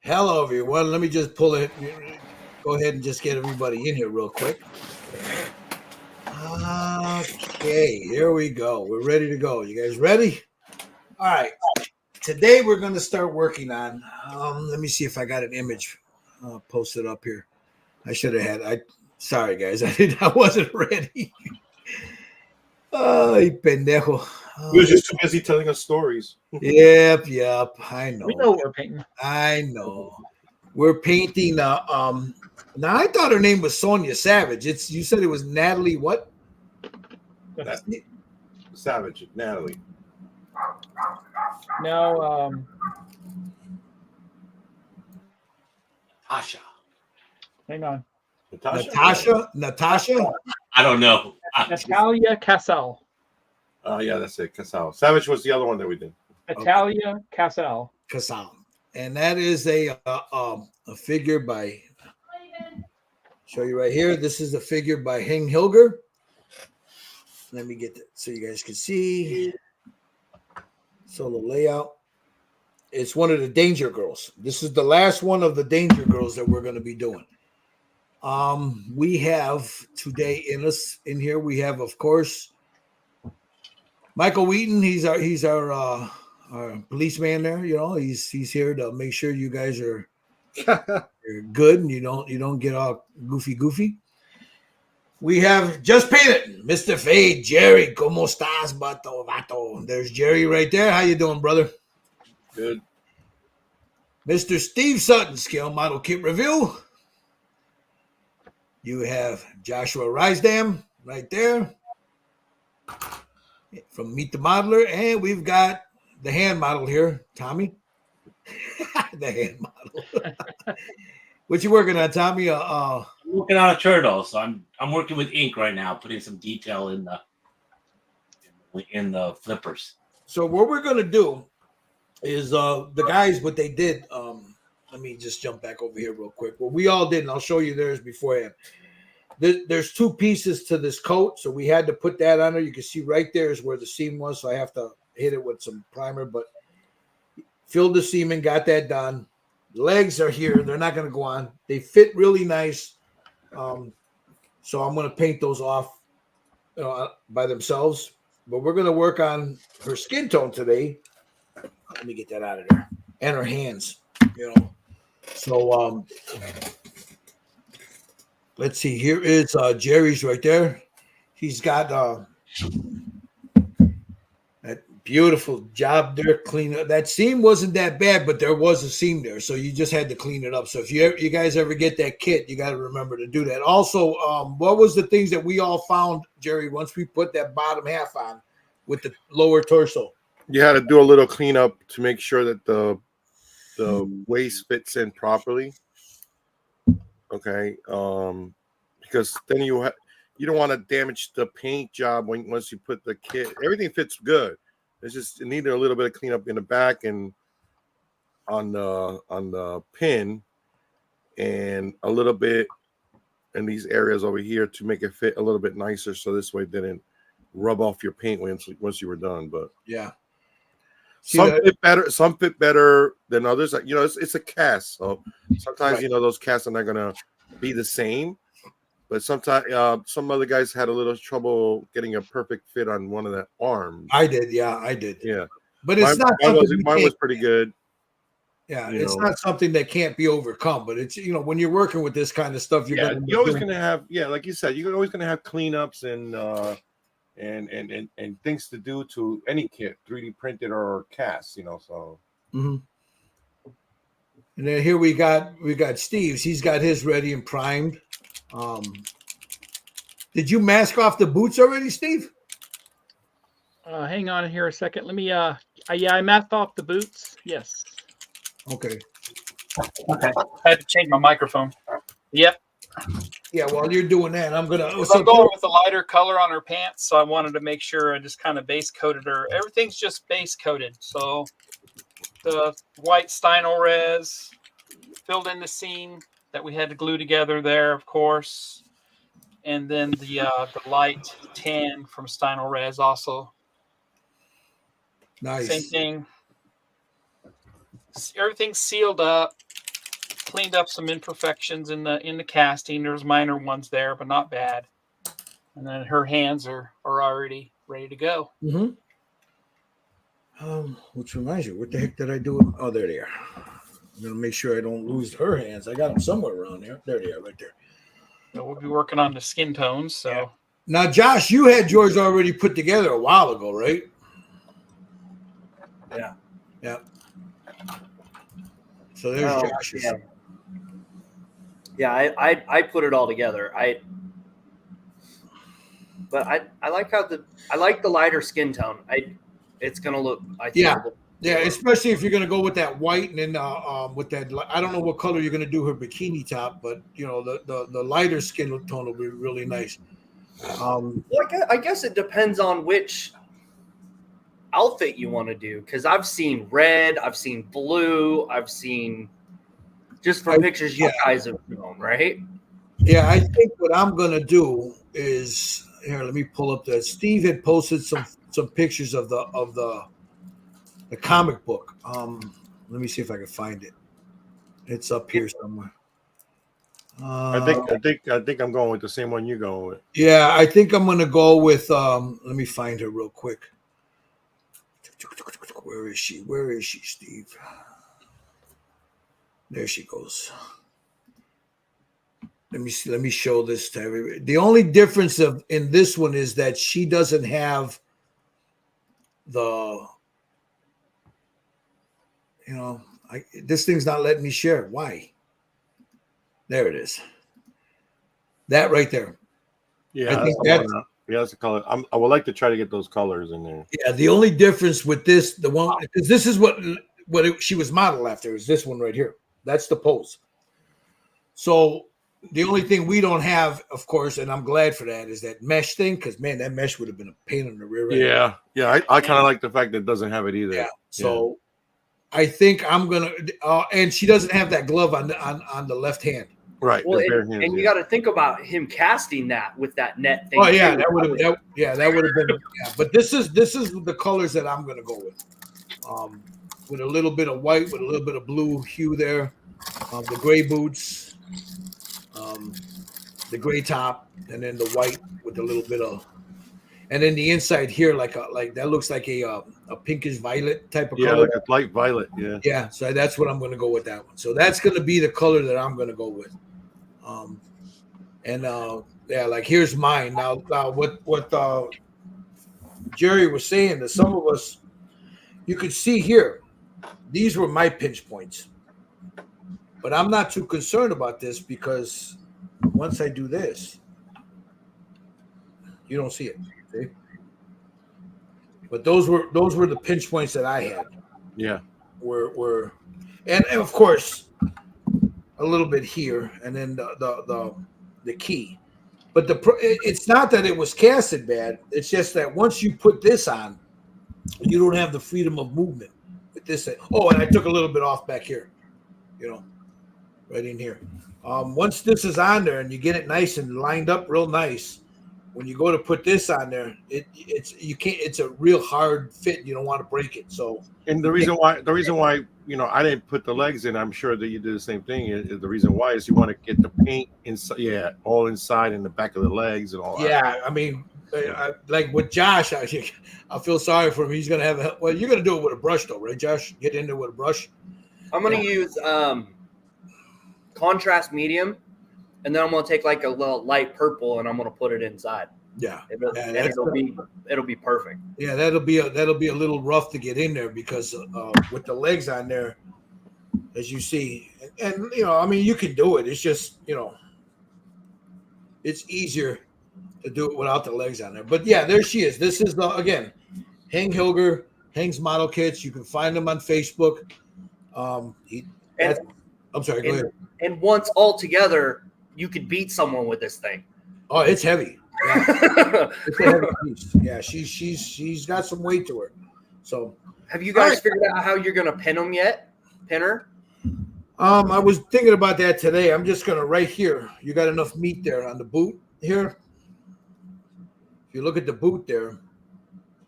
Hello, everyone. Let me just pull it. Go ahead and just get everybody in here real quick. Okay, here we go. We're ready to go. You guys ready? All right. Today we're going to start working on. Let me see if I got an image posted up here. I should have had. Sorry, guys. I wasn't ready. Ay, pendejo. He was just too busy telling us stories. Yep. I We know. know what we're painting. I know. We're painting. Now I thought her name was Sonia Savage. You said it was Natalie. What? Savage, Natalie. No, Tasha. hang on. Natasha. I don't know. Natalia Cassell. Yeah, that's it. Casal. Savage was the other one that we did. Natalia Cassell. Casal, and that is a figure by. Show you right here. This is a figure by Hing Hilger. Let me get that so you guys can see. Solo layout. It's one of the Danger Girls. This is the last one of the Danger Girls that we're going to be doing. We have today in here. We have, of course, Michael Wheaton. He's our policeman there. You know, he's here to make sure you guys are good and you don't get all goofy. We have just painted Mr. Fade, Jerry. ¿Cómo estás, vato? There's Jerry right there. How you doing, brother? Good. Mr. Steve Sutton, Scale Model Kit Review. You have Joshua Risedam right there from Meet the Modeler. And we've got the hand model here, Tommy. The hand model. What you working on, Tommy? I'm working on a turtle, so I'm working with ink right now, putting some detail in the flippers. So what we're gonna do is the guys what they did. Let me just jump back over here real quick. What we all did, and I'll show you theirs beforehand. There's two pieces to this coat, so we had to put that on there. You can see right there is where the seam was, so I have to hit it with some primer, but filled the seam and got that done. Legs are here. They're not going to go on. They fit really nice. So I'm going to paint those off by themselves. But we're going to work on her skin tone today. Let me get that out of there. And her hands, So let's see. Here is Jerry's right there. He's got that beautiful job there. Clean up. That seam wasn't that bad, but there was a seam there, so you just had to clean it up. So if you guys ever get that kit, you got to remember to do that. Also, what was the things that we all found, Jerry, once we put that bottom half on with the lower torso? You had to do a little cleanup to make sure that the waist fits in properly. Okay, because then you don't want to damage the paint job once you put the kit. Everything fits good. It's just it needed a little bit of cleanup in the back and on the pin, and a little bit in these areas over here to make it fit a little bit nicer. So this way it didn't rub off your paint once you were done. But yeah. Some fit better than others. It's a cast, so sometimes right. Those casts are not gonna be the same. But sometimes some other guys had a little trouble getting a perfect fit on one of the arms. I did. Yeah, but it's mine was pretty good. Yeah, it's not something that can't be overcome. But it's when you're working with this kind of stuff, you're always gonna have like you said, you're always gonna have cleanups and things to do to any kit, 3D printed or cast, so. Mm-hmm. And then here we got Steve's. He's got his ready and primed. Did you mask off the boots already, Steve? Hang on here a second. Let me. I masked off the boots. Yes. Okay. I had to change my microphone. Yep. Yeah, while you're doing that, I'm going I'm going with a lighter color on her pants, so I wanted to make sure I just kind of base coated her. Everything's just base coated. So the white Stynylrez filled in the seam that we had to glue together there, of course. And then the light tan from Stynylrez also. Nice. Same thing. Everything's sealed up. cleaned up some imperfections in the casting. There's minor ones there, but not bad. And then her hands are already ready to go. Mm-hmm. Which reminds you, what the heck did I do? Oh, there they are. I'm gonna make sure I don't lose her hands. I got them somewhere around there. There they are, right there. So we'll be working on the skin tones. So Yeah. Now, Josh, you had yours already put together a while ago, right? Yeah. Yeah. So there's Oh, Josh's. yeah. Yeah, I put it all together. But I like how I like the lighter skin tone. It's gonna look. I think Yeah. it'll look- Yeah, especially if you're gonna go with that white and then with that. I don't know what color you're gonna do her bikini top, but you know the lighter skin tone will be really nice. Well, I guess it depends on which outfit you want to do. Because I've seen red, I've seen blue, I've seen just from pictures you guys have shown, right? Yeah, I think what I'm gonna do is here. Let me pull up that. Steve had posted some pictures of the comic book. Let me see if I can find it. It's up here somewhere. I think I'm going with the same one you're going with. Yeah, I think I'm gonna go with. Let me find her real quick. Where is she? Where is she, Steve? There she goes. Let me see. Let me show this to everybody. The only difference in this one is that she doesn't have the. You know, this thing's not letting me share. Why? There it is. That right there. Yeah, I think that's the color. I would like to try to get those colors in there. Yeah, the only difference with this, the one, because this is what she was modeled after, is this one right here. That's the pose. So the only thing we don't have, of course, and I'm glad for that, is that mesh thing, because man, that mesh would have been a pain in the rear end. Yeah. I kind of like the fact that it doesn't have it either. Yeah. So I think I'm gonna, and she doesn't have that glove on the left hand. Right. Well, bare hands, and you got to think about him casting that with that net thing. Oh yeah, too. that would have been. Yeah, but this is the colors that I'm gonna go with. With a little bit of white, with a little bit of blue hue there. The gray boots, the gray top, and then the white with a little bit of, and then the inside here like that looks like a pinkish violet type of color. like a light violet. Yeah. Yeah, so that's what I'm going to go with that one. So that's going to be the color that I'm going to go with. Like here's mine. Now what Jerry was saying, that some of us, you could see here, these were my pinch points. But I'm not too concerned about this because once I do this, you don't see it. See? But those were the pinch points that I had. Yeah. Were and of course a little bit here, and then the key. But it's not that it was casted bad. It's just that once you put this on, you don't have the freedom of movement with this. Oh, and I took a little bit off back here, right in here. Once this is on there and you get it nice and lined up real nice, when you go to put this on there, it's a real hard fit. You don't want to break it. So, and the reason why I didn't put the legs in, I'm sure that you did the same thing. The reason why is you want to get the paint inside, all inside in the back of the legs and all that. Yeah, I mean, like with Josh, I feel sorry for him. He's gonna have you're gonna do it with a brush though, right, Josh? Get in there with a brush. I'm gonna use contrast medium, and then I'm gonna take like a little light purple, and I'm gonna put it inside. Yeah, it'll be perfect. Yeah, that'll be a little rough to get in there because with the legs on there, as you see, and I mean, you can do it. It's just it's easier to do it without the legs on there. But yeah, there she is. This is again, Hang Hilger, Hang's Model Kits. You can find them on Facebook. I'm sorry. Go ahead. And once all together, you could beat someone with this thing. Oh, it's heavy. Yeah. It's a heavy piece. Yeah, she's got some weight to her. So, have you guys figured out how you're gonna pin them yet? Pin her? I was thinking about that today. I'm just gonna right here. You got enough meat there on the boot here. If you look at the boot there,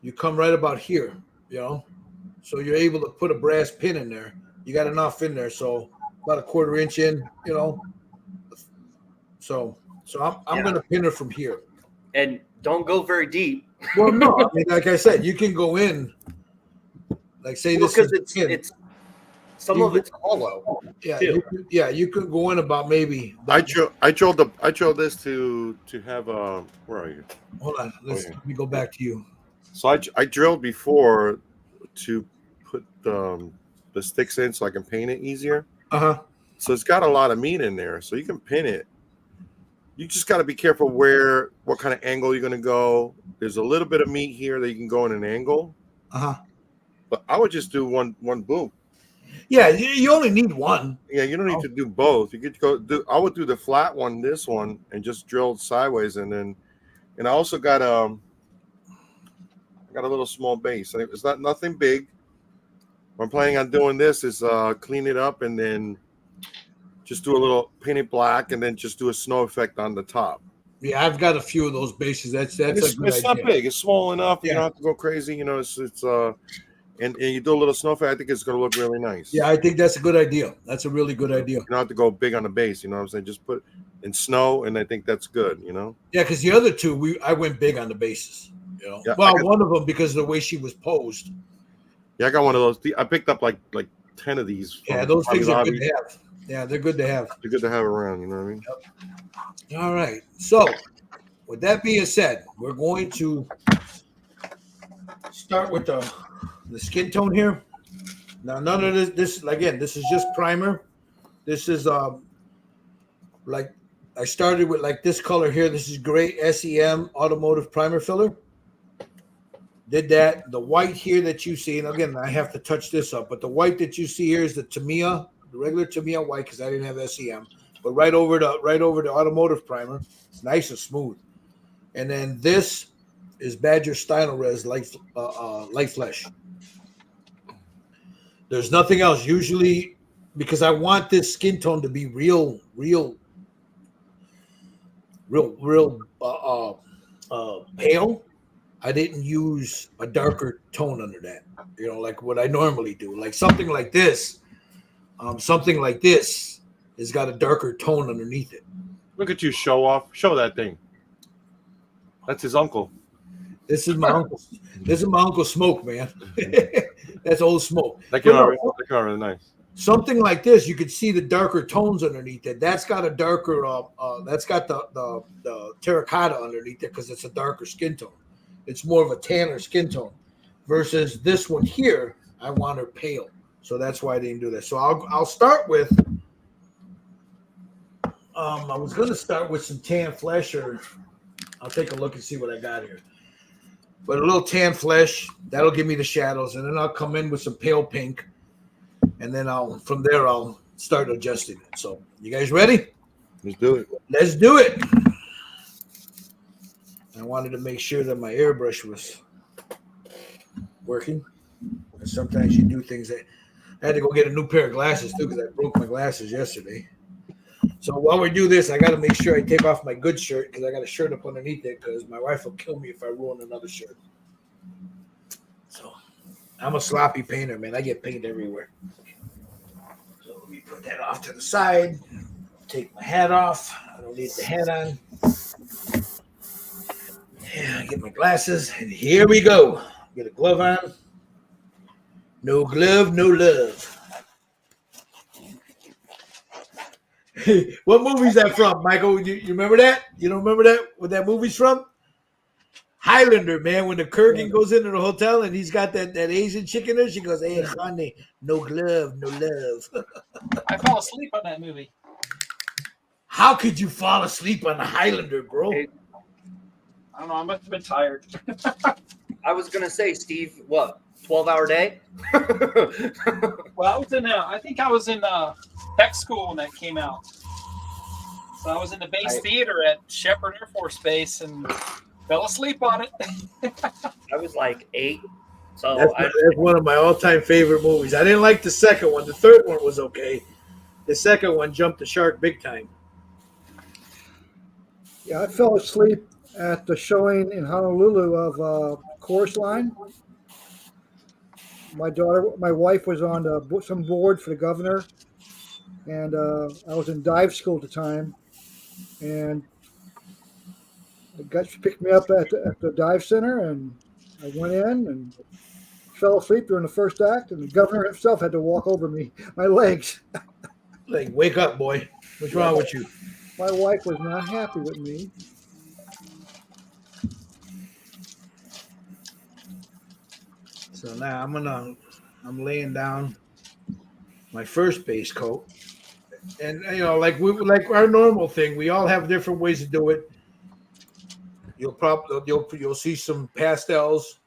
you come right about here. So you're able to put a brass pin in there. You got enough in there, so about a 1/4 inch in, you know. So I'm Yeah. going to pin her from here. And don't go very deep. Well, no, I mean, like I said, you can go in, like say this Because is in. it's some You- of it's hollow. Yeah, too. you could go in about maybe. I drilled this to have where are you? Hold on, here. let me go back to you. So I drilled before to put the sticks in so I can paint it easier. Uh-huh. So it's got a lot of meat in there, so you can pin it. You just got to be careful what kind of angle you're going to go. There's a little bit of meat here that you can go in an angle, Uh-huh. but I would just do one boom. Yeah, you only need one. Yeah, you don't need to do both. You could I would do the flat one, this one, and just drill sideways, and I also got I got a little small base. It's not nothing big. What I'm planning on doing this is clean it up and then just do a little paint it black and then just do a snow effect on the top. Yeah, I've got a few of those bases. That's a good It's not idea. big. It's small enough. You Yeah. don't have to go crazy. You know, it's and you do a little snow effect. I think it's going to look really nice. Yeah, I think that's a good idea. That's a really good idea. You don't have to go big on the base. You know what I'm saying? Just put in snow, and I think that's good. You know. Yeah, because the other two, I went big on the bases. You know, Yeah, well, one of them because of the way she was posed. Yeah, I got one of those. I picked up like 10 of these. Yeah, from those things are Hobby good Lobby. to have. Yeah, they're good to have. They're good to have around. You know what I mean? All right. So, with that being said, we're going to start with the skin tone here. Now, none of this again, this is just primer. This is like I started with like this color here. This is gray SEM automotive primer filler. Did that. The white here that you see, and again, I have to touch this up, but the white that you see here is the Tamiya, the regular Tamiya white, because I didn't have SEM. But right over the automotive primer. It's nice and smooth. And then this is Badger Stynylrez light flesh. There's nothing else. Usually, because I want this skin tone to be real pale. I didn't use a darker tone under that. You know, like what I normally do. Like something like this. Something like this has got a darker tone underneath it. Look at you, show off. Show that thing. That's his uncle. This is my uncle. This is my Uncle Smoke, man. That's old Smoke. That came out really nice. Something like this, you could see the darker tones underneath it. That's got a darker. That's got the terracotta underneath it because it's a darker skin tone. It's more of a tanner skin tone. Versus this one here, I want her pale, so that's why I didn't do that. So I'll start with. I was going to start with some tan flesh, or I'll take a look and see what I got here. But a little tan flesh, that'll give me the shadows. And then I'll come in with some pale pink. And then from there, I'll start adjusting it. So you guys ready? Let's do it. Let's do it. I wanted to make sure that my airbrush was working. And sometimes you do things that I had to go get a new pair of glasses too, because I broke my glasses yesterday. So while we do this, I got to make sure I take off my good shirt because I got a shirt up underneath it because my wife will kill me if I ruin another shirt. So I'm a sloppy painter, man. I get paint everywhere. So let me put that off to the side. Take my hat off. I don't need the hat on. Yeah, get my glasses, and here we go. Get a glove on. No glove, no love. What movie is that from, Michael? You remember that? You don't remember that? What that movie's from? Highlander, man. When the Kurgan goes into the hotel and he's got that Asian chick in there, she goes, "Hey, honey, no glove, no love." I fell asleep on that movie. How could you fall asleep on the Highlander, bro? Hey, I don't know. I must have been tired. I was gonna say, Steve, what 12-hour day? Well, I think I was in tech school when that came out. So I was in the base theater at Shepherd Air Force Base and fell asleep on it. I was like 8. So That's one of my all-time favorite movies. I didn't like the second one. The third one was okay. The second one jumped the shark big time. Yeah, I fell asleep at the showing in Honolulu of Chorus Line. My wife was on some board for the governor, and I was in dive school at the time, and the guys picked me up at the dive center, and I went in and fell asleep during the first act, and the governor himself had to walk over my legs. Like, wake up, boy. What's wrong with you? My wife was not happy with me. So now I'm laying down my first base coat, and like our normal thing. We all have different ways to do it. You'll see some pastels.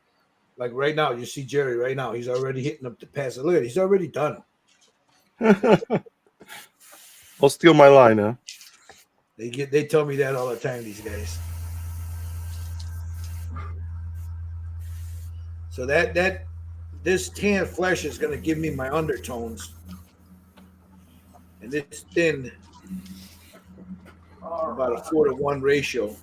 Like right now, you see Jerry right now. He's already hitting up the pastel. Look at it, he's already done. I'll steal my line, huh? They tell me that all the time, these guys. So this tan flesh is going to give me my undertones, and it's thin, about a 4-to-1 ratio.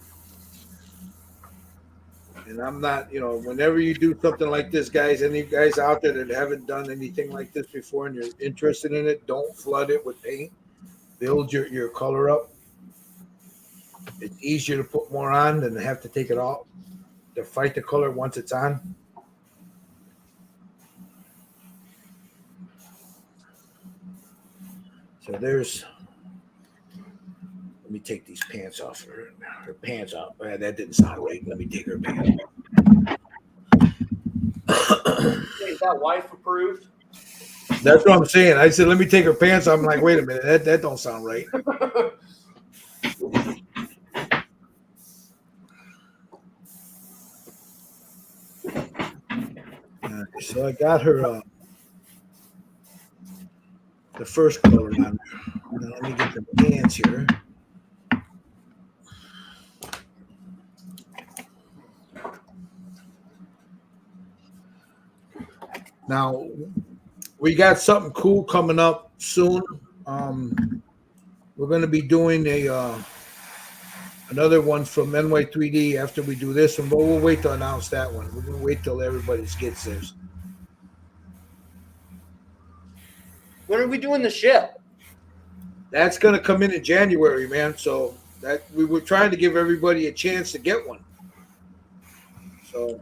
And I'm not, whenever you do something like this, guys, any guys out there that haven't done anything like this before and you're interested in it, don't flood it with paint. Build your color up. It's easier to put more on than to have to take it off, to fight the color once it's on. So let me take these pants off. Her pants off. That didn't sound right. Let me take her pants off. Is that wife approved? That's what I'm saying. I said, let me take her pants off. I'm like, wait a minute. That don't sound right. So I got her the first color on. Now let me get the pants here. Now we got something cool coming up soon. We're going to be doing another one from NY3D after we do this one, but we'll wait to announce that one. We're going to wait till everybody gets theirs. When are we doing the ship? That's going to come in January, man. So that we were trying to give everybody a chance to get one. So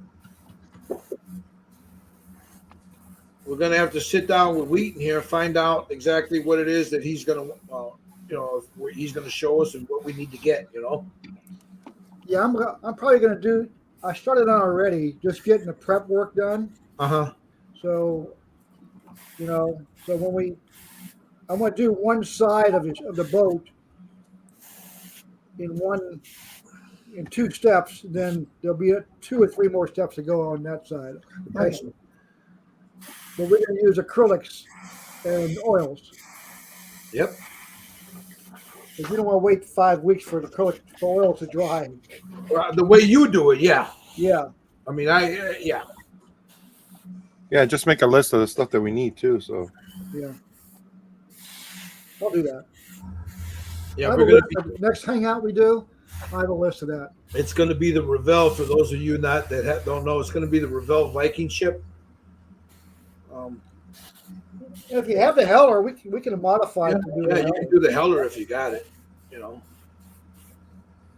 we're going to have to sit down with Wheaton here, find out exactly what it is that he's going to, he's going to show us and what we need to get, Yeah, I'm probably going to do. I started on already, just getting the prep work done. So, so when I'm going to do one side of the boat in 2 steps. Then there'll be 2 or 3 more steps to go on that side. Nice. But we're going to use acrylics and oils. Yep. Because we don't want to wait 5 weeks for the acrylic oil to dry. The way you do it, yeah. Yeah. I mean, yeah. Yeah, just make a list of the stuff that we need too. So Yeah. I'll do that. Yeah, we're gonna be. Next hangout we do, I have a list of that. It's going to be the Revell. For those of you don't know, it's going to be the Revell Viking ship. If you have the Heller, we can modify it to do Yeah, the you can do the Heller if you got it,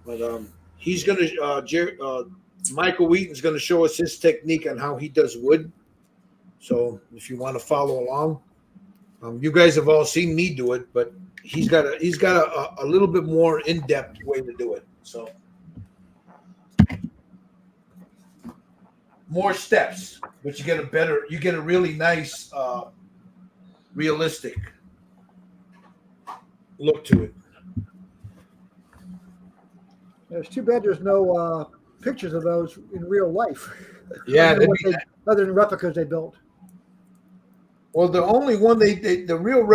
But he's going to. Michael Wheaton's going to show us his technique on how he does wood. So if you want to follow along, you guys have all seen me do it, but he's got a little bit more in-depth way to do it. So more steps, but you get a really nice, realistic look to it. It's too bad there's no pictures of those in real life. Yeah, other than replicas they built. Well, the only one the real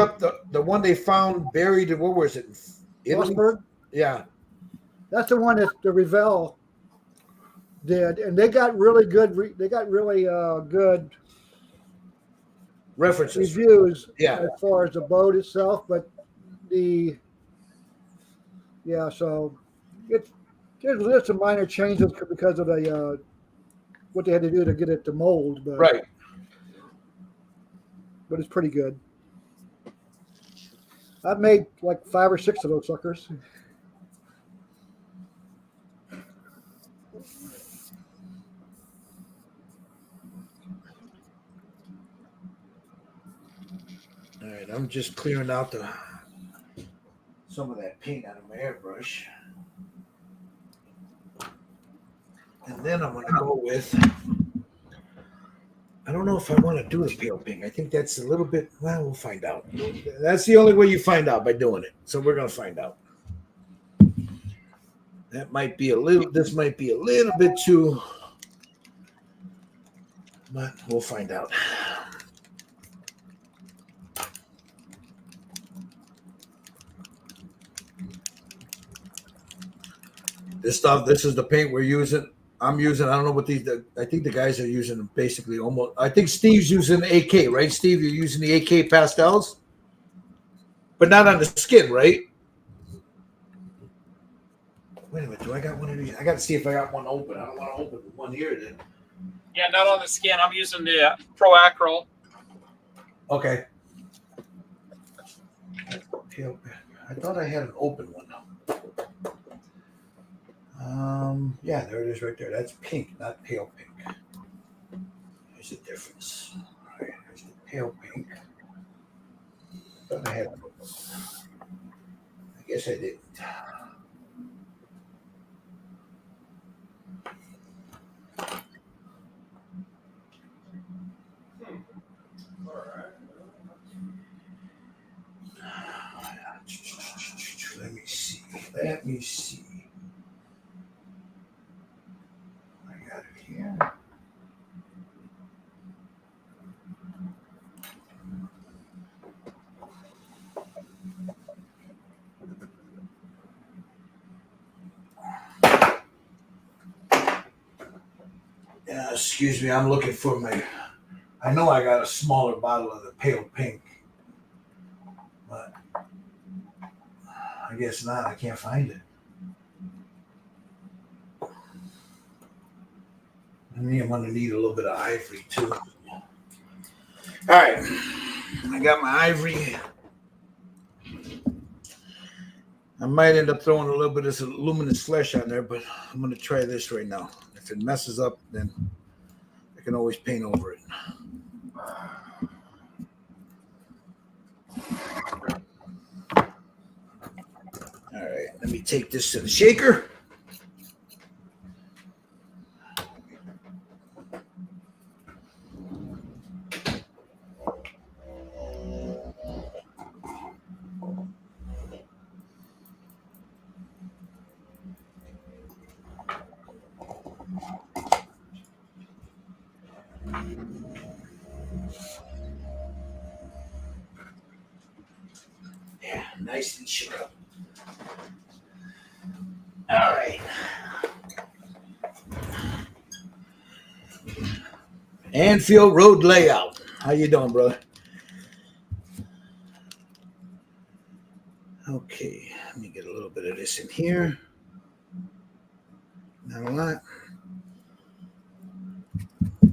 the one they found buried in, what was it? Italy? Mossberg? Yeah. That's the one that the Revell did, and they got really good. Good References. reviews. Yeah. As far as the boat itself, but so there's some minor changes because of the what they had to do to get it to mold, but Right. But it's pretty good. I've made like 5 or 6 of those suckers. All right, I'm just clearing out some of that paint out of my airbrush. And then I'm gonna go with, I don't know if I want to do the pale pink. I think that's a little bit, well, we'll find out. That's the only way you find out, by doing it. So we're gonna find out. That might be this might be a little bit too, but we'll find out. This is the paint we're using. I'm using, I don't know what I think the guys are using basically almost, I think Steve's using AK, right? Steve, you're using the AK pastels? But not on the skin, right? Wait a minute, do I got one of these? I got to see if I got one open. I don't want to open one here then. Yeah, not on the skin. I'm using the Pro Acryl. Okay. I thought I had an open one. Yeah, there it is right there. That's pink, not pale pink. There's a difference. All right, there's the pale pink. I thought I had one. I guess I didn't. Let me see. I got it here. Yeah, excuse me. I'm looking for I know I got a smaller bottle of the pale pink, but I guess not. I can't find it. I'm going to need a little bit of ivory too. All right. I got my ivory. I might end up throwing a little bit of this luminous flesh on there, but I'm going to try this right now. If it messes up, then I can always paint over it. All right, let me take this to the shaker. Yeah, nicely shook up. All right. Anfield Road layout. How you doing, brother? Okay, let me get a little bit of this in here. Not a lot.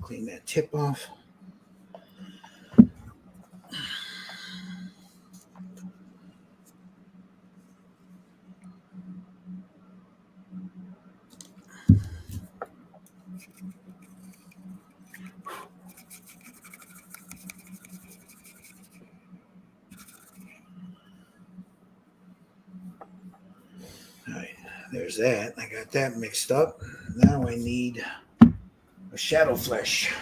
Clean that tip off. All right, there's that. I got that mixed up. Now I need a shadow flesh.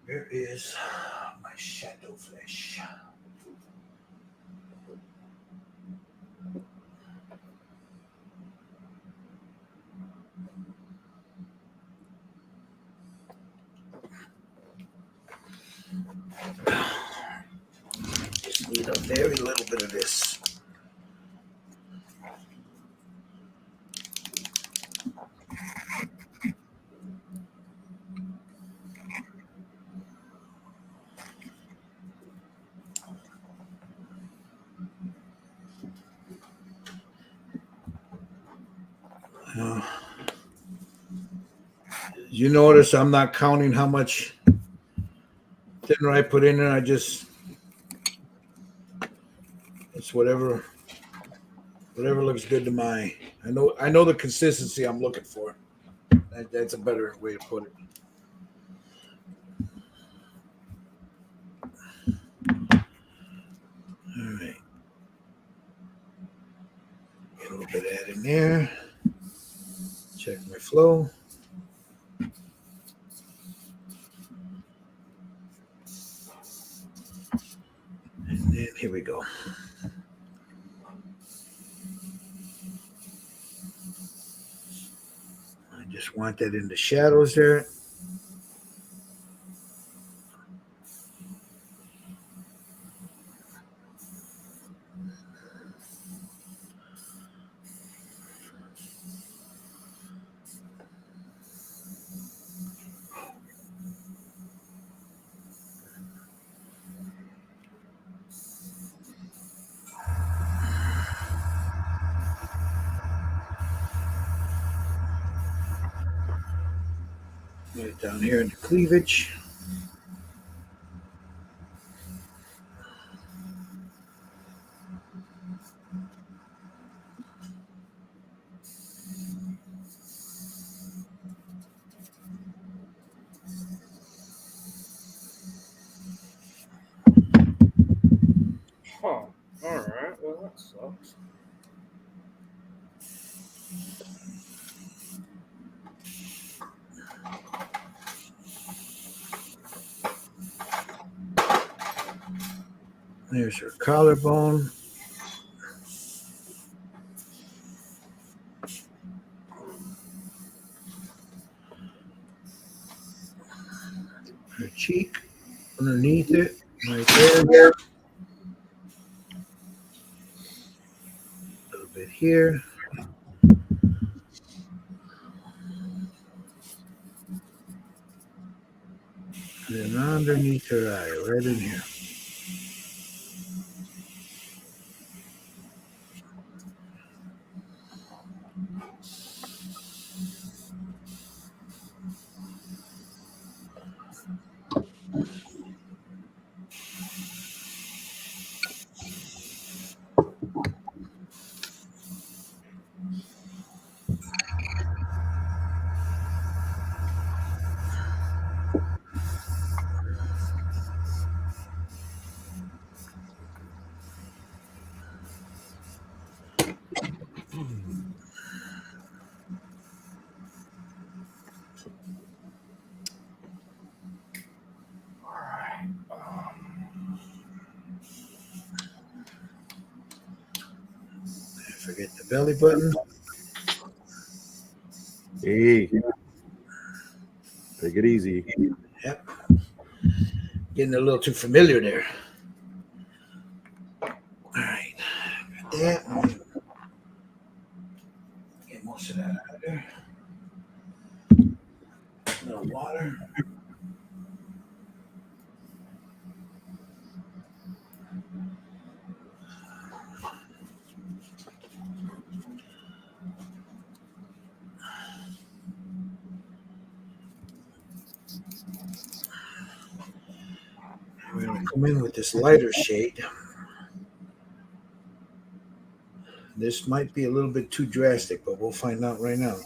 Where is my shadow flesh? Just need a very little bit of this. You notice I'm not counting how much thinner I put in there. I just It's whatever looks good to my. I know the consistency I'm looking for. That's a better way to put it. All right. Get a little bit of that in there. Check my flow. And then here we go. I just want that in the shadows there. Right down here in the cleavage. Huh. All right. Well, that sucks. There's her collarbone. Her cheek underneath it, right there. A little bit here. And then underneath her eye, right in here. All right. Forget the belly button. Hey, take it easy. Yep. Getting a little too familiar there. All right. Got that. Get most of that out of there. A little water. We're going to come in with this lighter shade. This might be a little bit too drastic, but we'll find out right now.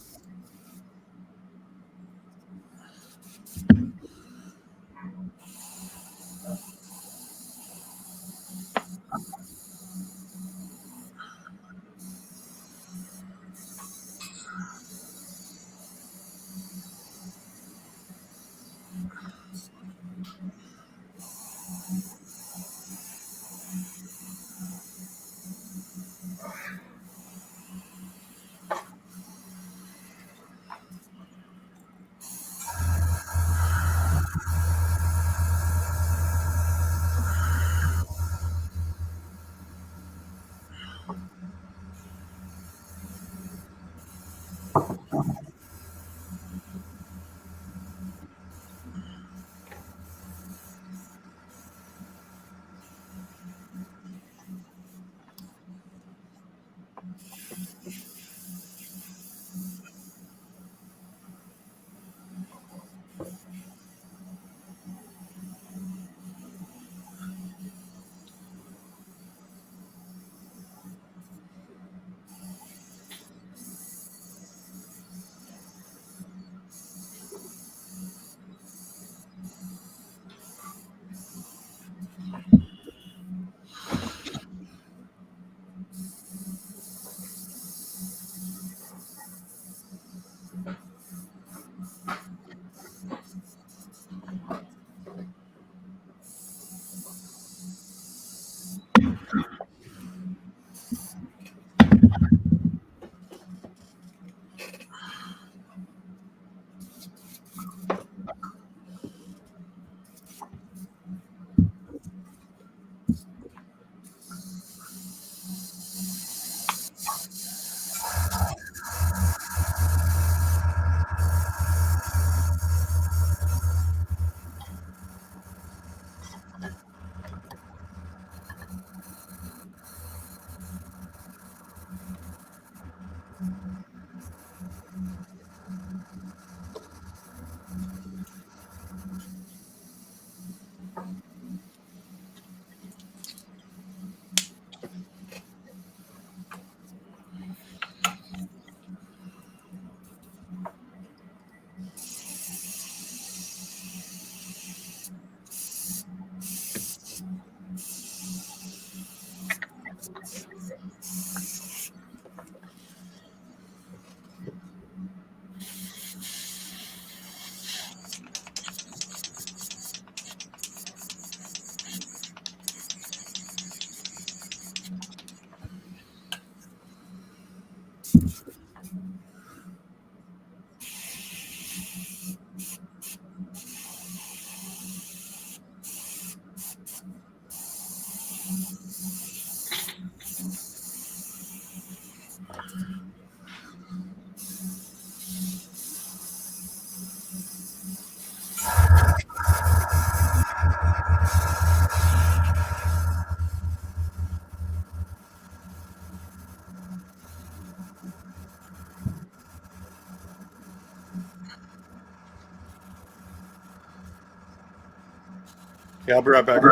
Yeah, I'll be right back.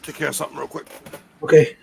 Take care of something real quick. Okay.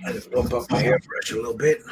I just bump up my hairbrush a little bit.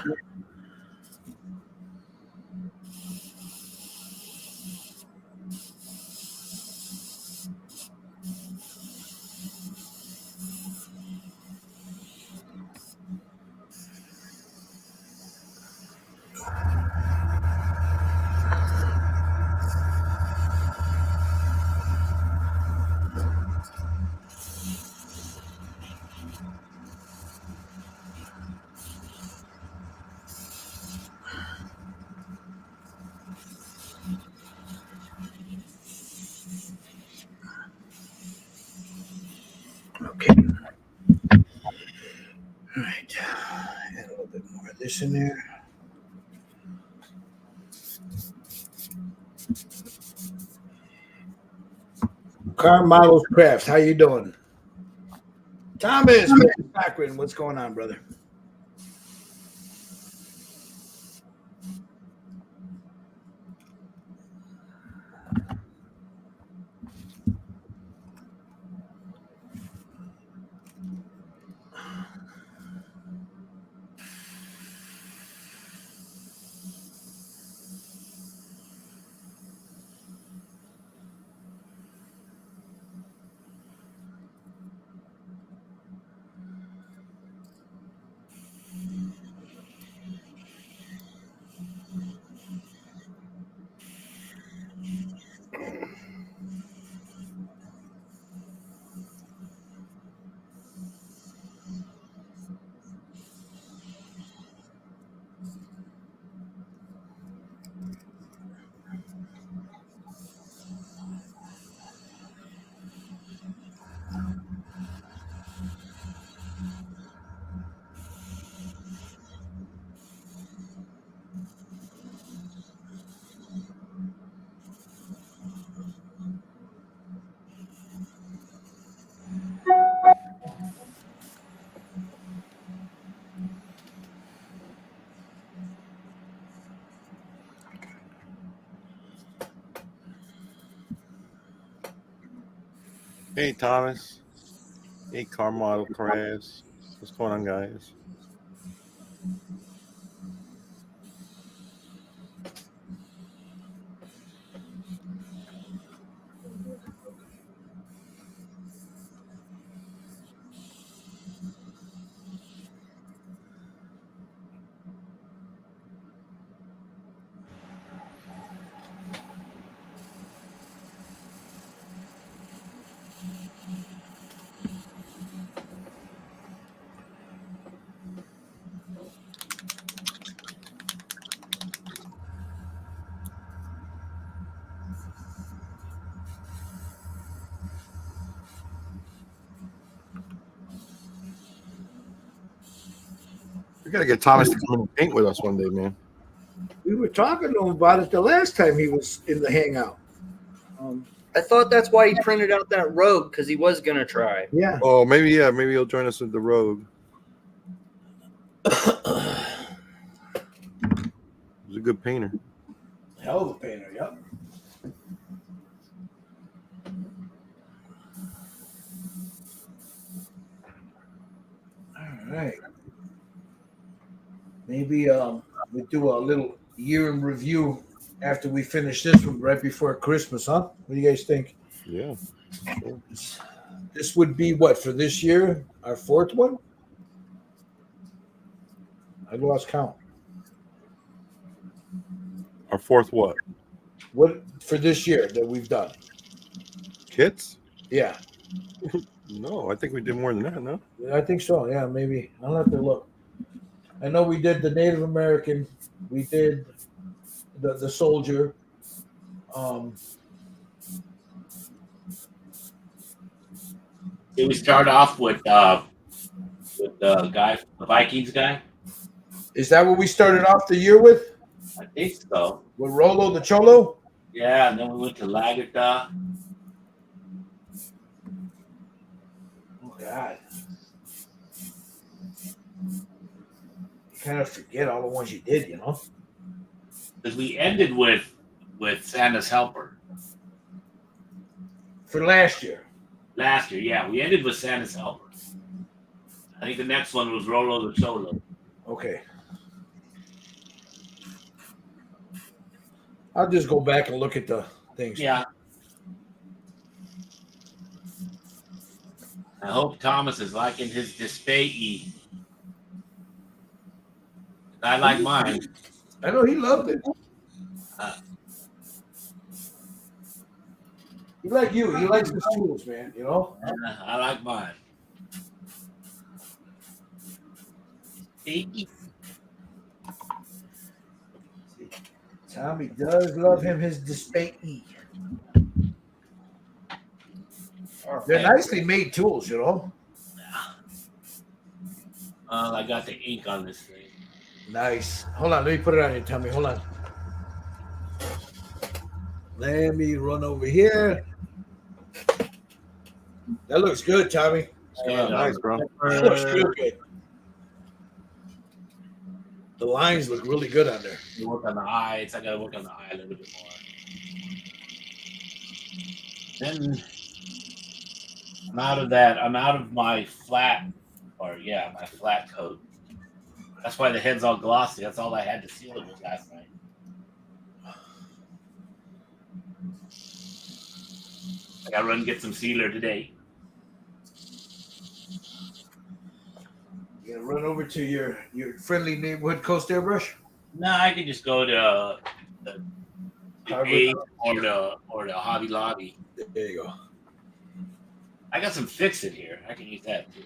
Okay. All right. Add a little bit more of this in there. Car Models Crafts, how you doing? Thomas Cochran, what's going on, brother? Hey, Thomas. Hey, Car Model Crafts. What's going on, guys? We gotta get Thomas to come in and paint with us one day, man. We were talking to him about it the last time he was in the hangout. I thought that's why he printed out that Rogue, because he was gonna try. Yeah. Oh, maybe he'll join us with the Rogue. He's a good painter. Hell of a painter, yep. All right. Maybe we do a little year in review after we finish this one right before Christmas, huh? What do you guys think? Yeah. This would be what for this year? Our fourth one? I lost count. Our fourth what? What for this year that we've done? Kits? Yeah, No, I think we did more than that, no? I think so. Yeah, maybe. I'll have to look. I know we did the Native American. We did the soldier. Did we start off with the guy, the Vikings guy? Is that what we started off the year with? I think so. With Rolo the Cholo? Yeah, and then we went to Lagata. Oh God. You kind of forget all the ones you did, you know? Because we ended with Santa's Helper For last year. last year. Yeah, we ended with Santa's Helper. I think the next one was Rolo the Cholo. Okay. I'll just go back and look at the things. Yeah. I hope Thomas is liking his Display. I like mine. I know he loved it. He like you. He likes the tools, man. You know. I like mine. Tommy does love him his display. They're nicely made tools, you know. I got the ink on this thing. Nice. Hold on, let me put it on here, Tommy. Hold on. Let me run over here. That looks good, Tommy. Nice, bro. That looks real good. The lines look really good on there. You work on the eyes. I gotta work on the eye a little bit more. Then I'm out of that. I'm out of my flat, my flat coat. That's why the head's all glossy. That's all I had to seal it with last night. I gotta run and get some sealer today. You gonna run over to your friendly neighborhood Coast Airbrush? No, I can just go to the Hardwood. Ace or the Hobby Lobby. There you go. I got some Fix It here. I can use that too.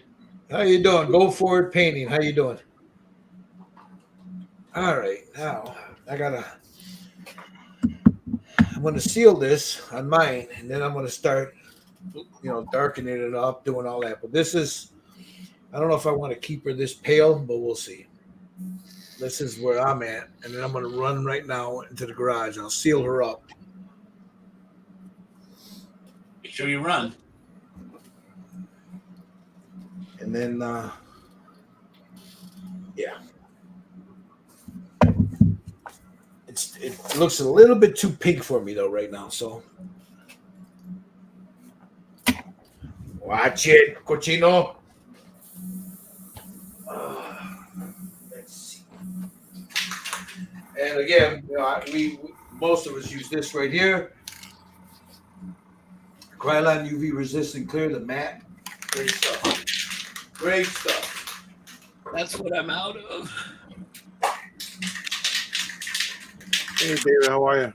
How you doing? Go Forward Painting. How you doing? All right. Now I'm gonna seal this on mine, and then I'm gonna start, darkening it up, doing all that. But this is, I don't know if I want to keep her this pale, but we'll see. This is where I'm at, and then I'm gonna run right now into the garage. I'll seal her up. Make sure you run. And then, it looks a little bit too pink for me though right now. So watch it, cochino. Let's see. And again, we most of us use this right here. Krylon UV resistant clear, the matte. Great stuff. Great stuff. That's what I'm out of. Hey, David, how are you?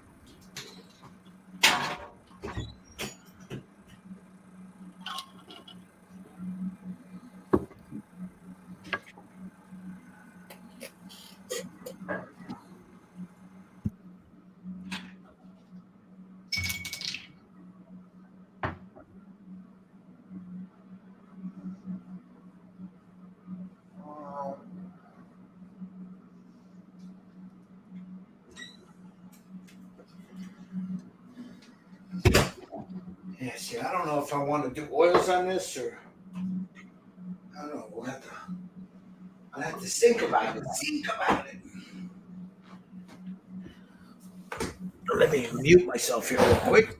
Yeah, see, I don't know if I want to do oils on this or I don't know. I'll have to think about it. Let me mute myself here real quick.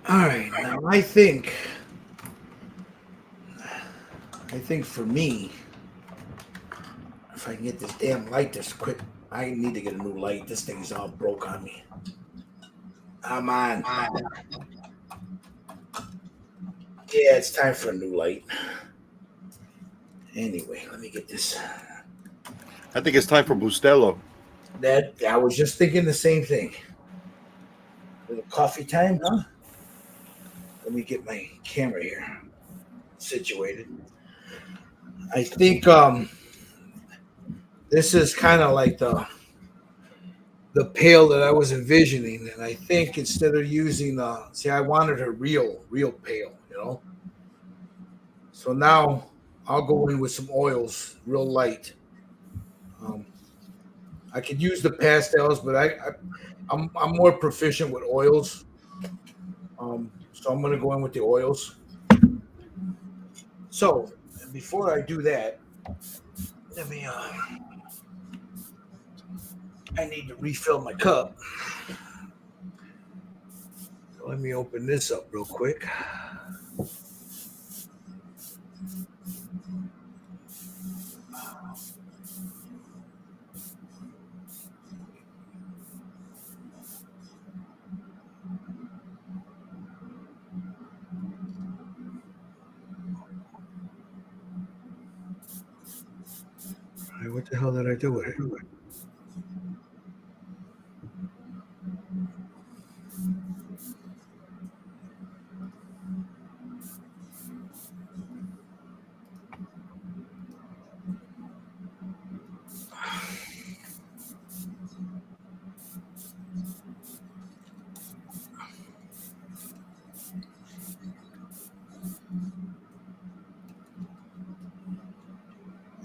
All right, now I think for me, if I can get this damn light this quick, I need to get a new light. This thing's all broke on me. Come on. Yeah, it's time for a new light. Anyway, let me get this. I think it's time for Bustelo. That I was just thinking the same thing. A little coffee time, huh? Let me get my camera here situated. I think this is kind of like the pail that I was envisioning, and I think instead of using I wanted a real pail, you know. So now I'll go in with some oils, real light. I could use the pastels, but I'm more proficient with oils. So I'm going to go in with the oils. So before I do that, let me. I need to refill my cup. So let me open this up real quick. All right, what the hell did I do with it?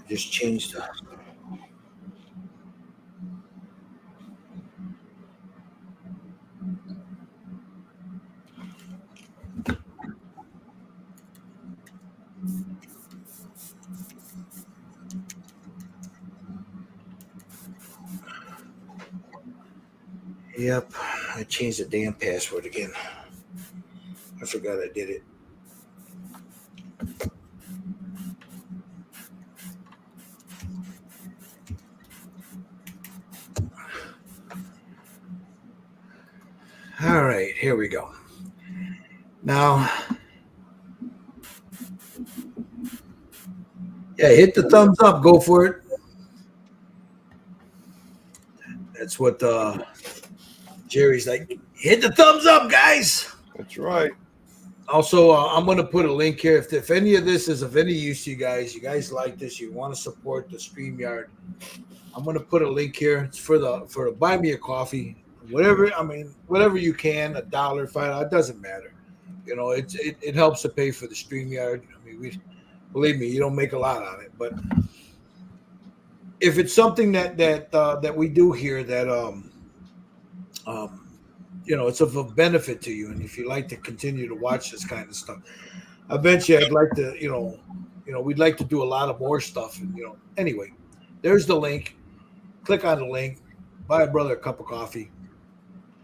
Just changed the. Yep, I changed the damn password again. I forgot I did it. All right, here we go. Now, yeah, hit the thumbs up. Go for it. That's what Jerry's like. Hit the thumbs up, guys. That's right. Also, I'm going to put a link here. If any of this is of any use to you guys like this, you want to support the StreamYard, I'm going to put a link here. It's for the buy me a coffee, whatever. I mean, whatever you can, $1, $5, it doesn't matter. You know, it helps to pay for the StreamYard. I mean, believe me, you don't make a lot on it, but if it's something that we do here that you know, it's of a benefit to you, and if you like to continue to watch this kind of stuff, eventually I'd like to, you know, we'd like to do a lot of more stuff, and anyway, there's the link. Click on the link, buy a brother a cup of coffee.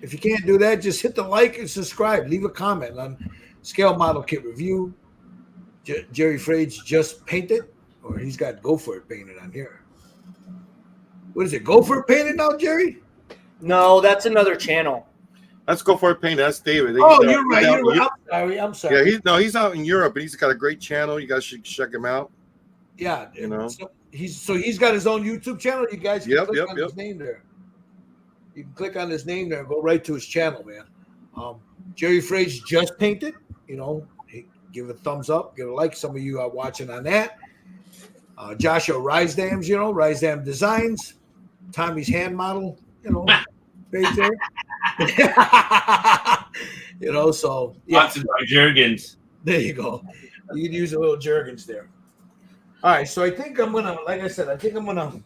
If you can't do that, just hit the like and subscribe. Leave a comment on Scale Model Kit Review. Jerry Frage just painted, or he's got Go For It painted on here. What is it? Go For It painted now, Jerry? No, that's another channel. Let's go for a paint. That's David. Oh, you're right. I'm sorry. Yeah, he's out in Europe, and he's got a great channel. You guys should check him out. Yeah, you know. So he's got his own YouTube channel. You guys can click on his name there. You can click on his name there and go right to his channel, man. Jerry Frage just painted. You know, give a thumbs up, give a like. Some of you are watching on that. Joshua Risedams, Risedam Designs, Tommy's Hand Model, right there. So yeah. Sponsored by Jergens. There you go. You can use a little Jergens there. All right, so I think I'm gonna, like I said, I'm gonna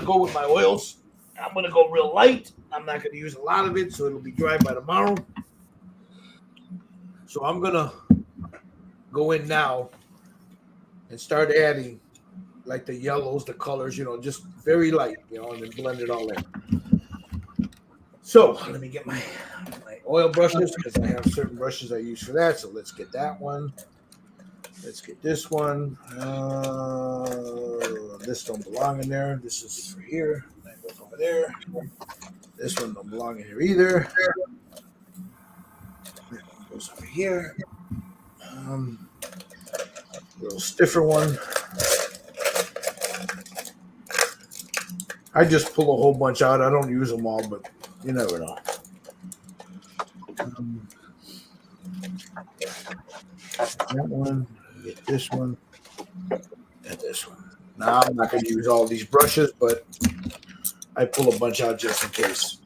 go with my oils. I'm gonna go real light. I'm not gonna use a lot of it, so it'll be dry by tomorrow. So I'm gonna go in now and start adding like the yellows, the colors, just very light, and then blend it all in. So let me get my oil brushes because I have certain brushes I use for that. So let's get that one. Let's get this one. This don't belong in there. This is for here. That goes over there. This one don't belong in here either. That one goes over here. A little stiffer one. I just pull a whole bunch out. I don't use them all, but you never know. That one, get this one, and this one. Now I'm not going to use all these brushes, but I pull a bunch out just in case.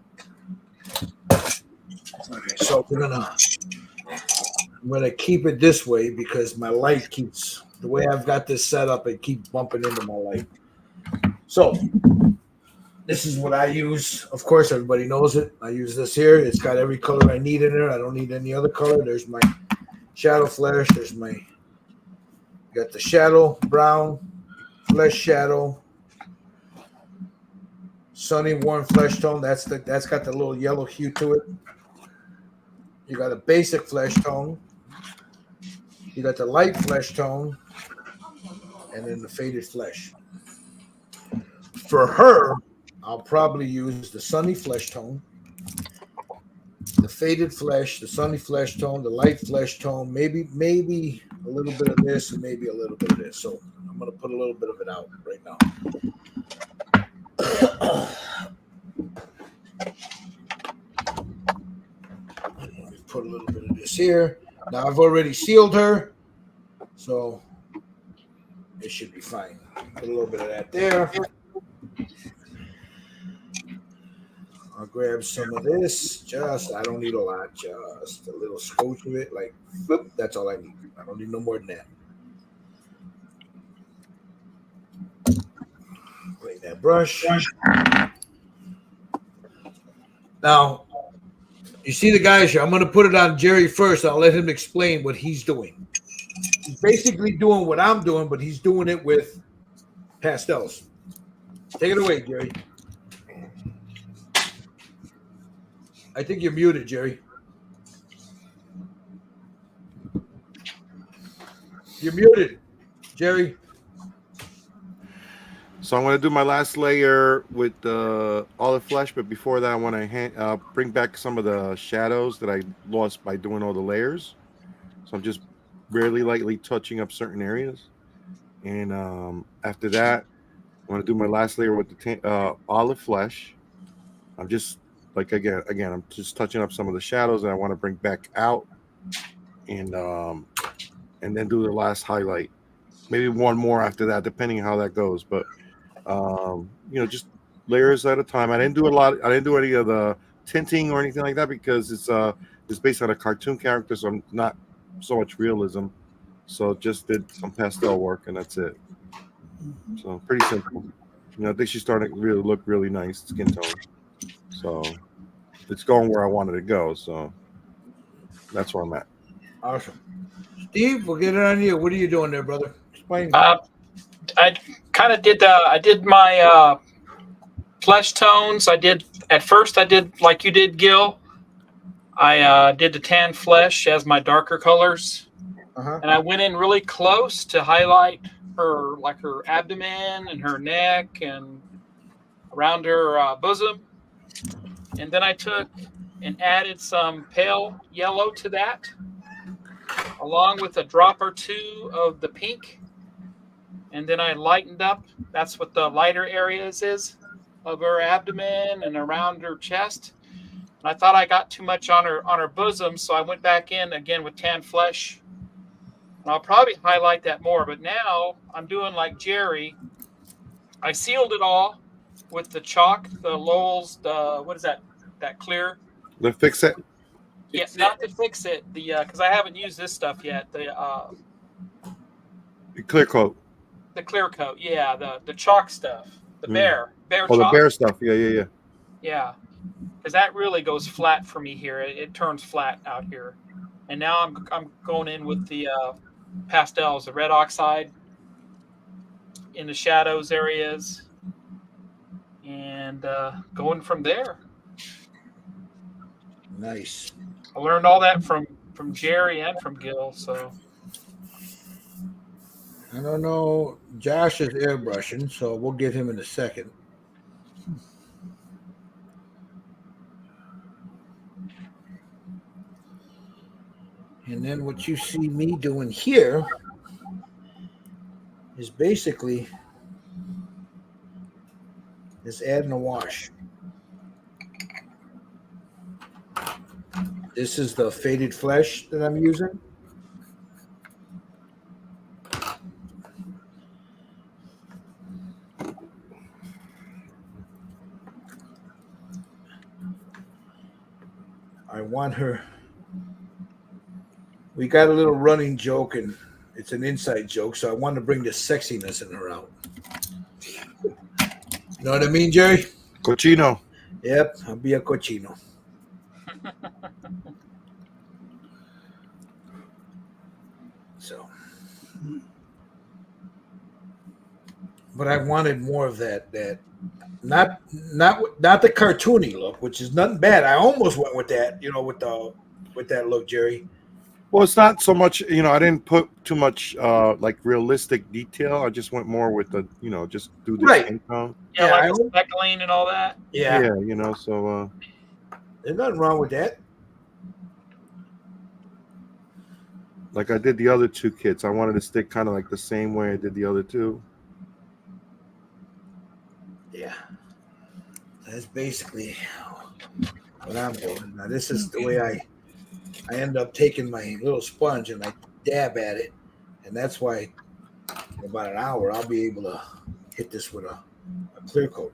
Okay, so I'm gonna keep it this way because my light keeps, the way I've got this set up, it keeps bumping into my light. So this is what I use. Of course, everybody knows it. I use this here. It's got every color I need in there. I don't need any other color. There's my shadow flash. There's my, got the shadow brown, flesh shadow, sunny warm flesh tone. That's got the little yellow hue to it. You got a basic flesh tone. You got the light flesh tone, and then the faded flesh. For her, I'll probably use the sunny flesh tone, the faded flesh, the sunny flesh tone, the light flesh tone, maybe a little bit of this and maybe a little bit of this. So I'm going to put a little bit of it out right now. Put a little bit of this here. Now I've already sealed her, so it should be fine. Put a little bit of that there. I'll grab some of this. I don't need a lot, just a little scotch of it. Like, whoop, that's all I need. I don't need no more than that. Bring that brush. Now, you see the guys here. I'm going to put it on Jerry first. I'll let him explain what he's doing. He's basically doing what I'm doing, but he's doing it with pastels. Take it away, Jerry. I think you're muted, Jerry. You're muted, Jerry. So I'm going to do my last layer with the olive flesh, but before that, I want to bring back some of the shadows that I lost by doing all the layers. So I'm just really lightly touching up certain areas. And after that, I want to do my last layer with the olive flesh. I'm just, like, again, I'm just touching up some of the shadows that I want to bring back out. and then do the last highlight. Maybe one more after that, depending on how that goes. But just layers at a time. I didn't do a lot. I didn't do any of the tinting or anything like that because it's based on a cartoon character, so I'm not so much realism. So just did some pastel work and that's it. So pretty simple. I think she's starting to really look really nice skin tone. So it's going where I wanted to go. So that's where I'm at. Awesome. Steve, we'll get it on you. What are you doing there, brother? Explain. I kind of did. I did my flesh tones. I did like you did, Gil. I did the tan flesh as my darker colors, and I went in really close to highlight her abdomen and her neck and around her bosom. And then I took and added some pale yellow to that, along with a drop or two of the pink. And then I lightened up. That's what the lighter areas is of her abdomen and around her chest. And I thought I got too much on her bosom, so I went back in again with tan flesh. And I'll probably highlight that more. But now I'm doing like Jerry. I sealed it all with the chalk, the Lowell's, what is that? That clear? The Fix It. Yeah, not to fix it. Because I haven't used this stuff yet. The Clear coat. The clear coat, yeah, the chalk stuff, the bear Oh, chalk. the bear stuff. Yeah. Yeah, because that really goes flat for me here. It turns flat out here, and now I'm going in with the pastels, the red oxide in the shadows areas, and going from there. Nice. I learned all that from Jerry and from Gil. So I don't know. Josh is airbrushing, so we'll get him in a second. And then what you see me doing here is basically just adding a wash. This is the faded flesh that I'm using. I want her. We got a little running joke, and it's an inside joke, so I want to bring the sexiness in her out. You know what I mean, Jerry? Cochino. Yep, I'll be a cochino. So, but I wanted more of that not the cartoony look, which is nothing bad. I almost went with that, with that look, Jerry. Well, it's not so much, I didn't put too much like realistic detail. I just went more with the, just do the Right. skin tone. yeah, like the speckling and all that. Yeah, So there's nothing wrong with that. like I did the other two kits. I wanted to stick kind of like the same way I did the other two. Yeah, that's basically what I'm doing. Now, this is the way I end up taking my little sponge and I dab at it, and that's why in about an hour I'll be able to hit this with a clear coat.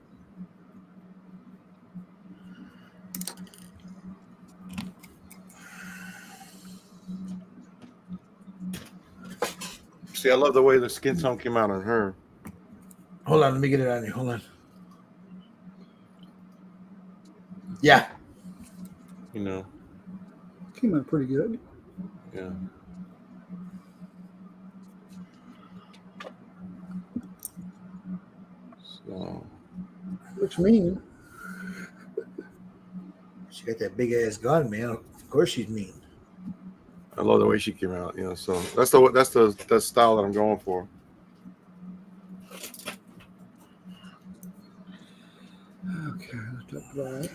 See, I love the way the skin tone came out on her. Hold on, let me get it on you. Hold on. Yeah. Came out pretty good. Yeah. So Looks mean. She got that big ass gun, man. Of course she's mean. I love the way she came out. So that's the style that I'm going for. Okay, let that dry.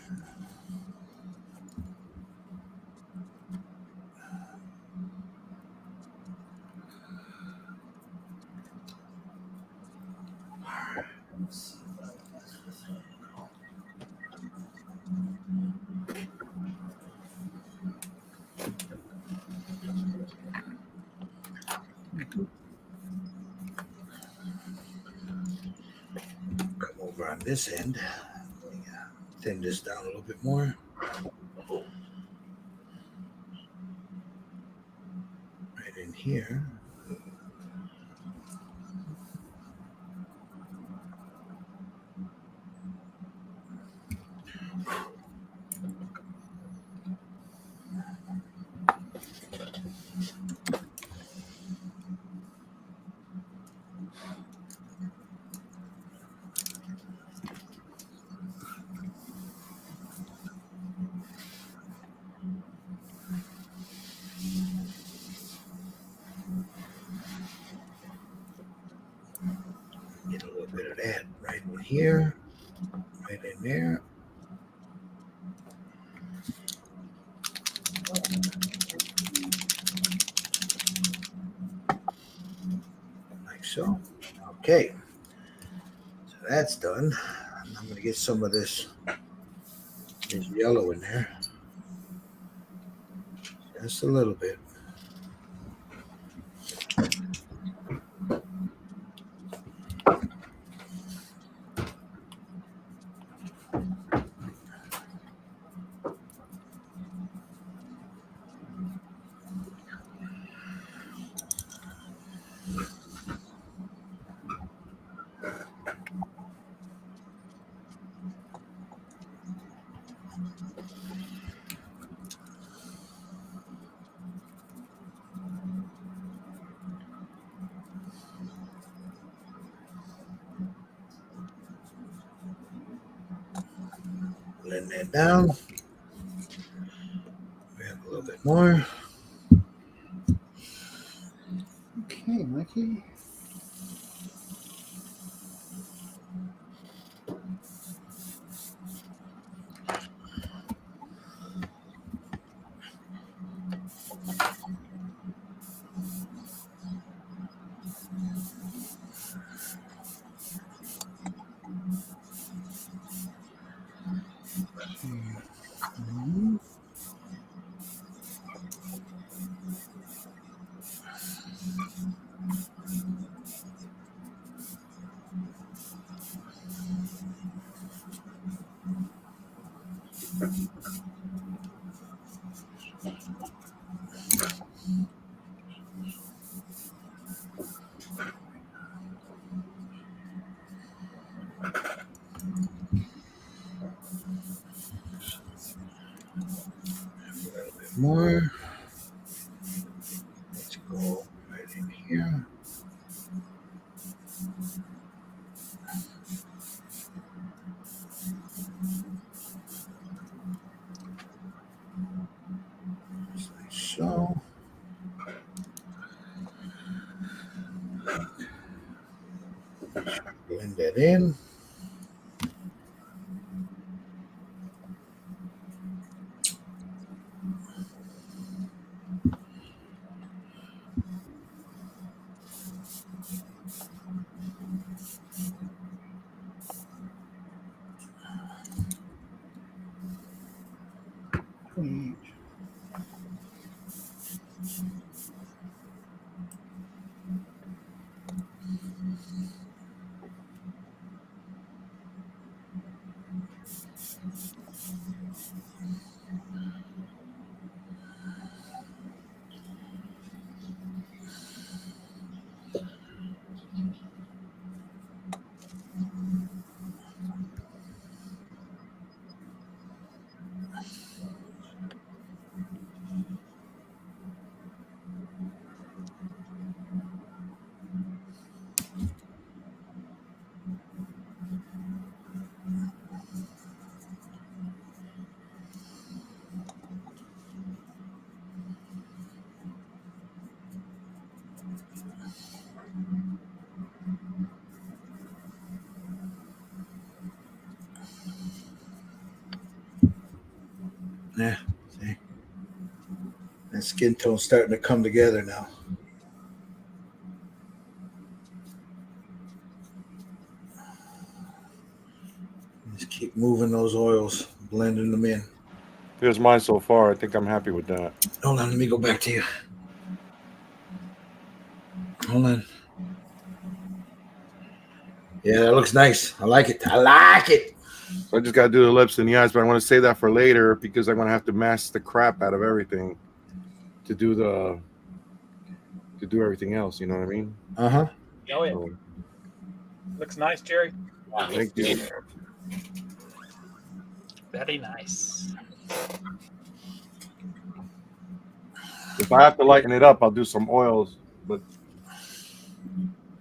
over on this end. Thin this down a little bit more. Right in here. Get a little bit of that right in here, right in there. Like so. Okay. So that's done. I'm going to get some of this yellow in there. Just a little bit. Blend that down. Grab a little bit more. Okay, Mikey. Mhm. More. Let's go right in here. Just like so. Blend that in. Yeah, see? That skin tone's starting to come together now. Just keep moving those oils, blending them in. Here's mine so far. I think I'm happy with that. Hold on, let me go back to you. Hold on. Yeah, that looks nice. I like it. I like it. So I just got to do the lips and the eyes, but I want to save that for later because I'm going to have to mask the crap out of everything to do everything else. You know what I mean? Uh-huh. Oh, yeah. So, Looks nice, Jerry. thank you. Very nice. If I have to lighten it up, I'll do some oils. But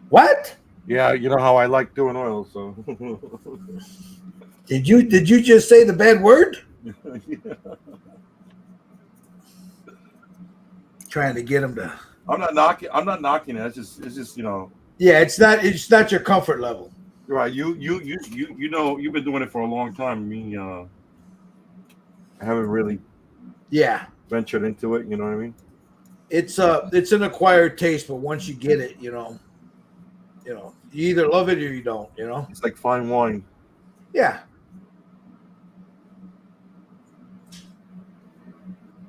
What? yeah, you know how I like doing oils. So Did you just say the bad word? Trying to get him to. I'm not knocking it. It's just Yeah, it's not your comfort level. right. You know you've been doing it for a long time. Me, I haven't really Yeah. ventured into it. You know what I mean? It's an acquired taste, but once you get it, you either love it or you don't, It's like fine wine. Yeah.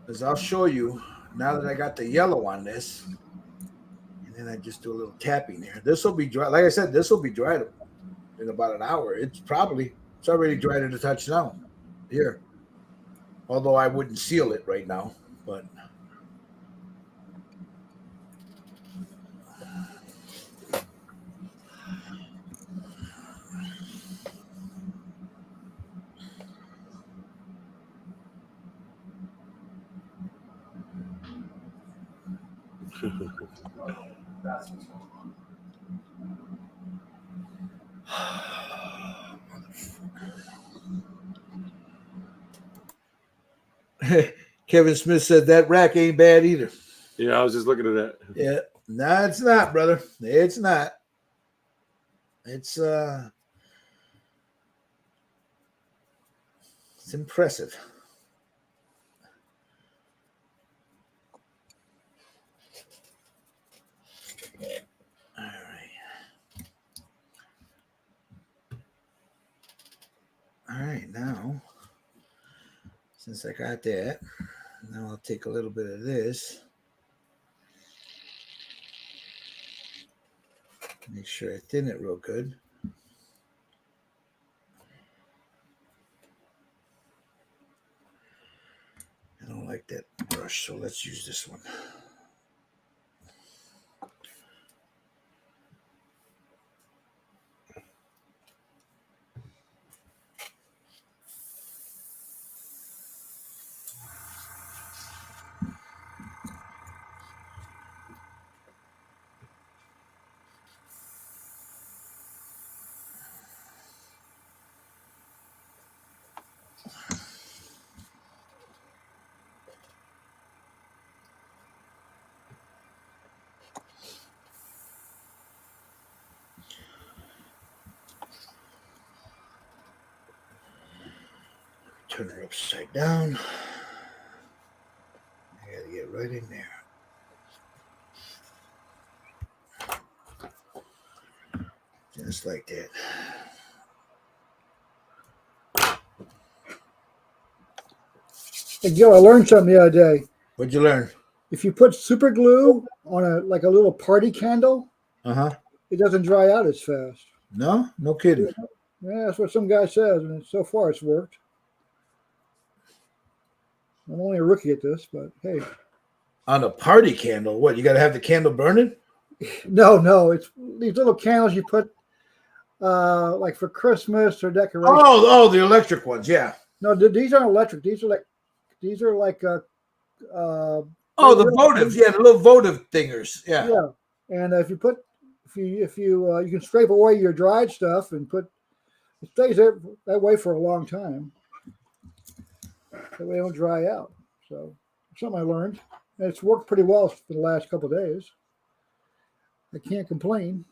As I'll show you now that I got the yellow on this, and then I just do a little tapping there. This will be dry. Like I said, this will be dried in about an hour. It's already dried to the touch now. Here. Although I wouldn't seal it right now, but Kevin Smith said that rack ain't bad either. Yeah, I was just looking at that. Yeah. No, it's not, brother. It's not. It's impressive. All right. All right, now, since I got that, now I'll take a little bit of this. Make sure I thin it real good. I don't like that brush, so let's use this one. Turn her upside down. I gotta get right in there. Just like that. Hey, Joe, I learned something the other day. What'd you learn? If you put super glue on a little party candle, Uh-huh. it doesn't dry out as fast. No kidding. Yeah, that's what some guy says, and so far it's worked. I'm only a rookie at this, but hey. On a party candle, what? You gotta have the candle burning? No, it's these little candles you put like for Christmas or decoration. Oh, the electric ones, yeah. No, these aren't electric. These are like Oh, the votive, yeah, the little votive thingers, yeah. yeah. And if you can scrape away your dried stuff and it stays there that way for a long time. That way it won't dry out. So something I learned. And it's worked pretty well for the last couple of days. I can't complain.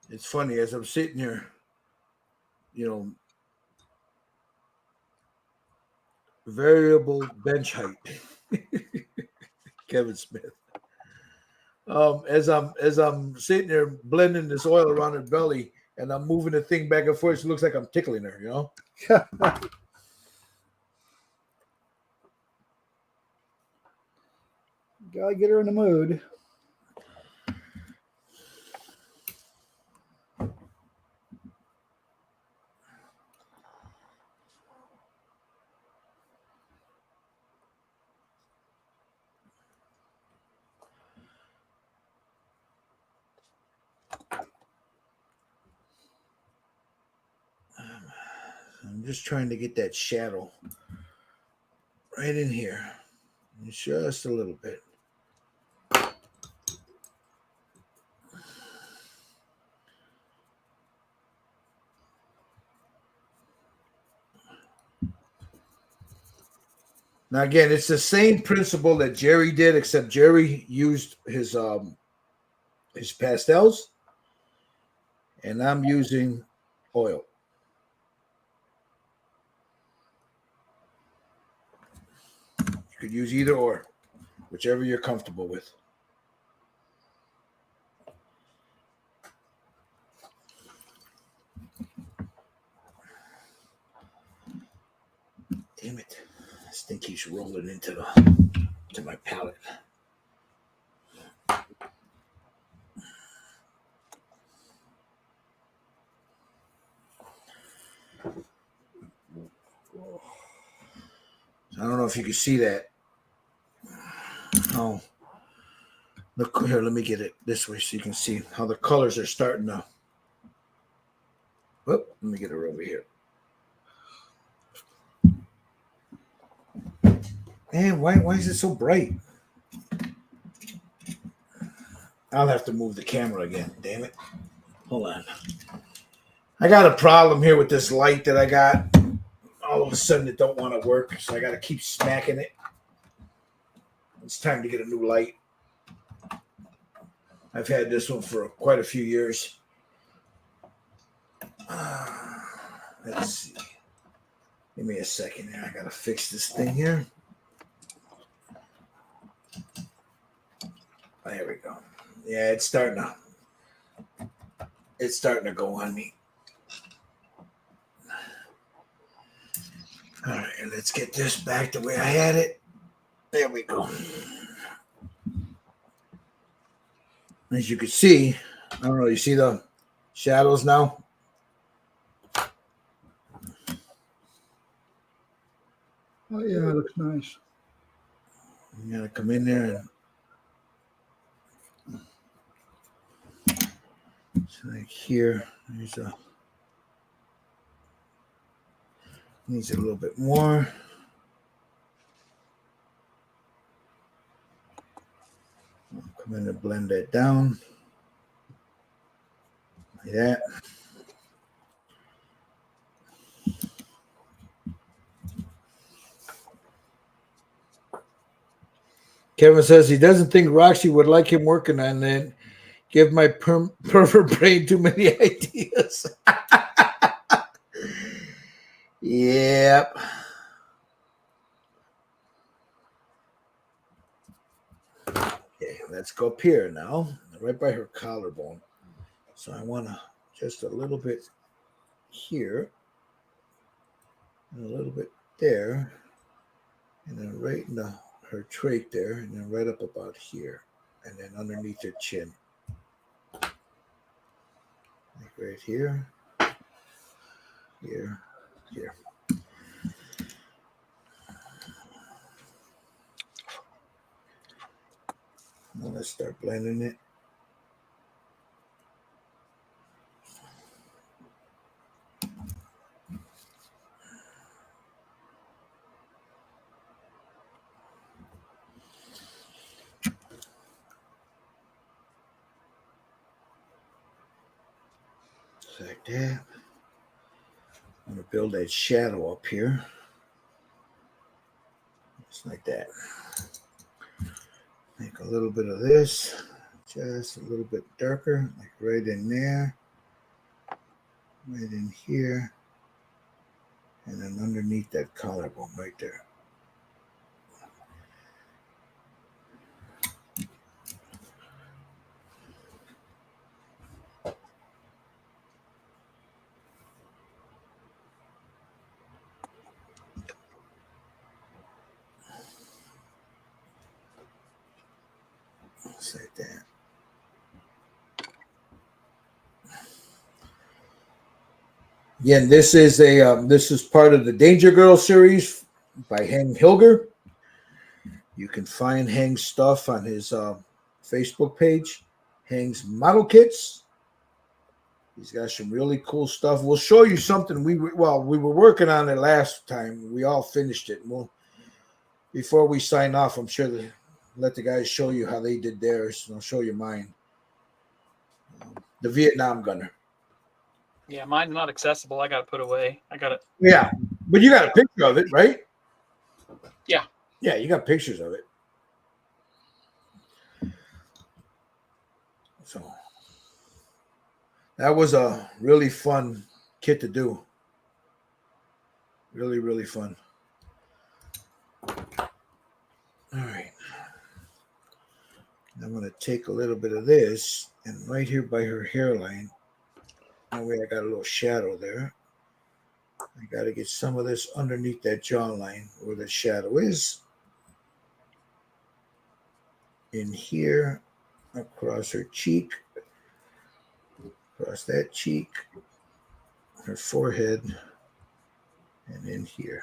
It's funny as I'm sitting here, variable bench height. Kevin Smith. As I'm sitting there blending this oil around her belly, and I'm moving the thing back and forth, it looks like I'm tickling her. You know. Gotta get her in the mood. I'm just trying to get that shadow right in here, just a little bit. Now again, it's the same principle that Jerry did, except Jerry used his pastels, and I'm using oil. You could use either or, whichever you're comfortable with. Damn it. This thing keeps rolling into my palette. I don't know if you can see that. Oh, look here. Let me get it this way so you can see how the colors are starting to. Whoop, let me get her over here. Man, why is it so bright? I'll have to move the camera again. Damn it. Hold on. I got a problem here with this light that I got. All of a sudden, it don't want to work, so I got to keep smacking it. It's time to get a new light. I've had this one for quite a few years. Let's see. Give me a second here. I got to fix this thing here. There we go. Yeah, it's starting to go on me. All right, let's get this back the way I had it. There we go. As you can see, I don't know, you see the shadows now? Oh yeah, it looks nice. You gotta come in there and it's like here. Needs a little bit more. I'll come in and blend that down. Like that. Kevin says he doesn't think Roxy would like him working on that. Give my pervert brain too many ideas. Yep. Okay, let's go up here now, right by her collarbone. So I want to just a little bit here, and a little bit there, and then right in her trach there, and then right up about here, and then underneath her chin. Like right here, here. Now let's start blending it. Like that. I'm going to build that shadow up here. Just like that. Make a little bit of this, just a little bit darker, like right in there, right in here, and then underneath that collarbone right there. Just like that. Again, this is part of the Danger Girl series by Hank Hilger. You can find Hank's stuff on his Facebook page, Hank's Model Kits. He's got some really cool stuff. We'll show you something we were working on it last time. We all finished it. Before we sign off, I'm sure let the guys show you how they did theirs, and I'll show you mine. The Vietnam Gunner. Yeah, mine's not accessible. I got to put away. I got it. Yeah, but you got a picture of it, right? Yeah. Yeah, you got pictures of it. So that was a really fun kit to do. Really, really fun. All right. I'm going to take a little bit of this, and right here by her hairline, that way I got a little shadow there. I got to get some of this underneath that jawline where the shadow is. In here, across her cheek, across that cheek, her forehead, and in here.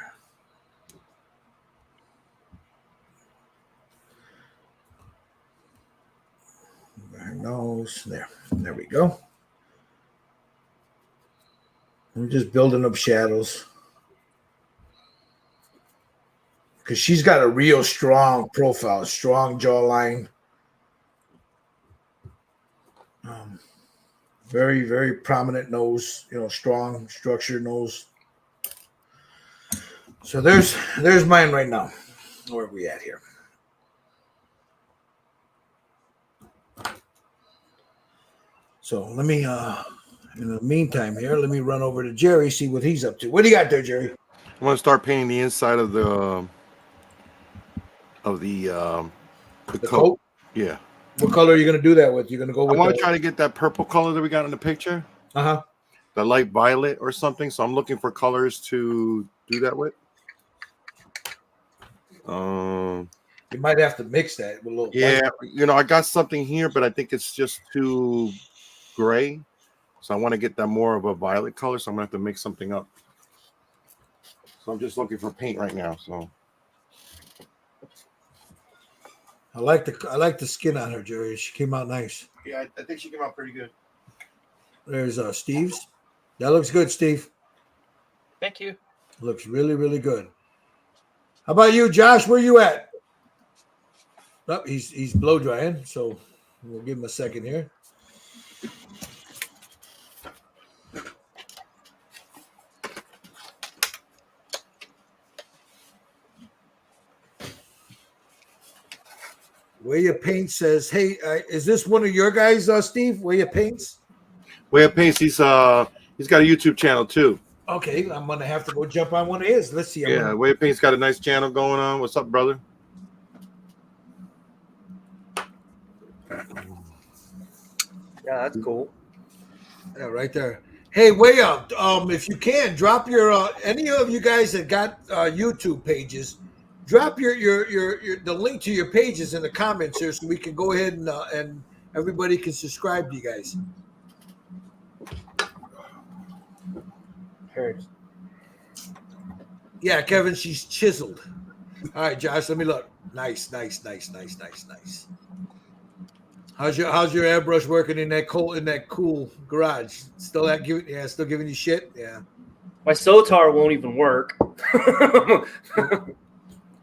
Her nose, there we go. I'm just building up shadows because she's got a real strong profile, strong jawline. Very, very prominent nose, strong, structured nose. So there's mine right now. Where are we at here? So let me, in the meantime here, let me run over to Jerry, see what he's up to. What do you got there, Jerry? I want to start painting the inside of the coat. Yeah. What color are you going to do that with? You're going to go with I want to try to get that purple color that we got in the picture. Uh-huh. The light violet or something. So I'm looking for colors to do that with. You might have to mix that with a little. Yeah, I got something here, but I think it's just too gray. So I want to get that more of a violet color. So I'm gonna have to mix something up. So I'm just looking for paint right now. So I like the skin on her, Jerry. She came out nice. yeah, I think she came out pretty good. There's Steve's. That looks good, Steve. Thank you. Looks really, really good. How about you, Josh? Where you at? Oh, he's blow drying, so we'll give him a second here. Where Your Paint says, "Hey, is this one of your guys, Steve? Where Your Paints?" Way of Paints. He's got a YouTube channel too. Okay, I'm gonna have to go jump on one of his. Let's see. Yeah, Way of Paint's got a nice channel going on. What's up, brother? Yeah, that's cool. Yeah, right there. Hey, way up. If you can, drop your any of you guys that got YouTube pages, drop your the link to your pages in the comments here, so we can go ahead and everybody can subscribe to you guys. Heard. Yeah, Kevin, she's chiseled. All right, Josh, let me look. Nice. How's your airbrush working in that cool garage? Still giving you shit? Yeah. My Sotar won't even work.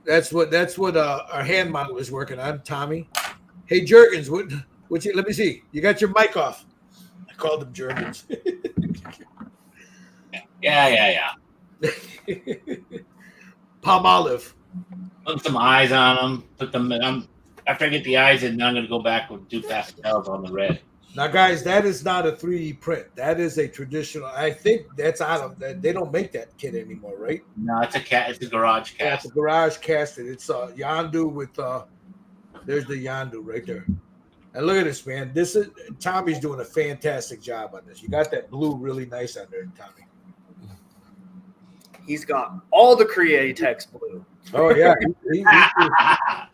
That's what our hand model is working on, Tommy. Hey, Jergens, let me see. You got your mic off. I called them Jergens. Yeah. Palm olive. Put some eyes on them. Put them. After I get the eyes in, I'm going to go back with do pastels on the red. Now, guys, that is not a 3D print. That is a traditional. I think that's out of that. They don't make that kit anymore, right? No, it's a garage Yeah, cast. it's a garage casted. It's Yondu with there's the Yondu right there. And look at this, man. This is Tommy's doing a fantastic job on this. You got that blue really nice on there, Tommy. He's got all the Createx blue. Oh yeah,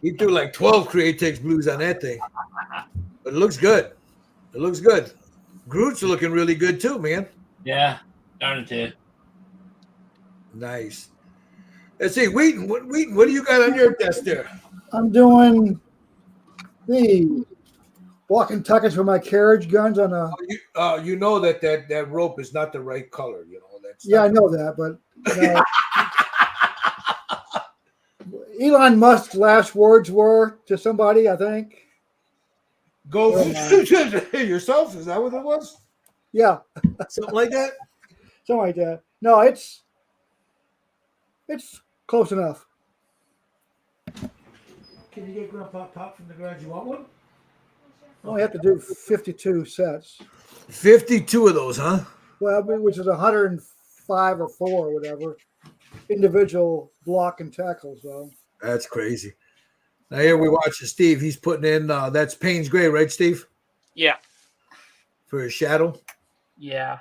he threw like 12 Createx blues on that thing. But it looks good. It looks good. Groot's looking really good too, man. Yeah, darn it too. Nice. Let's see, Wheaton, what do you got on your desk there? I'm doing the walking tuckers for my carriage guns on a. You know that rope is not the right color. You know that's. Yeah, I know that, but Elon Musk's last words were to somebody, I think. Go yourself. Is that what it was? Yeah, Something like that. something like that. No, it's close enough. Can you get Grandpa Pop from the garage? You want one? I only have to do 52 sets. 52 of those, huh? Well, which is 105 or 4 or whatever individual block and tackles, though. That's crazy. Now here we watch Steve. He's putting in that's Payne's Gray, right, Steve? Yeah. For his shadow. Yeah.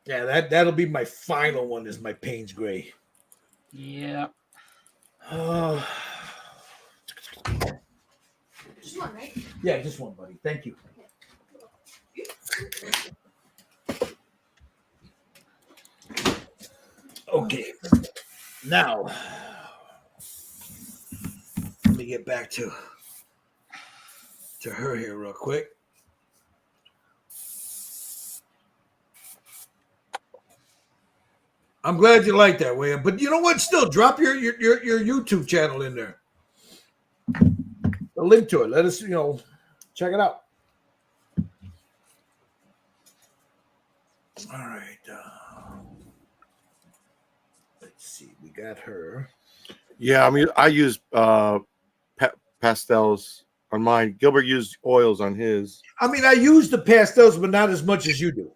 Yeah, that'll be my final one. Is my Payne's Gray. Yeah. Oh, Just one, right? yeah, just one, buddy. Thank you. Okay, now let me get back to her here real quick. I'm glad you like that, William. But you know what? Still, drop your YouTube channel in there. A link to it. Let us, check it out. All right. Let's see. We got her. Yeah, I mean, I use pastels on mine. Gilbert used oils on his. I mean, I use the pastels, but not as much as you do.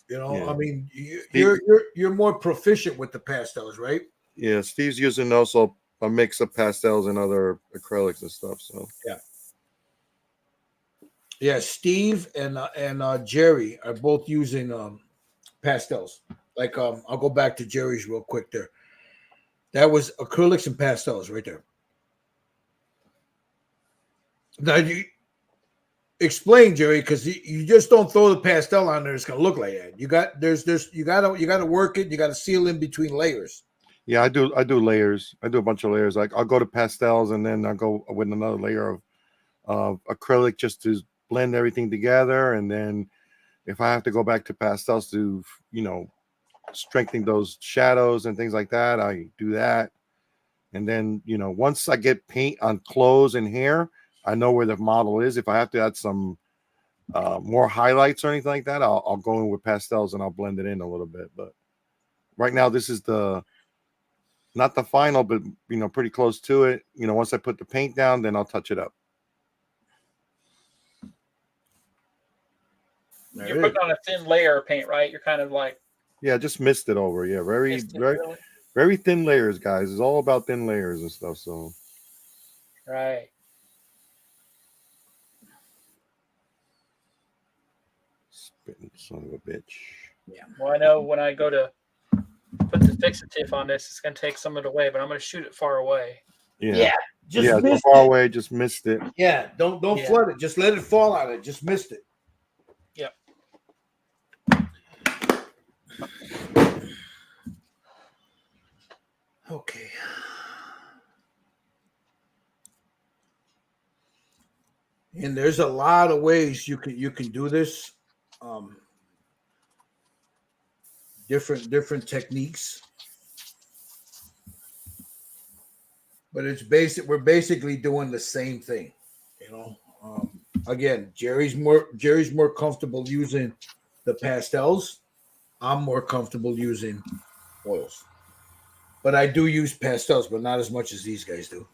Yeah. I mean, you're more proficient with the pastels, right? Yeah, Steve's using also a mix of pastels and other acrylics and stuff. So Yeah, Steve and Jerry are both using pastels. Like I'll go back to Jerry's real quick there. That was acrylics and pastels right there. Now you explain, Jerry, because you just don't throw the pastel on there. It's gonna look like that. You got you gotta work it. You gotta seal in between layers. yeah, I do layers. I do a bunch of layers. Like I'll go to pastels and then I'll go with another layer of acrylic just to blend everything together. And then if I have to go back to pastels to strengthen those shadows and things like that, I do that. And then once I get paint on clothes and hair, I know where the model is. If I have to add some more highlights or anything like that, I'll go in with pastels and I'll blend it in a little bit. But right now, this is not the final, but pretty close to it. Once I put the paint down, then I'll touch it up. You're putting on a thin layer of paint, right? You're kind of like Yeah, just mist it over. Yeah, very really? very thin layers, guys. It's all about thin layers and stuff. So Right. spitting son of a bitch. Yeah. Well, I know when I go to put the fixative on this, it's going to take some of it away, but I'm going to shoot it far away. Yeah, Just go missed far it. away. Just missed it. Yeah, don't flood it. Just let it fall on it. Just missed it. Yep. Okay. And there's a lot of ways you can do this. Different techniques. But it's basic. We're basically doing the same thing. Again, Jerry's more comfortable using the pastels. I'm more comfortable using oils. But I do use pastels, but not as much as these guys do.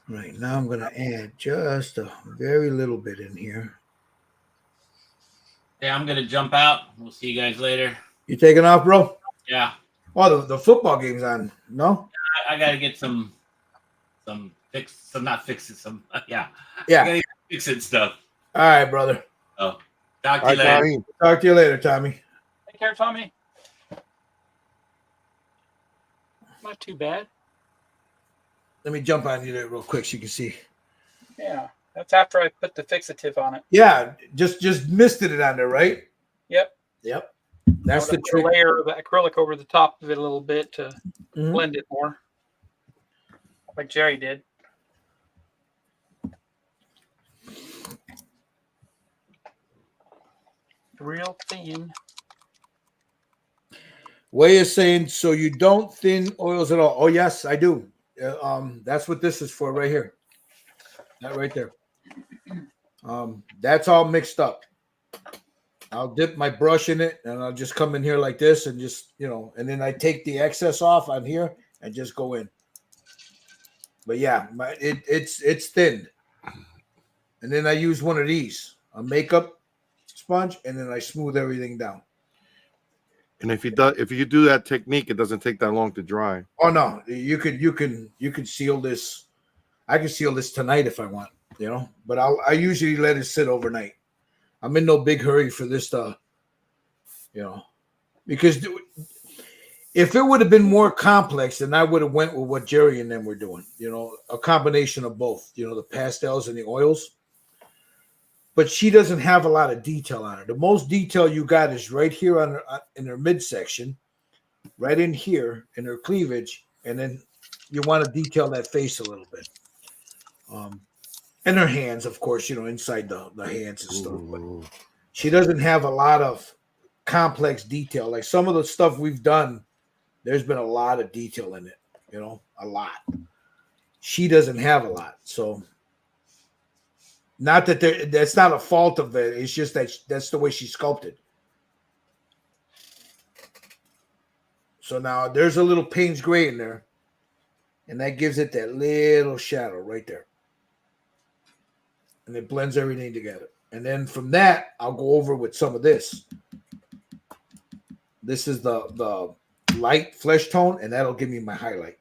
Right, now I'm going to add just a very little bit in here. Yeah, I'm gonna jump out. We'll see you guys later. You taking off, bro? Yeah, Oh, the football game's on. No? I gotta get some not fixes some. Yeah, I Yeah. gotta get fixing stuff. All right, brother. Talk to All you right, later. Tommy. Talk to you later, Tommy. Take care, Tommy. Not too bad. Let me jump on you there real quick so you can see. Yeah, that's after I put the fixative on it. Yeah, just misted it on there, right? Yep. Yep. That's I the would put a trick. layer of acrylic over the top of it a little bit to Mhm. blend it more, like Jerry did. Real thin. Way is saying so you don't thin oils at all. Oh yes, I do. That's what this is for right here. That right there. That's all mixed up. I'll dip my brush in it and I'll just come in here like this and just, and then I take the excess off on here and just go in. But yeah, it's thinned. And then I use one of these, a makeup sponge, and then I smooth everything down. And if you do that technique, it doesn't take that long to dry. Oh no, you can seal this. I can seal this tonight if I want, but I usually let it sit overnight. I'm in no big hurry for this stuff, because if it would have been more complex, then I would have went with what Jerry and them were doing, a combination of both, the pastels and the oils. But she doesn't have a lot of detail on her. The most detail you got is right here in her midsection, right in here in her cleavage, and then you want to detail that face a little bit. And her hands, of course, inside the hands and stuff. But she doesn't have a lot of complex detail. Like some of the stuff we've done, there's been a lot of detail in it, a lot. She doesn't have a lot. So not that that's not a fault of it. It's just that that's the way she sculpted. So now there's a little Payne's gray in there, and that gives it that little shadow right there. And it blends everything together. And then from that, I'll go over with some of this. This is the light flesh tone, and that'll give me my highlight.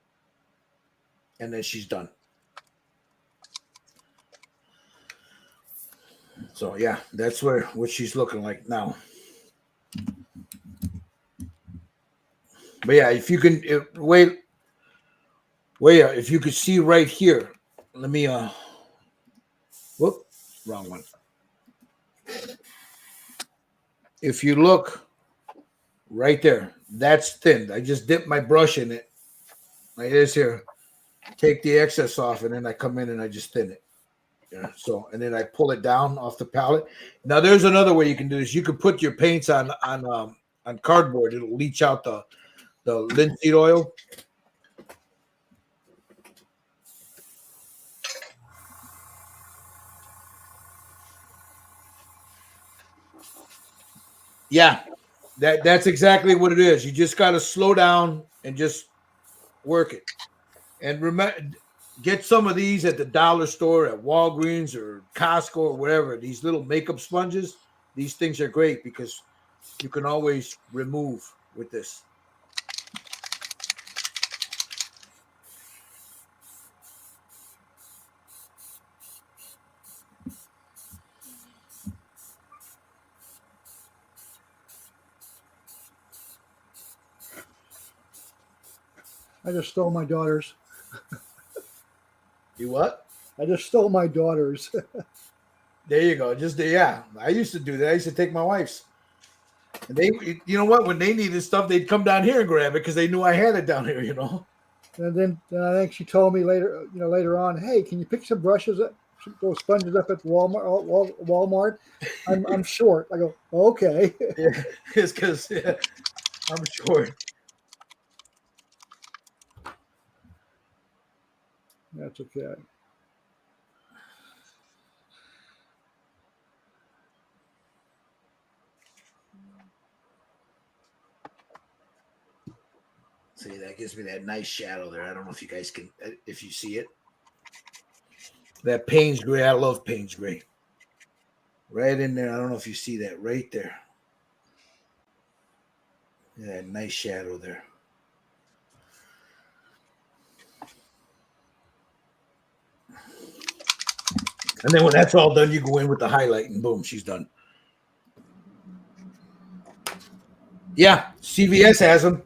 And then she's done. So yeah, that's what she's looking like now. But yeah, if you can wait, if you could see right here, let me whoop, wrong one. If you look right there, that's thinned. I just dip my brush in it like this here, take the excess off, and then I come in and I just thin it. Yeah. So, and then I pull it down off the palette. Now, there's another way you can do this. You can put your paints on cardboard. It'll leach out the linseed oil. Yeah, that's exactly what it is. You just got to slow down and just work it. And remember, get some of these at the dollar store, at Walgreens or Costco or wherever. These little makeup sponges, these things are great because you can always remove with this. I just stole my daughter's. You what? I just stole my daughter's. There you go. Yeah, I used to do that. I used to take my wife's. And they, you know what? When they needed stuff, they'd come down here and grab it because they knew I had it down here. And then I think she told me later on, hey, can you pick some brushes up, those sponges up at Walmart? I'm short. I go, okay. Yeah, it's because I'm short. That's okay. See, that gives me that nice shadow there. I don't know if you guys can, if you see it. That Payne's gray. I love Payne's gray. Right in there. I don't know if you see that right there. Yeah, that nice shadow there. And then when that's all done, you go in with the highlight and boom, she's done. Yeah, CVS has them.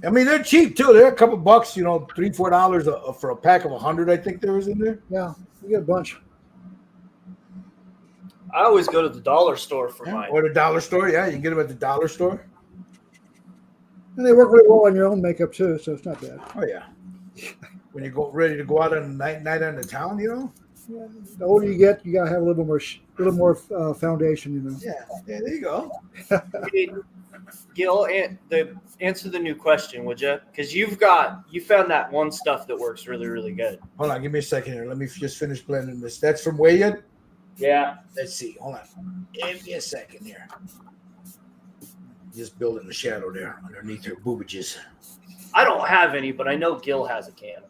I mean, they're cheap too. They're a couple bucks, you know, $3-4 for a pack of 100. I think there was in there. Yeah, we get a bunch. I always go to the dollar store for Yeah. mine. Or the dollar store. Yeah, you can get them at the dollar store. And they work really well on your own makeup too, so it's not bad. Oh yeah. When you go ready to go out on a night on the town, you know. Yeah, the older you get, you gotta have a little more foundation, you know. Yeah. Yeah. There you go. Hey, Gil, answer the new question, would you? Because you found that one stuff that works really, really good. Hold on. Give me a second here. Let me just finish blending this. That's from Wayad. Yeah. Let's see. Hold on. Give me a second here. Just building the shadow there underneath her boobages. I don't have any, but I know Gil has a can.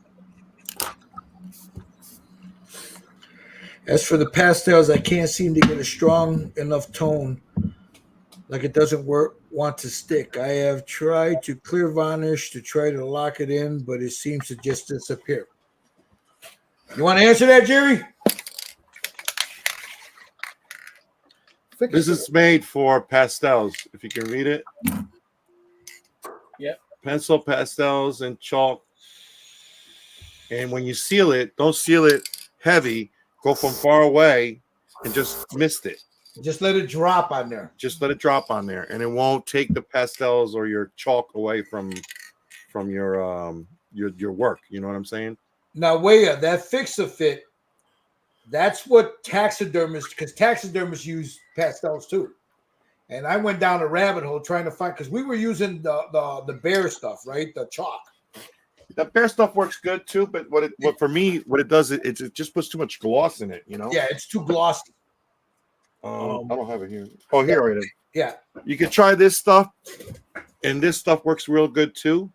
As for the pastels, I can't seem to get a strong enough tone. Like it doesn't want to stick. I have tried to clear varnish to try to lock it in, but it seems to just disappear. You want to answer that, Jerry? Fix This it. is made for pastels. If you can read it. Yep. Pencil, pastels, and chalk. And when you seal it, don't seal it heavy. Go from far away and just mist it. Just let it drop on there. Just let it drop on there, and it won't take the pastels or your chalk away from your work. You know what I'm saying? Now, Waya, that Fix-A-Fit, that's what taxidermists, because taxidermists use pastels too. And I went down a rabbit hole trying to find, because we were using the bear stuff, right? The chalk. The bear stuff works good too, but what for me, what it does, it just puts too much gloss in it. You know? Yeah, it's too glossy. I don't have it here. Oh, here it is. Yeah. You can try this stuff, and this stuff works real good too.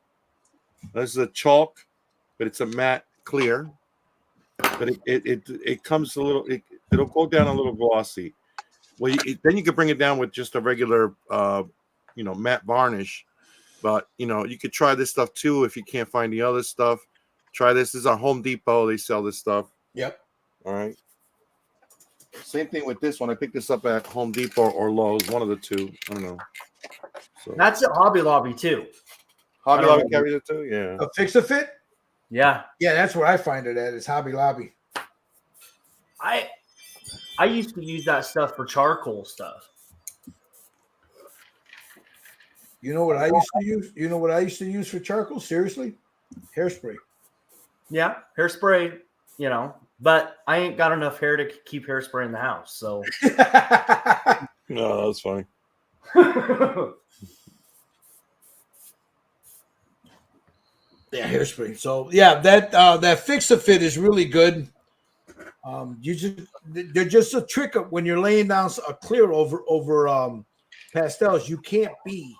This is a chalk, but it's a matte clear. But it comes a little. It'll go down a little glossy. Well, then you can bring it down with just a regular, matte varnish. But you could try this stuff too if you can't find the other stuff. Try this. This is on Home Depot. They sell this stuff. Yep. All right. Same thing with this one. I picked this up at Home Depot or Lowe's, one of the two. I don't know. So That's at Hobby Lobby too. Hobby Lobby carries it too. Yeah. A Fix-A-Fit? Yeah. Yeah, that's where I find it at. It's Hobby Lobby. I used to use that stuff for charcoal stuff. You know what I used to use? You know what I used to use for charcoal? Seriously? Hairspray. Yeah, hairspray, but I ain't got enough hair to keep hairspray in the house. So No, that's fine. Yeah, hairspray. So yeah, that Fix-A-Fit is really good. They're just a trick of when you're laying down a clear over pastels. You can't be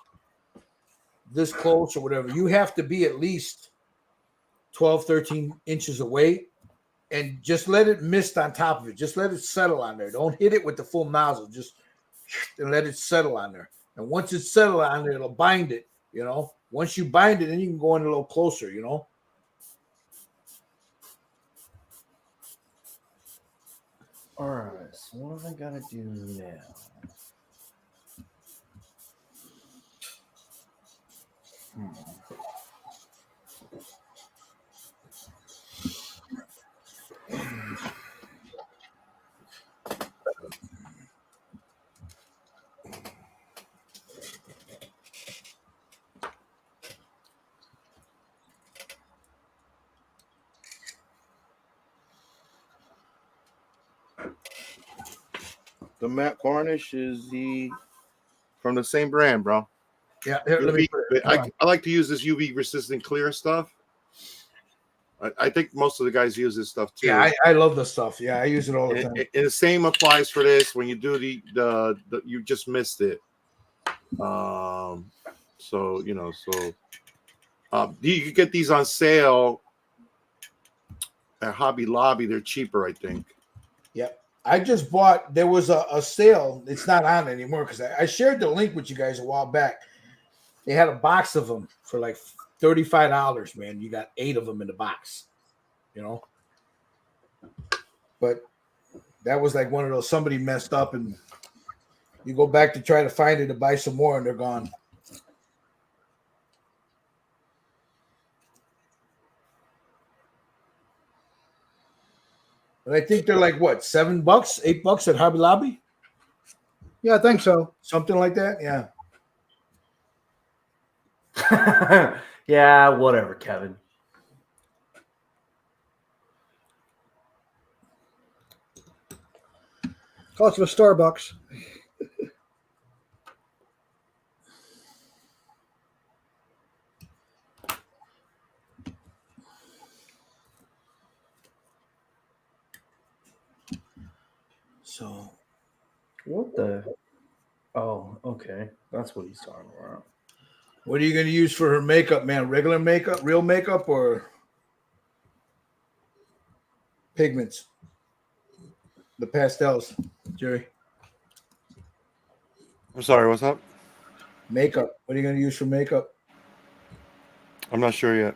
this close or whatever. You have to be at least 12, 13 inches away, and just let it mist on top of it. Just let it settle on there. Don't hit it with the full nozzle. Just and let it settle on there. And once it's settled on there, it'll bind it. Once you bind it, then you can go in a little closer. all right, so what have I got to do now? The matte varnish is from the same brand, bro. Yeah, here, let me put it. I like to use this UV resistant clear stuff. I think most of the guys use this stuff too. Yeah, I love this stuff. Yeah, I use it all the time. And the same applies for this. When you do the you just missed it. You can get these on sale at Hobby Lobby. They're cheaper, I think. Yep. I just bought, there was a sale. It's not on anymore because I shared the link with you guys a while back. They had a box of them for like $35, man. You got 8 of them in the box, But that was like one of those, somebody messed up and you go back to try to find it to buy some more and they're gone. But I think they're like what, $7, $8 at Hobby Lobby, Yeah, I think so. something like that. Yeah. Yeah, whatever, Kevin. Cost of a Starbucks. So What the? Oh, okay. That's what he's talking about. what are you going to use for her makeup, man? Regular makeup, real makeup, or pigments? The pastels, Jerry. I'm sorry, what's up? Makeup. What are you going to use for makeup? I'm not sure yet.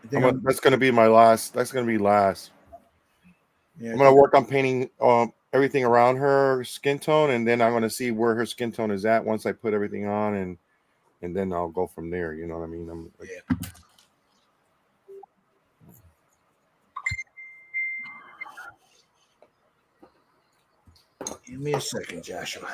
I think That's gonna be my last. That's gonna be last. yeah, I'm gonna work on painting everything around her skin tone, and then I'm gonna see where her skin tone is at once I put everything on, and then I'll go from there. You know what I mean? I'm like, Yeah. Give me a second, Joshua.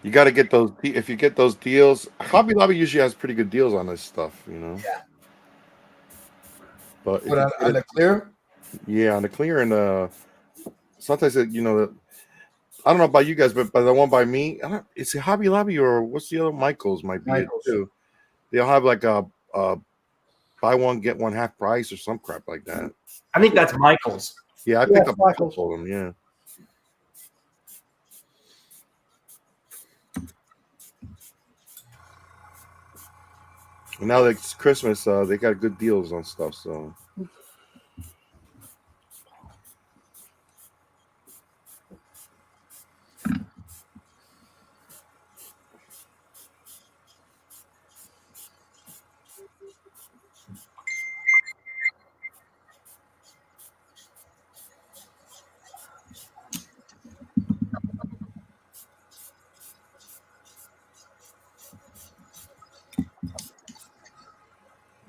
you got to get those. If you get those deals, Hobby Lobby usually has pretty good deals on this stuff. You know. Yeah. But if But you on, get on it, the clear, yeah, on the clear and sometimes I don't know about you guys, but by the one by me, it's a Hobby Lobby or what's the other? Michaels might be Michaels. it too. They'll have like a buy one get one half price or some crap like that. I think that's Michael's. Yeah, I Yeah, picked up a Michaels. couple of them. Yeah. And now that it's Christmas, they got good deals on stuff. So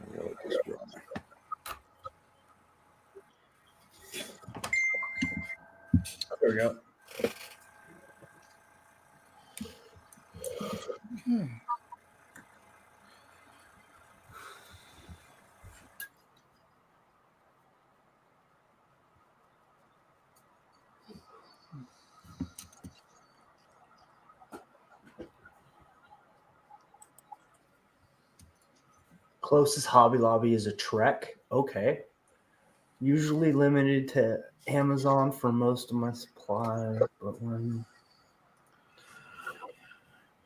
I'm gonna let this dry. There we go. Closest Hobby Lobby is a Trek. Okay. Usually limited to Amazon for most of my supplies, but when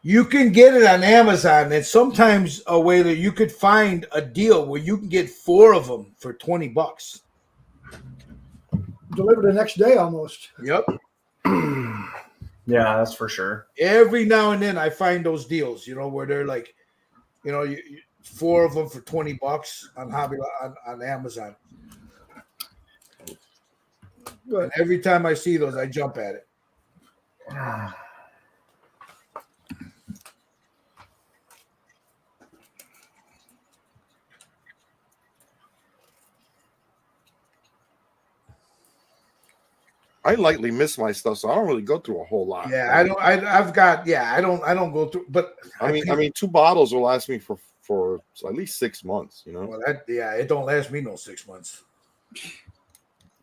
you can get it on Amazon. It's sometimes a way that you could find a deal where you can get 4 of them for $20. Delivered the next day almost. Yep. yeah, that's for sure. Every now and then I find those deals, where they're like, 4 of them for $20 on Amazon. And every time I see those, I jump at it. I lightly miss my stuff, so I don't really go through a whole lot. Yeah, I don't. I don't go through. But I mean, 2 bottles will last me for at least 6 months. Well, it don't last me no 6 months.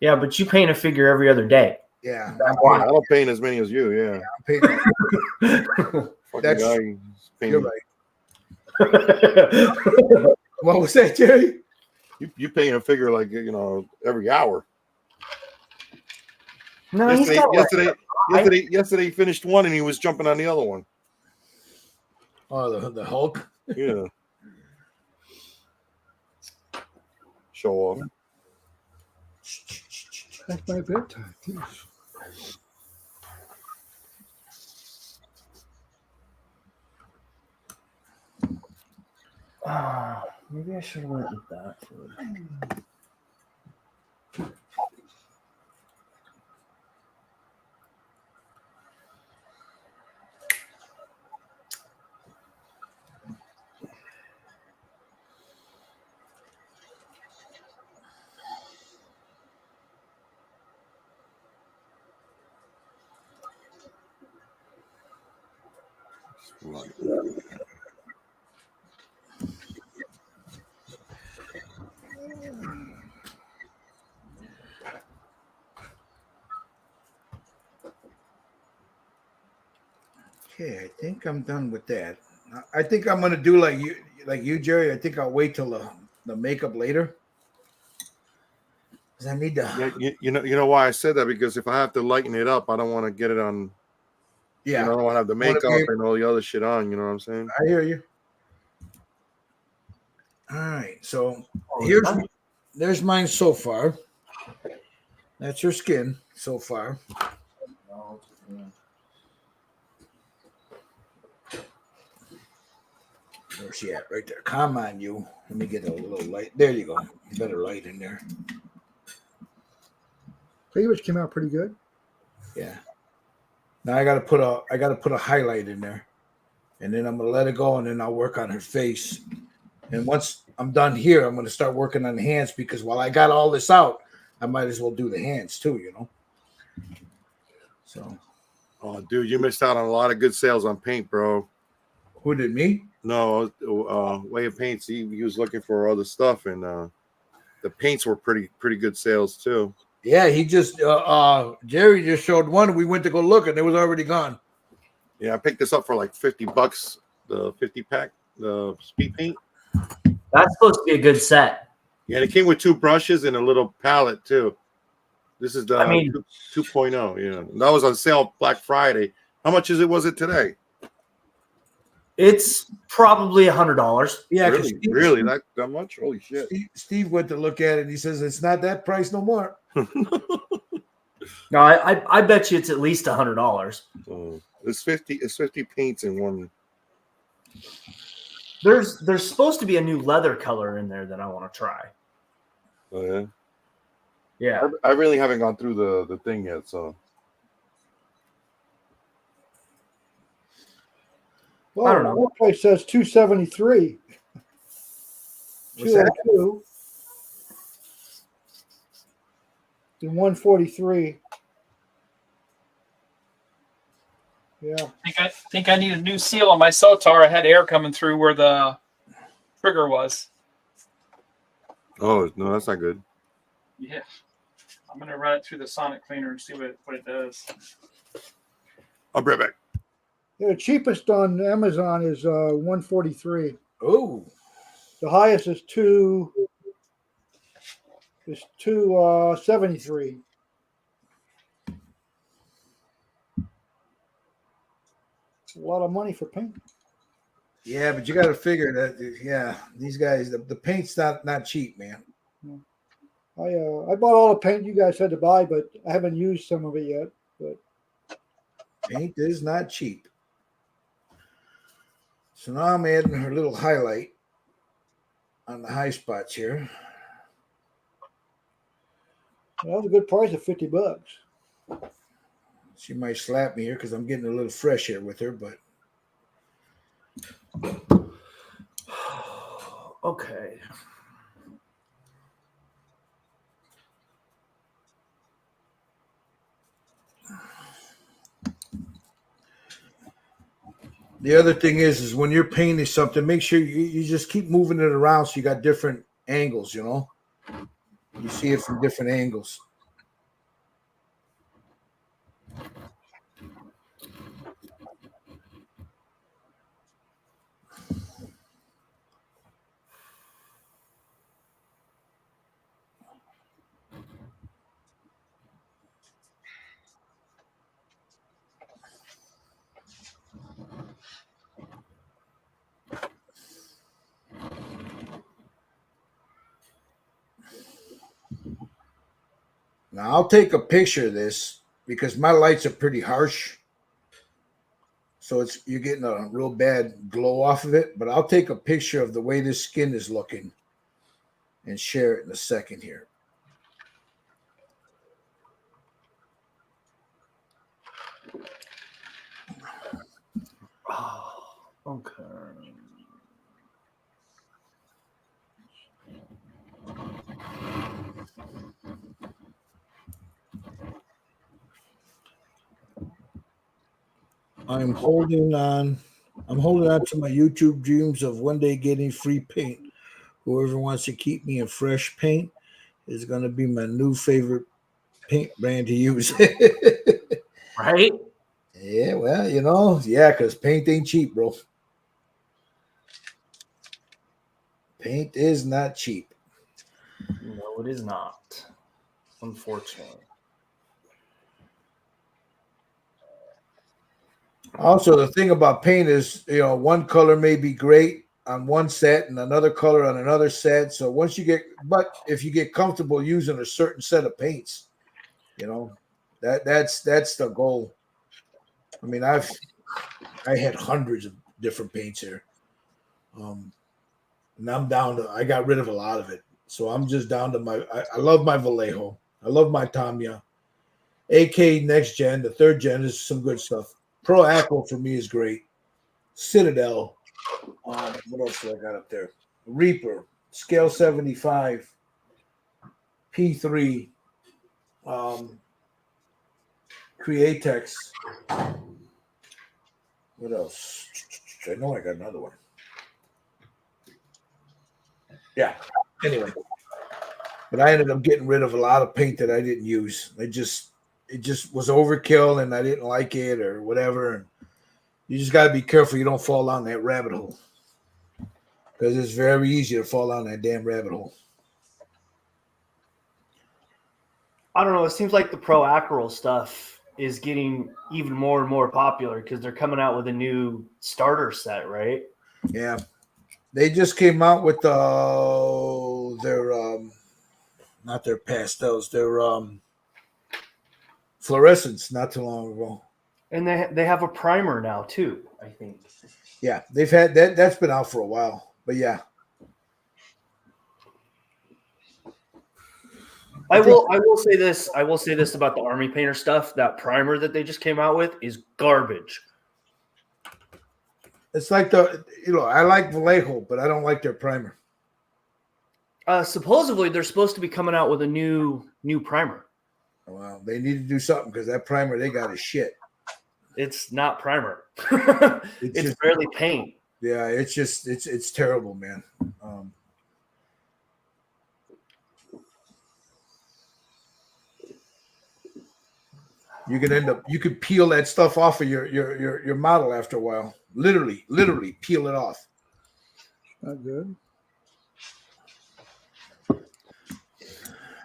Yeah, but you paint a figure every other day. Yeah, I don't paint as many as you. Yeah, I'm paying. fucking That's- guy is You're painting. right. What was that, Jerry? You paint a figure like every hour. No, he's got Yesterday he finished one and he was jumping on the other one. Oh, the Hulk. Yeah. Show off. That's my bedtime. Jeez. Maybe I should have went with that. Okay, I think I'm done with that. I think I'm gonna do like you, Jerry. I think I'll wait till the makeup later. Because I need to. Yeah, you know why I said that, because if I have to lighten it up, I don't want to get it on. Yeah, I don't want to have the Wanna makeup be- and all the other shit on. You know what I'm saying? I hear you. All right, so Oh, there's mine so far. That's your skin so far. Where's she at? Right there. Come on, you. Let me get a little light. There you go. Better light in there. Cleavage came out pretty good. Yeah. Now I gotta put a highlight in there, and then I'm gonna let it go, and then I'll work on her face. And once I'm done here, I'm gonna start working on the hands, because while I got all this out, I might as well do the hands too, you know. So Oh, dude, you missed out on a lot of good sales on paint, bro. who did me? No, Way of Paints. He was looking for other stuff, and the paints were pretty good sales too. Yeah, he just Jerry just showed one. We went to go look, and it was already gone. Yeah, I picked this up for like $50, the 50 pack, the speed paint. that's supposed to be a good set. Yeah, and it came with 2 brushes and a little palette too. This is the I mean- 2.0. Yeah, that was on sale Black Friday. How much was it today? It's probably $100. Yeah, 'cause really that much? Holy shit! Steve went to look at it, and he says it's not that price no more. No, I bet you it's at least $100. So it's 50 paints in one. There's supposed to be a new leather color in there that I want to try. Oh yeah. Yeah. I really haven't gone through the thing yet, so Well, I don't know. One place says 273. What's that? 202. And 143. Yeah. I think I need a new seal on my Sotar. I had air coming through where the trigger was. oh no, that's not good. Yeah. I'm gonna run it through the sonic cleaner and see what it does. I'll be right back. Yeah, the cheapest on Amazon is 143. Oh, The highest is 273. It's a lot of money for paint. yeah, but you got to figure that. Yeah, these guys, the paint's not cheap, man. I bought all the paint you guys had to buy, but I haven't used some of it yet. But Paint is not cheap. So now I'm adding her little highlight on the high spots here. that was a good price of $50. She might slap me here because I'm getting a little fresh here with her, but Okay. the other thing is when you're painting something, make sure you just keep moving it around so you got different angles, you know? You see it from different angles. Now I'll take a picture of this because my lights are pretty harsh. So you're getting a real bad glow off of it, but I'll take a picture of the way this skin is looking and share it in a second here. Oh, okay. I'm holding on I'm holding on to my YouTube dreams of one day getting free paint. Whoever wants to keep me in fresh paint is going to be my new favorite paint brand to use. Right? Yeah, well, yeah, because paint ain't cheap, bro. Paint is not cheap. No, it is not. Unfortunately. Also, the thing about paint is, one color may be great on one set and another color on another set. So but if you get comfortable using a certain set of paints, that's the goal. I mean, I had hundreds of different paints here, and I'm down to. I got rid of a lot of it, so I'm just down to I love my Vallejo. I love my Tamiya. AK Next Gen, the third gen is some good stuff. Pro Aqua for me is great. Citadel. What else do I got up there? Reaper, Scale 75, P3, Createx. What else? I know I got another one. Yeah. Anyway, but I ended up getting rid of a lot of paint that I didn't use. It just was overkill, and I didn't like it or whatever. And you just got to be careful you don't fall down that rabbit hole, because it's very easy to fall down that damn rabbit hole. I don't know. It seems like the Pro Acryl stuff is getting even more and more popular because they're coming out with a new starter set, right? Yeah. They just came out with their not their pastels, their fluorescents not too long ago. And they have a primer now too, I think. Yeah, they've had that's been out for a while. But yeah. I will say this about the Army Painter stuff. That primer that they just came out with is garbage. It's like I like Vallejo, but I don't like their primer. Supposedly they're supposed to be coming out with a new primer. Well, they need to do something because that primer they got is shit. It's not primer. It's just, barely paint. Yeah, it's terrible, man. You could peel that stuff off of your model after a while. Literally peel it off. Not good.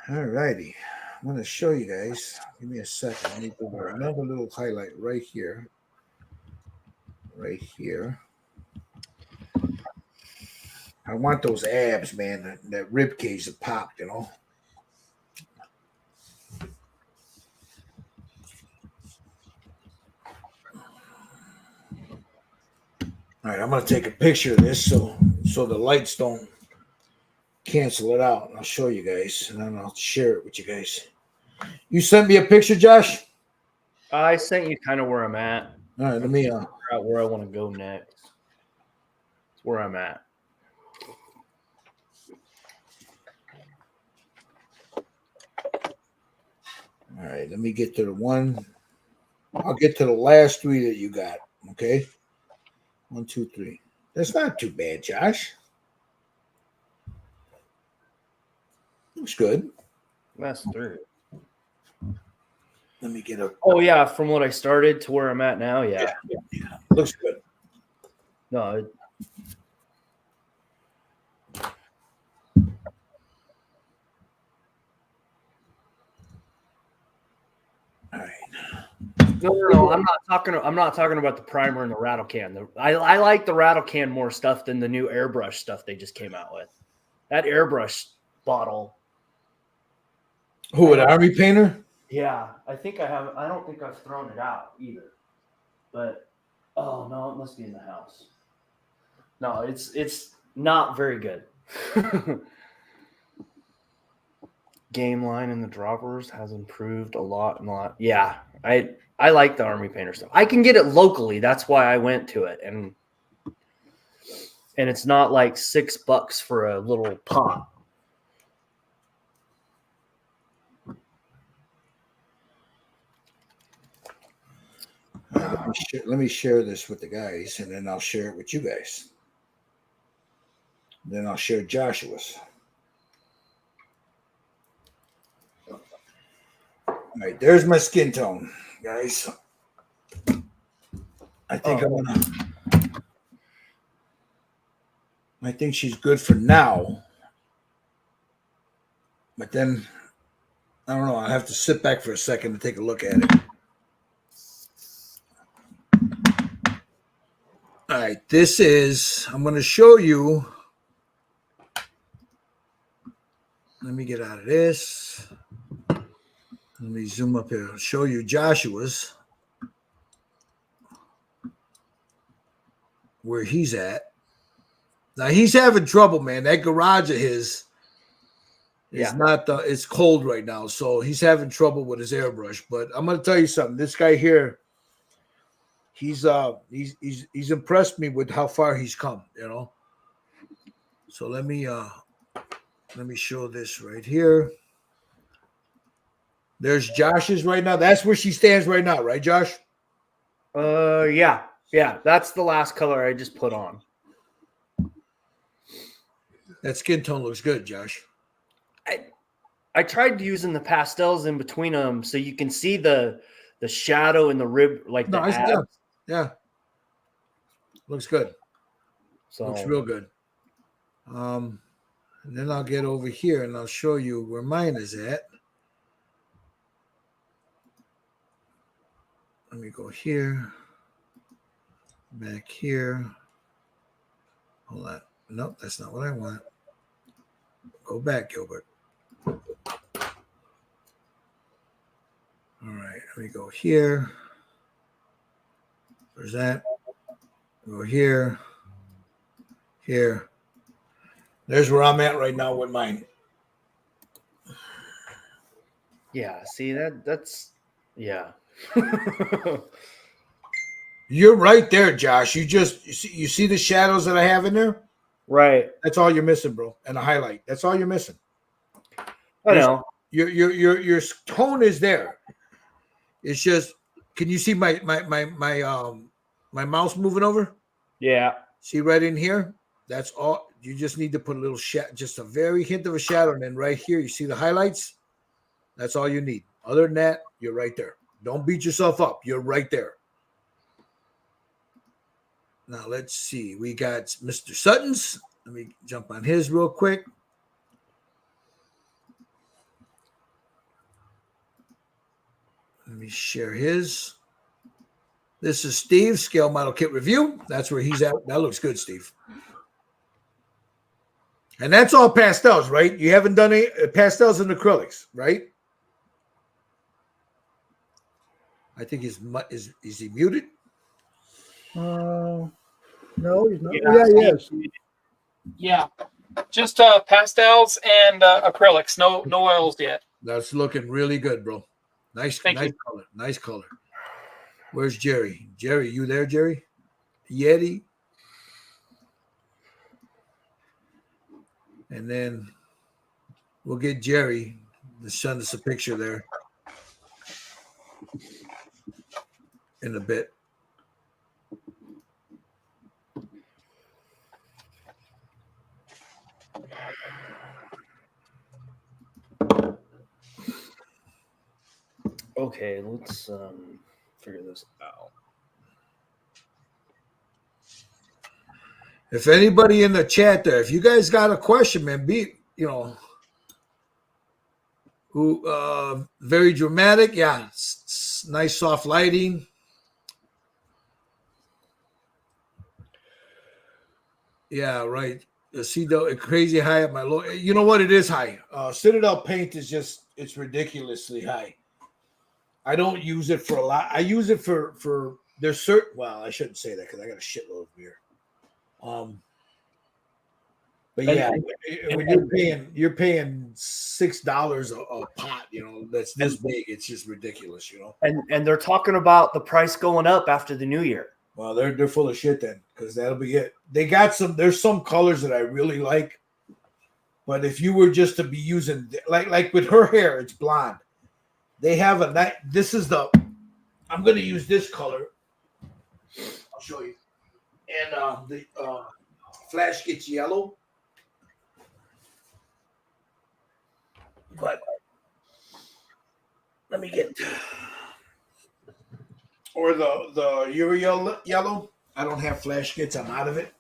All righty. I'm going to show you guys. Give me a second. I need to do another little highlight right here. Right here. I want those abs, man. That rib cage to pop, All right, I'm going to take a picture of this so the lights don't cancel it out. I'll show you guys, and then I'll share it with you guys. You sent me a picture, Josh? I sent you kind of where I'm at. All right, let me Figure out where I want to go next. It's where I'm at. all right, let me get to the one. I'll get to the last three that you got. Okay. 1, 2, 3. That's not too bad, Josh. Looks good. That's through. Let me get a. Oh yeah, from what I started to where I'm at now, yeah. Looks good. No, All right. No. I'm not talking about the primer and the rattle can. I like the rattle can more stuff than the new airbrush stuff they just came out with. That airbrush bottle. Who, an Army Painter? Yeah, I think I have. I don't think I've thrown it out either. But oh no, it must be in the house. No, it's not very good. Game line in the droppers has improved a lot and a lot. Yeah, I like the Army Painter stuff. I can get it locally. That's why I went to it, and it's not like $6 for a little pot. Let me share this with the guys, and then I'll share it with you guys. Then I'll share Joshua's. All right, there's my skin tone, guys. I think I think she's good for now. But then I don't know. I have to sit back for a second to take a look at it. All right, I'm going to show you. Let me get out of this. Let me zoom up here. I'll show you Joshua's, where he's at. Now he's having trouble, man. That garage of his is it's cold right now, so he's having trouble with his airbrush. But I'm going to tell you something. This guy here, he's impressed me with how far he's come, you know. So let me show this right here. There's Josh's right now. That's where she stands right now, right, Josh? Yeah. That's the last color I just put on. That skin tone looks good, Josh. I tried using the pastels in between them so you can see the shadow in the rib, like the abs. Yeah. Looks good. So looks real good. And then I'll get over here and I'll show you where mine is at. Let me go here. Back here. Hold on. Nope, that's not what I want. Go back, Gilbert. All right, let me go here. There's that. Go here. Here. There's where I'm at right now with mine. Yeah, see that's yeah. You're right there, Josh. You see the shadows that I have in there? Right. That's all you're missing, bro. And a highlight. That's all you're missing. I know. Your tone is there. It's just, can you see my mouse moving over? Yeah. See right in here? That's all. You just need to put a little just a very hint of a shadow, and then right here, you see the highlights? That's all you need. Other than that, you're right there. Don't beat yourself up. You're right there. Now, let's see. We got Mr. Sutton's. Let me jump on his real quick. Let me share his. This is Steve's Scale Model Kit Review. That's where he's at. That looks good, Steve. And that's all pastels, right? You haven't done any pastels and acrylics, right? I think is he muted? No, he's not. Yeah. Yeah, he is. Yeah, just pastels and acrylics. No oils yet. That's looking really good, bro. Nice Thank you. color. Nice color. Where's Jerry? Jerry, you there, Jerry? Yeti. And then we'll get Jerry to send us a picture there in a bit. Okay, let's figure this out. If anybody in the chat there, if you guys got a question, man, very dramatic. Yeah, nice soft lighting. Yeah, right. See the crazy high at my low. You know what? It is high. Citadel paint is it's ridiculously high. I don't use it for a lot. I use it for there's certain. Well, I shouldn't say that because I got a shitload of beer. But yeah, when you're paying $6 a pot, that's this big. It's just ridiculous, And they're talking about the price going up after the new year. Well, they're full of shit then, because that'll be it. They got there's some colors that I really like, but if you were just to be using like with her hair, it's blonde. They have I'm going to use this color. I'll show you. And the flash gets yellow. But let me get or the Uriel yellow. I don't have flash kits. I'm out of it.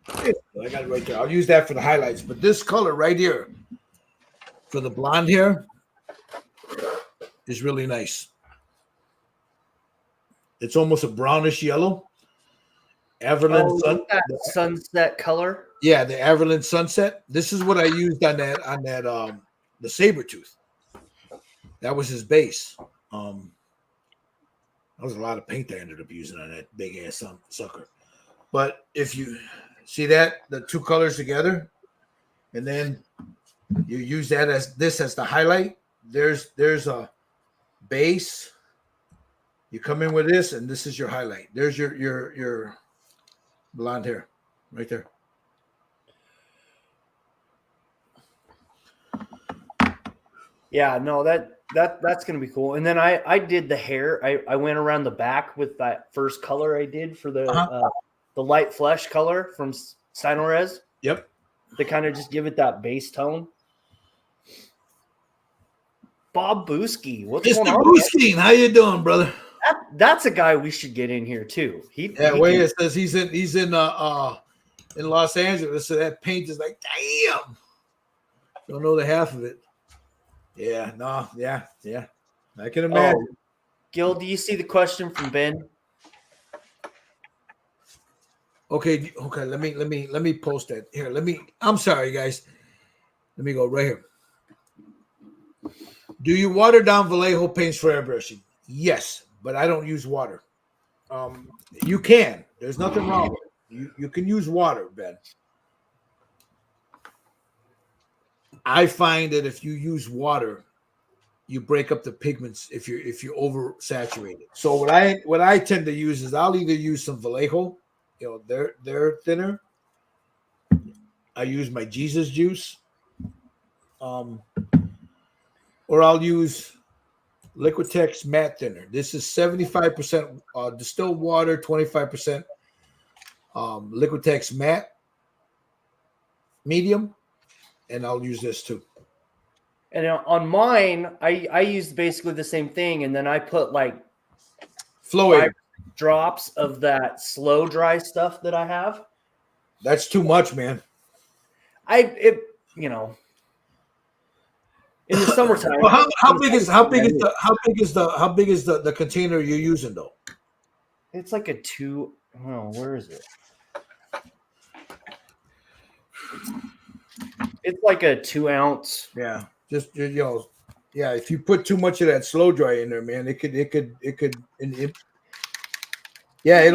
I got it right there. I'll use that for the highlights. But this color right here for the blonde hair is really nice. It's almost a brownish yellow. Everland that sunset color. Yeah, the Everland Sunset. This is what I used on that the Sabertooth. That was his base. That was a lot of paint I ended up using on that big ass sucker. But if you see that, the two colors together, and then you use that as the highlight, there's a base. You come in with this, and this is your highlight. There's your blonde hair right there. Yeah, no, that's gonna be cool. And then I did the hair. I went around the back with that first color I did for the light flesh color from Stynylrez. Yep. To kind of just give it that base tone. Bob Booski, what's going on? Booski, how you doing, brother? That's a guy we should get in here too. It says he's in Los Angeles, so that paint is like, damn. Don't know the half of it. Yeah, no, yeah. I can imagine. Oh, Gil, do you see the question from Ben? Okay. Let me post that here. I'm sorry, guys. Let me go right here. Do you water down Vallejo paints for airbrushing? Yes, but I don't use water. You can. There's nothing wrong with it. You can use water, Ben. I find that if you use water, you break up the pigments if you oversaturate it. So what I tend to use is I'll either use some Vallejo, they're thinner. I use my Jesus juice, or I'll use Liquitex matte thinner. This is 75% distilled water, 25% Liquitex matte medium. And I'll use this too. And on mine, I used basically the same thing, and then I put like Flow drops of that slow dry stuff that I have. That's too much, man. In the summertime. Well, how big is the container you're using though? It's like a 2. Oh, where is it? It's like a 2 ounce. Yeah, just yeah. If you put too much of that slow dry in there, man, it'll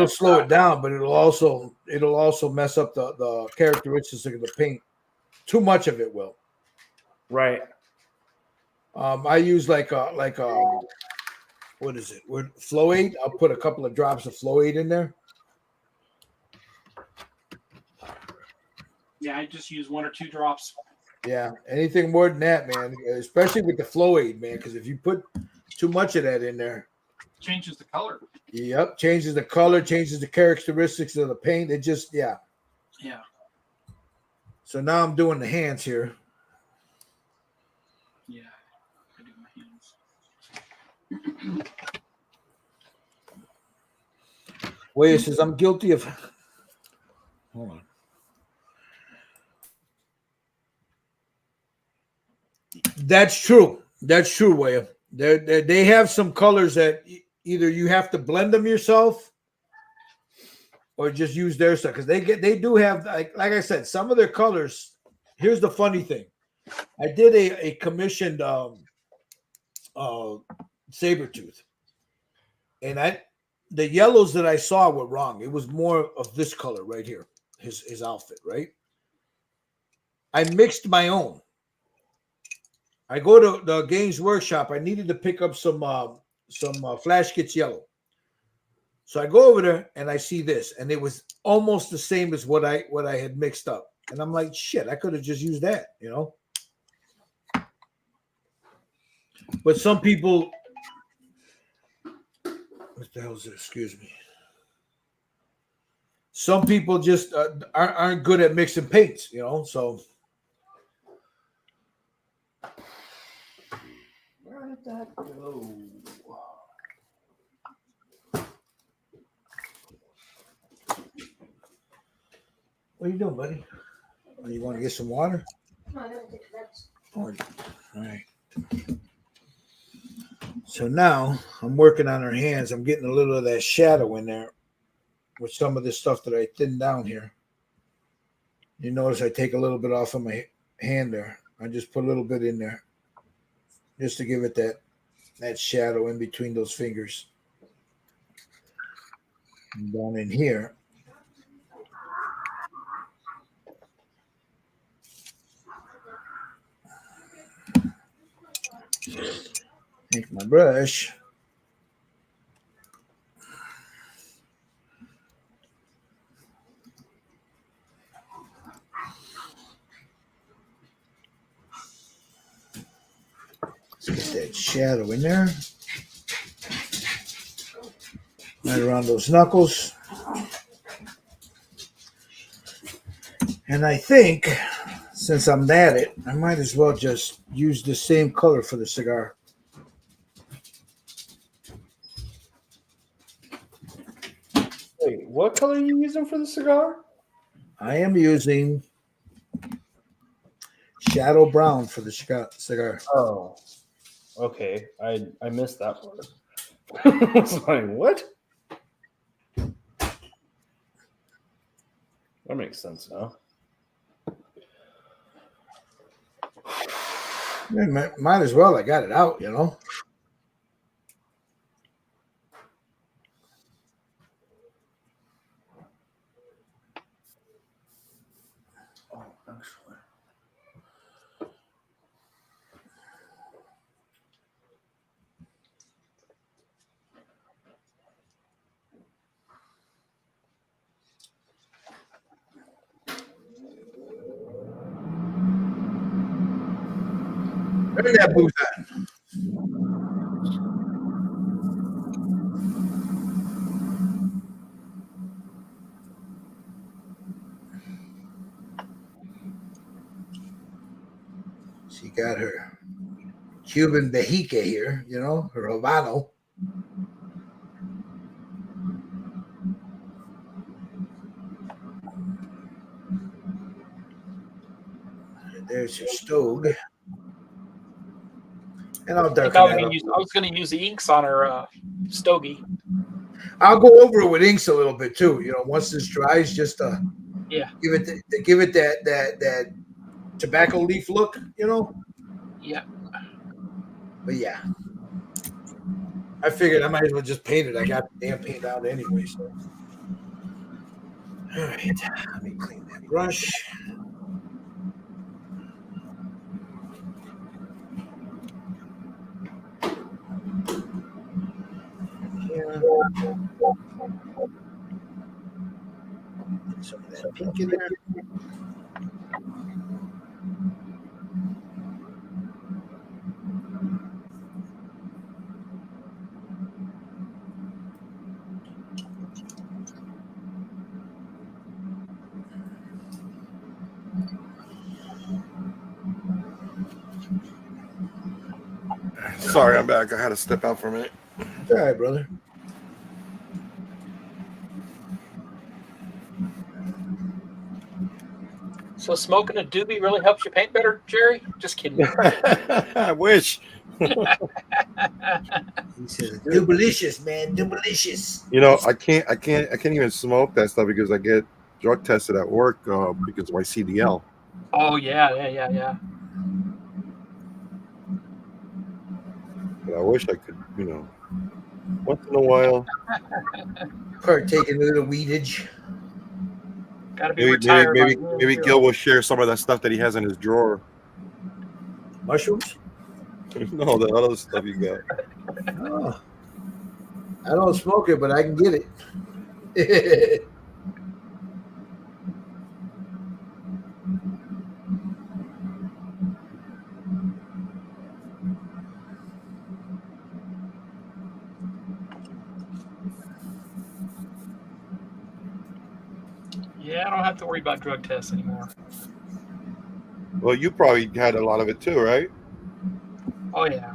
slow it down, but it'll also mess up the characteristics of the paint. Too much of it will. Right. I use like what is it? Flow-Aid. I'll put a couple of drops of Flow-Aid in there. Yeah, I just use 1 or 2 drops. Yeah, anything more than that, man, especially with the Flow-Aid, man, because if you put too much of that in there, changes the color. Yep, changes the color, changes the characteristics of the paint. It just, yeah. So now I'm doing the hands here. Yeah, I do my hands. Wait, it says I'm guilty of. Hold on. That's true. That's true, Waya. They have some colors that either you have to blend them yourself or just use their stuff because they do have like I said, some of their colors. Here's the funny thing. I did a commissioned Sabertooth, and the yellows that I saw were wrong. It was more of this color right here, his outfit, right? I mixed my own. I go to the Games Workshop. I needed to pick up some Flash Kits yellow. So I go over there and I see this, and it was almost the same as what I had mixed up. And I'm like, shit, I could have just used that, But some people, what the hell is it? Excuse me. some people just aren't good at mixing paints, you know. So Where did that go? what are you doing, buddy? Oh, you want to get some water? No, I gotta take the meds. All right. So now I'm working on her hands. I'm getting a little of that shadow in there with some of this stuff that I thinned down here. You notice I take a little bit off of my hand there. I just put a little bit in there just to give it that shadow in between those fingers. And down in here. Take my brush. Let's get that shadow in there. Right around those knuckles. And I think, since I'm at it, I might as well just use the same color for the cigar. Wait, what color are you using for the cigar? I am using shadow brown for the cigar. Oh, okay. I missed that part. I was like, what? That makes sense now. Might as well. I got it out, you know. Oh, actually. Turn that booth on. She got her Cuban Bejica here, you know, her Habano. And there's her Stogue. And I'll I think darken that up. I was going to use the inks on her stogie. I'll go over it with inks a little bit too. You know, once this dries, just to give it that tobacco leaf look. You know. Yeah. But yeah, I figured I might as well just paint it. I got the damn paint out anyway. So, all right, let me clean that brush. Yeah. Some of that pink in there. Sorry, I'm back. I had to step out for a minute. All right, brother. So smoking a doobie really helps you paint better, Jerry? Just kidding. I wish. He says, "Dubalicious, man, dubalicious." You know, I can't even smoke that stuff because I get drug tested at work because of my CDL. Oh yeah. But I wish I could, you know, once in a while. Partake in a little weedage. Got to be retired. Maybe Gil will share some of that stuff that he has in his drawer. Mushrooms? No, the other stuff you got. Oh, I don't smoke it, but I can get it. Yeah, I don't have to worry about drug tests anymore. Well, you probably had a lot of it too, right? Oh yeah.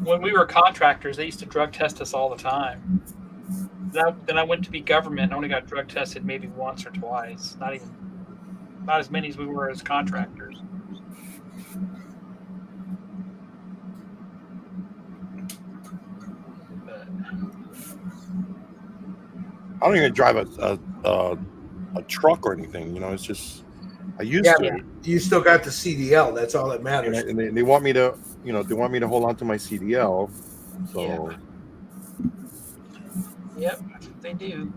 When we were contractors, they used to drug test us all the time. Then I went to be government. I only got drug tested maybe once or twice. Not as many as we were as contractors. But I don't even drive a truck or anything. You know, it's just I used Yeah, to. but you still got the CDL. That's all that matters. And they want me to, you know, they want me to hold on to my CDL. So yep, they do.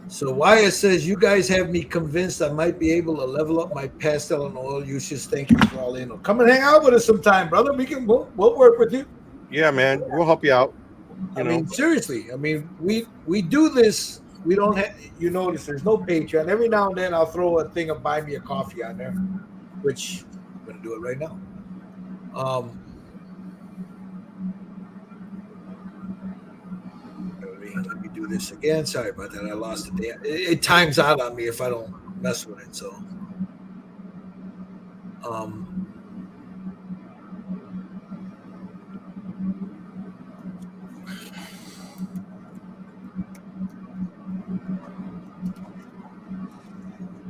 So Wyatt says, you guys have me convinced I might be able to level up my pastel and oil usage. Thank you for all the info. Come and hang out with us sometime, brother. We'll work with you. yeah, man, we'll help you out. I mean, seriously. I mean, we do this. We don't have, you notice there's no Patreon. Every now and then I'll throw a thing of buy me a coffee on there, which I'm gonna do it right now. Let me do this again. Sorry about that. I lost it. It times out on me if I don't mess with it. So,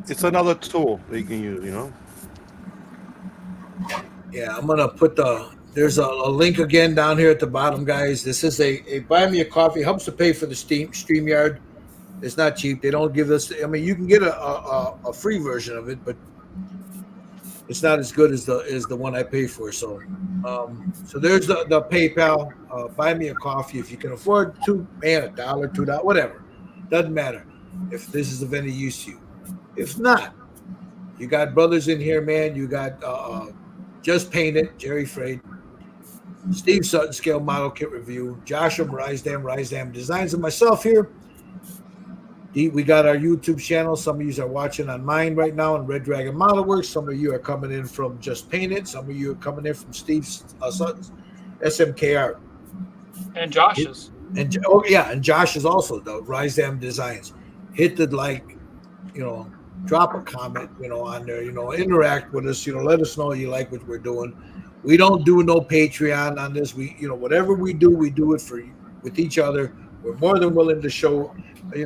it's another tool that you can use, you know. yeah, I'm gonna put there's a link again down here at the bottom, guys. This is a buy me a coffee. Helps to pay for the StreamYard. It's not cheap. They don't give us. I mean, you can get a free version of it, but it's not as good as the one I pay for. So, so there's the PayPal. Buy me a coffee if you can afford $1, $2, whatever. Doesn't matter if this is of any use to you. If not, you got brothers in here, man. You got Just Painted, Jerry Frade, Steve Sutton, Scale Model Kit Review, Joshua Rysdam Designs, and myself here. We got our YouTube channel. Some of you are watching on mine right now on Red Dragon Model Works. Some of you are coming in from Just Painted. Some of you are coming in from Steve Sutton's SMKR. And Josh's. And Josh is also the Rysdam Designs. Hit the drop a comment, on there, interact with us, let us know you like what we're doing. We don't do no Patreon on this. We, whatever we do it with each other. We're more than willing to show,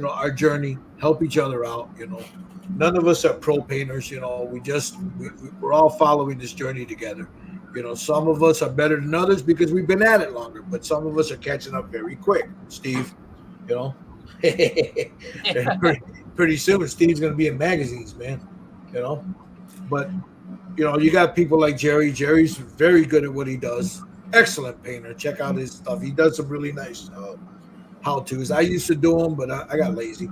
our journey, help each other out. None of us are pro painters. We're all following this journey together. Some of us are better than others because we've been at it longer, but some of us are catching up very quick. Steve, pretty soon Steve's going to be in magazines, man. But you got people like Jerry. Jerry's very good at what he does. Excellent painter. Check out his stuff. He does some really nice how-tos. I used to do them, but I got lazy.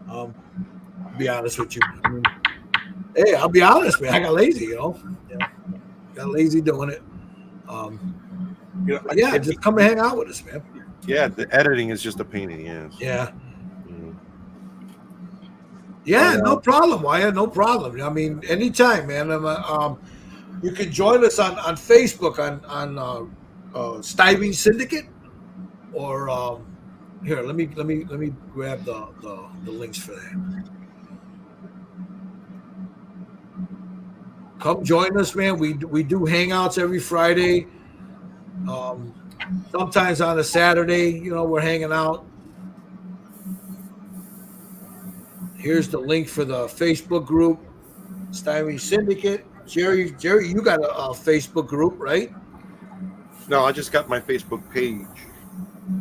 I'll be honest with you. Hey, I'll be honest, man. I got lazy, got lazy doing it. Just come and hang out with us, man. Yeah, the editing is just a pain in the ass. Yeah. Yeah, no problem, Wyatt. No problem. I mean, anytime, man. You can join us on Facebook on Stiving Syndicate, or here. Let me grab the links for that. Come join us, man. We do hangouts every Friday. Sometimes on a Saturday, we're hanging out. Here's the link for the Facebook group, Styrene Syndicate. Jerry, you got a Facebook group, right? No, I just got my Facebook page.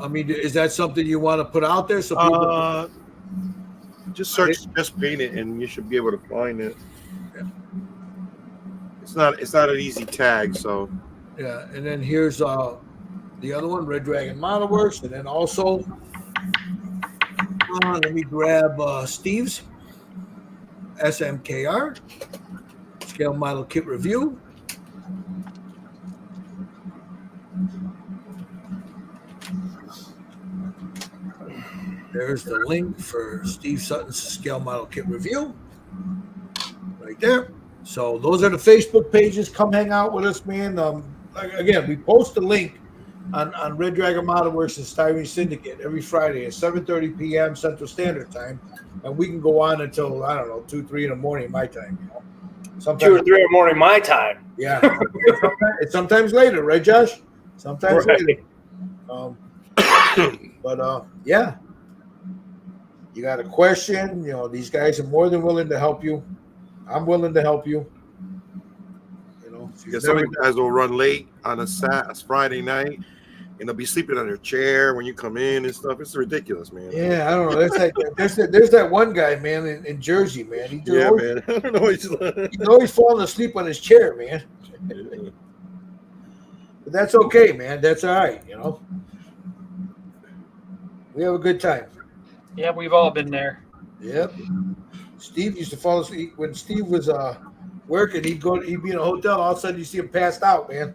I mean, is that something you want to put out there? So people just search Just Paint It, and you should be able to find it. Yeah. It's not an easy tag, so. Yeah, and then here's the other one, Red Dragon Model Works, and then also. Let me grab Steve's SMKR Scale Model Kit Review. There's the link for Steve Sutton's Scale Model Kit Review right there. So those are the Facebook pages. Come hang out with us, man. Again, we post the link on Red Dragon Model Works and Styrene Syndicate every Friday at 7:30 p.m. Central Standard Time, and we can go on until I don't know 2, 3 in the morning my time. You know, 2 sometimes or 3 in the morning, my time. yeah, it's sometimes later, right, Josh? Sometimes Right. later. But yeah, you got a question? You know, these guys are more than willing to help you. I'm willing to help you. You know, if you've Because some of never- you guys will run late on a Friday night, and they'll be sleeping on their chair when you come in and stuff. It's ridiculous, man. yeah, I don't know. There's that one guy, man, in Jersey, man. He just Yeah, always, man. I don't know. he's always falling asleep on his chair, man. But that's okay, man. That's all right. You know, we have a good time. Yeah, we've all been there. Yep. Steve used to fall asleep when Steve was working. He'd be in a hotel. All of a sudden, you see him passed out, man.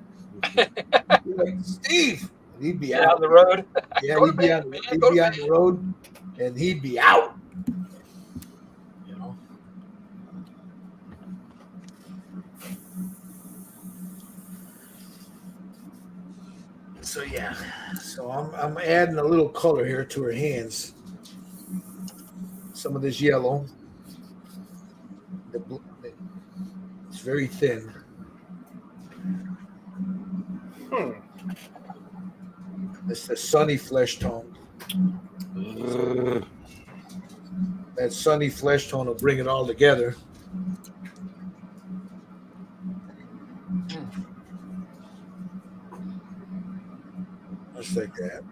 You're like, Steve, and he'd be Get out out. on the road. Yeah, Go he'd to be bed, on. man. He'd Go be to on the road, and he'd be out. You know. So yeah, so I'm adding a little color here to her hands. Some of this yellow. It's very thin. It's the sunny flesh tone. That sunny flesh tone will bring it all together. Just like that.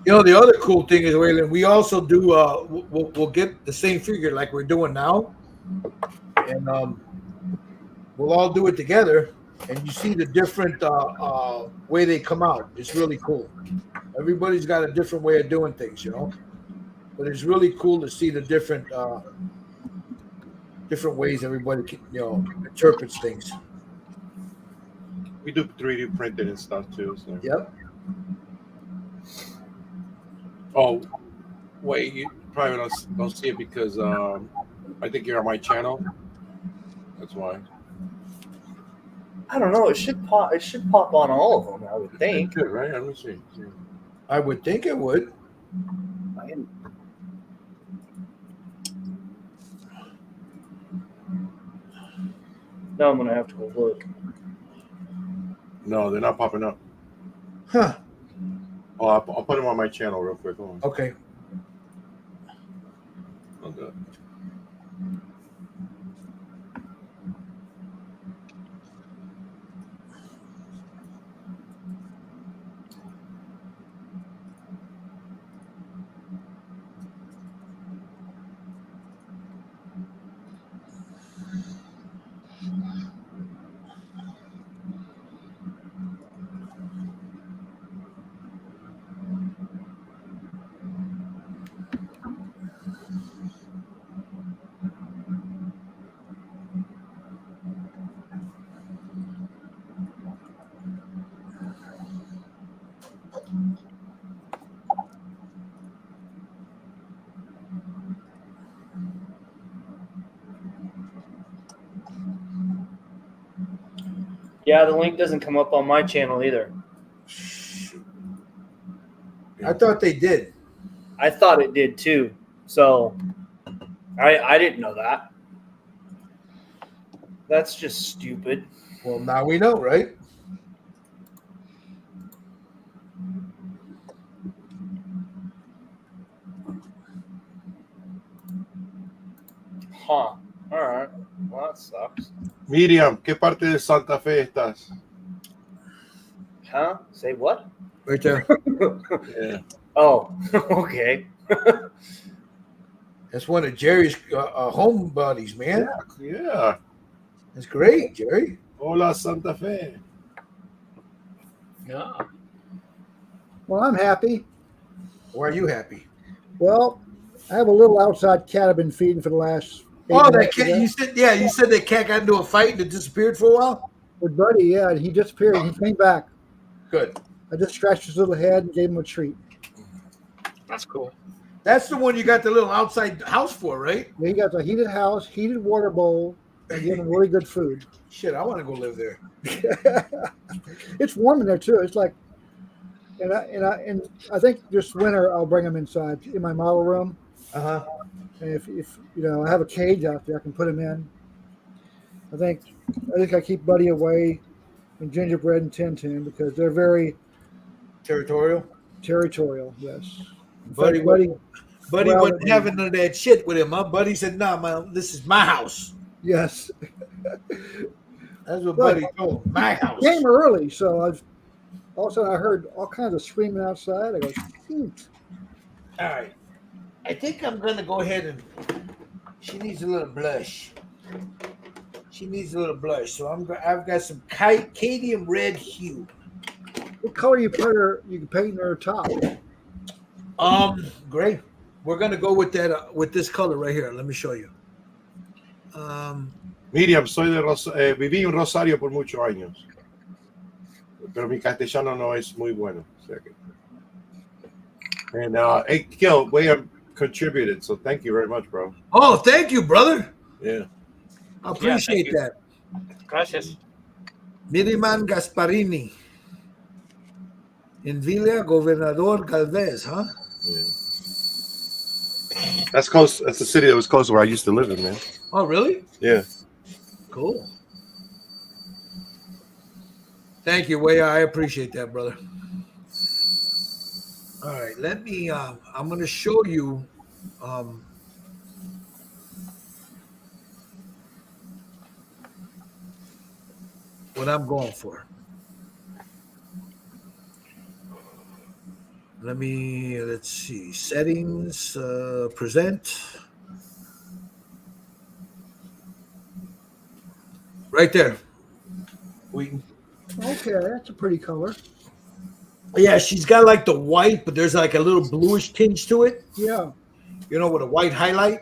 You know, the other cool thing is, Waylon, we also do, we'll get the same figure like we're doing now. And we'll all do it together. And you see the different way they come out. It's really cool. Everybody's got a different way of doing things, you know. But it's really cool to see the different ways everybody can, you know, interprets things. We do 3D printed and stuff too. So. Yep. Oh, wait, you probably don't see it because I think you're on my channel. That's why. I don't know. It should pop. It should pop on all of them. I would think. Good, right? Let me see. I would think it would. Now I'm gonna have to go look. No, they're not popping up. Huh. Oh, I'll put them on my channel real quick. Hold on. Okay. Okay. Yeah, the link doesn't come up on my channel either. I thought they did. I thought it did too. So I didn't know that. That's just stupid. Well, now we know, right? Huh. All right. Well, that sucks. Miriam, ¿qué parte de Santa Fe estás? Huh? Say what? Right there. Yeah. Oh, okay. That's one of Jerry's home buddies, man. Yeah. That's great, Jerry. Hola, Santa Fe. Yeah. Well, I'm happy. Why are you happy? Well, I have a little outside cat I've been feeding for the last. Oh, 8 that months cat! ago. You said that cat got into a fight and it disappeared for a while. With Buddy, yeah, and he disappeared. He came back. Good. I just scratched his little head and gave him a treat. That's cool. That's the one you got the little outside house for, right? Yeah, he got a heated house, heated water bowl, and give them really good food. Shit, I want to go live there. It's warm in there too. It's like, and I think this winter I'll bring them inside in my model room. Uh-huh. And if you know, I have a cage out there, I can put them in. I think I keep Buddy away and Gingerbread and Tintin because they're very Territorial. territorial. Yes. In Buddy, fact, Buddy well, wasn't having none of that shit with him. Huh? Buddy said, "Nah, man, this is my house." yes. That's what But- Buddy told him. My house. Came early, so all of a sudden I heard all kinds of screaming outside. I go, shoot. All right. I think I'm gonna go ahead and. She needs a little blush. She needs a little blush, so I've got some cadmium red hue. What color you can paint her top? Gray. We're gonna go with that with this color right here. Let me show you. Miriam, viví en Rosario por muchos años, pero mi castellano no es muy bueno. And hey, Gil, William contributed, so thank you very much, bro. Oh, thank you, brother. Yeah. I appreciate you. that. Gracias. Miriman Gasparini. In Villa Gobernador Galvez, huh? Yeah. That's close. That's the city that was close to where I used to live in, man. Oh, really? Yeah. Cool. Thank you, Way. I appreciate that, brother. All right, let me. I'm going to show you. What I'm going for. Let's see, settings, present. Right there. Okay, that's a pretty color. Yeah, she's got like the white, but there's like a little bluish tinge to it. Yeah. You know, with a white highlight.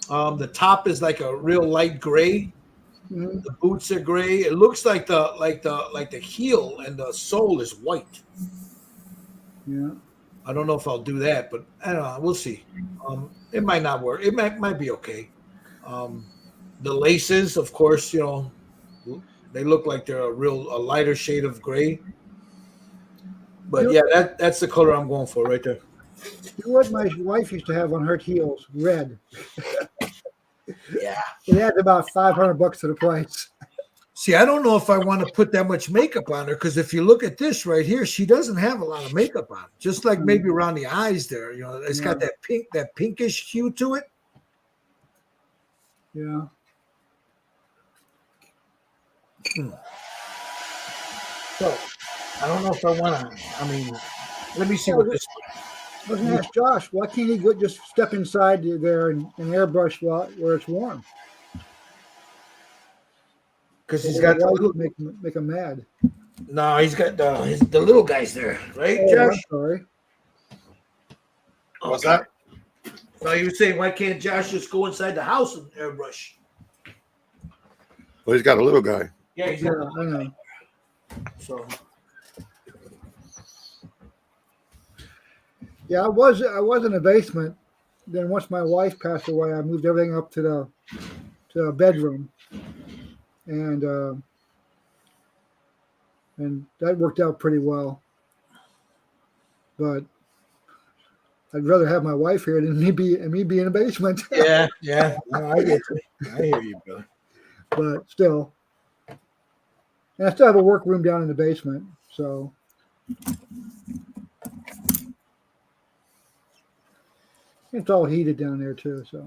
The top is like a real light gray. Mhm. The boots are gray. It looks like the heel and the sole is white. Yeah. I don't know if I'll do that, but I don't know. We'll see. It might not work. It might be okay. The laces, of course, you know, they look like they're a lighter shade of gray. But yeah, that's the color I'm going for right there. You know what my wife used to have on her heels? Red. Yeah. It adds about $500 to the price. See, I don't know if I want to put that much makeup on her because if you look at this right here, she doesn't have a lot of makeup on. Just like maybe around the eyes there, you know, it's got that pinkish hue to it. Yeah. So I don't know if I want to. I mean, let me see what this. I was going to ask Josh, why can't he just step inside there and airbrush where it's warm? Because he's got the little, make him mad. no, he's got the little guys there, right, Oh, Josh? I'm sorry. What's that? So you were saying, why can't Josh just go inside the house and airbrush? Well, he's got a little guy. Yeah, he's Yeah, got I know. so. Yeah, I was in the basement. Then once my wife passed away, I moved everything up to the bedroom, and that worked out pretty well. But I'd rather have my wife here than me be in the basement. Yeah. No, I get you. I hear you, brother. But still, and I still have a workroom down in the basement, so. It's all heated down there too, so.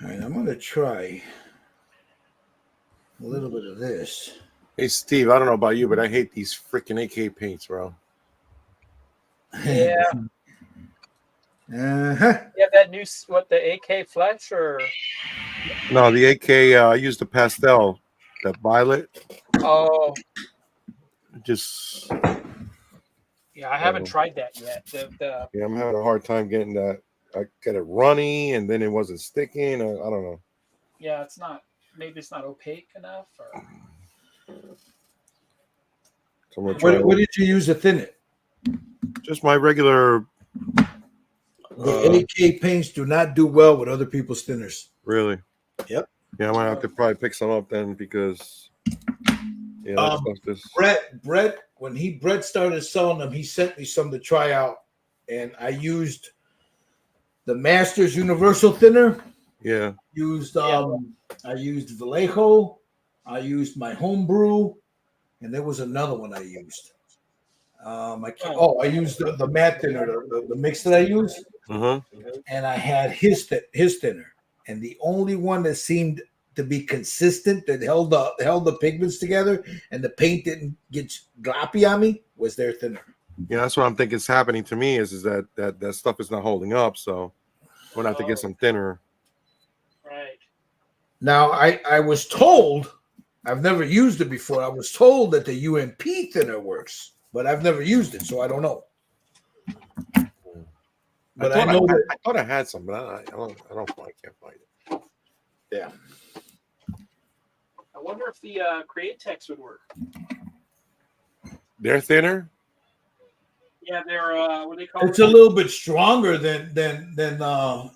All right, I'm gonna try a little bit of this. Hey, Steve, I don't know about you, but I hate these freaking AK paints, bro. Yeah. Uh-huh. You have that new the AK Flex or No, the AK, I used the pastel, that violet. oh Just, yeah, I haven't tried that yet. yeah, I'm having a hard time getting that. I got it runny, and then it wasn't sticking. I don't know. Yeah, maybe it's not opaque enough or So I'm gonna try What did you use to thin it? Just my regular. The AK paints do not do well with other people's thinners. Really? Yep. Yeah, I might have to probably pick some up then because. Yeah, that stuff just. Brett, when Brett started selling them, he sent me some to try out, and I used the Masters Universal Thinner. Yeah. I used Vallejo. I used my homebrew, and there was another one I used. I used the matte thinner, the mix that I used, and I had his thinner, and the only one that seemed to be consistent that held the pigments together and the paint didn't get gloppy on me was their thinner. Yeah, that's what I'm thinking is happening to me is that stuff is not holding up, so I'm gonna have to get some thinner. Right. Now I was told, I've never used it before. I was told that the UMP thinner works, but I've never used it, so I don't know. But I thought I had some, but I can't find it. Yeah. I wonder if the Createx would work. They're thinner. Yeah, they're what do they call It's a little bit stronger than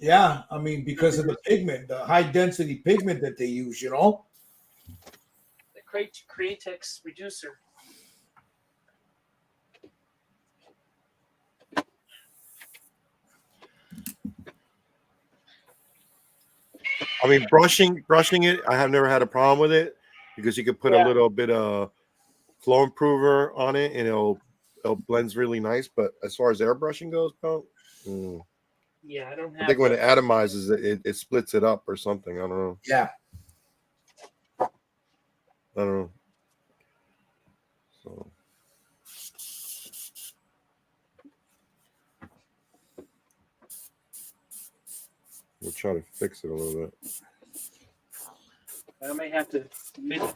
yeah. I mean, because of the pigment, the high density pigment that they use, you know. The Createx reducer. I mean, brushing it, I have never had a problem with it because you could put a little bit of flow improver on it and it'll blends really nice. But as far as airbrushing goes, bro, yeah, I don't have. I think when it atomizes it splits it up or something. I don't know. Yeah. I don't know. So. We'll try to fix it a little bit. I may have to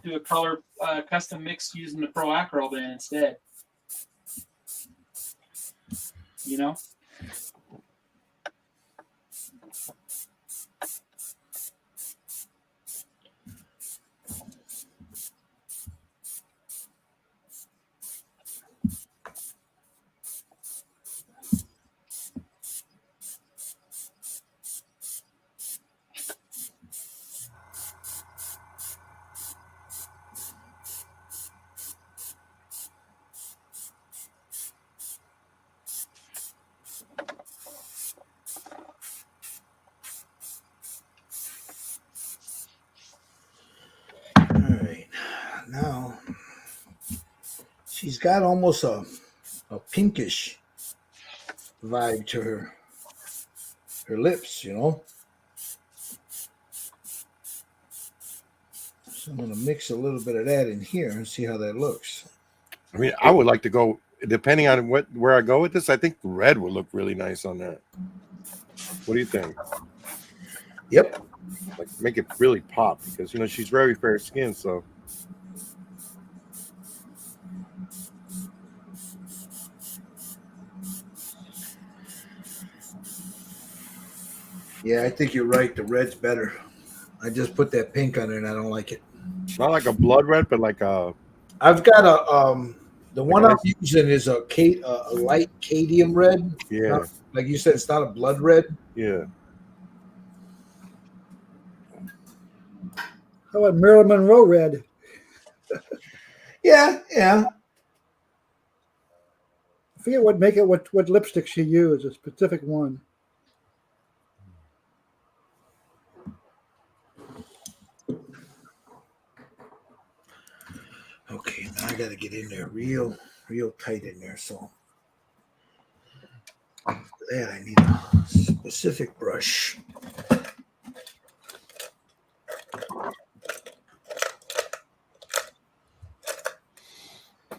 do a color custom mix using the Pro Acryl then instead. You know? Now she's got almost a pinkish vibe to her lips, you know. So I'm gonna mix a little bit of that in here and see how that looks. I mean, I would like to go depending on where I go with this. I think red would look really nice on that. What do you think? Yep. Like make it really pop because she's very fair skinned, so. Yeah, I think you're right. The red's better. I just put that pink on it and I don't like it. Not like a blood red, but like a. I've got the one I'm using is a light cadmium red. Yeah. Like you said, it's not a blood red. Yeah. How about Marilyn Monroe red? Yeah. I forget what lipstick she used, a specific one. Okay, now I got to get in there real tight in there. So for that, I need a specific brush.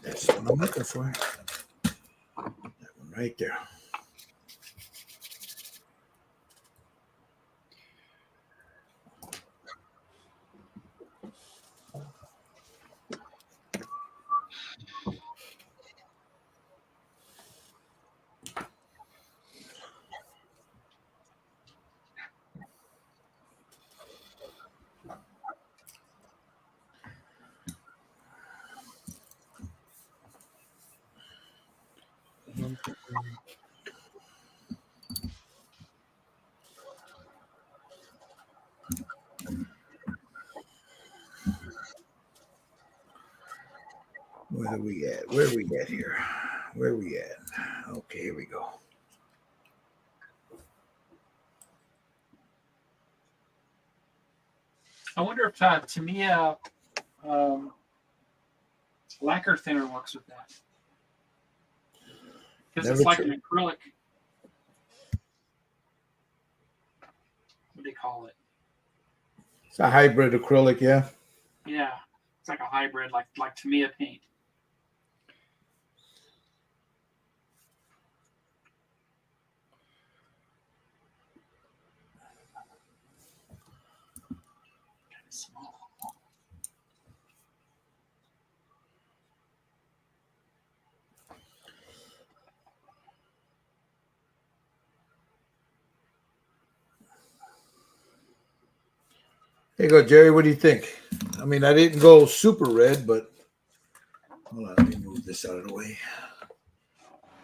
That's what I'm looking for. That one right there. Where are we at? Where are we at here? Where are we at? Okay, here we go. I wonder if Tamiya lacquer thinner works with that. Because it's Never like tr- an acrylic. What do they call it? It's a hybrid acrylic, yeah. Yeah, it's like a hybrid, like Tamiya paint. Kind of small. Here you go, Jerry. What do you think? I mean, I didn't go super red, but hold on, let me move this out of the way.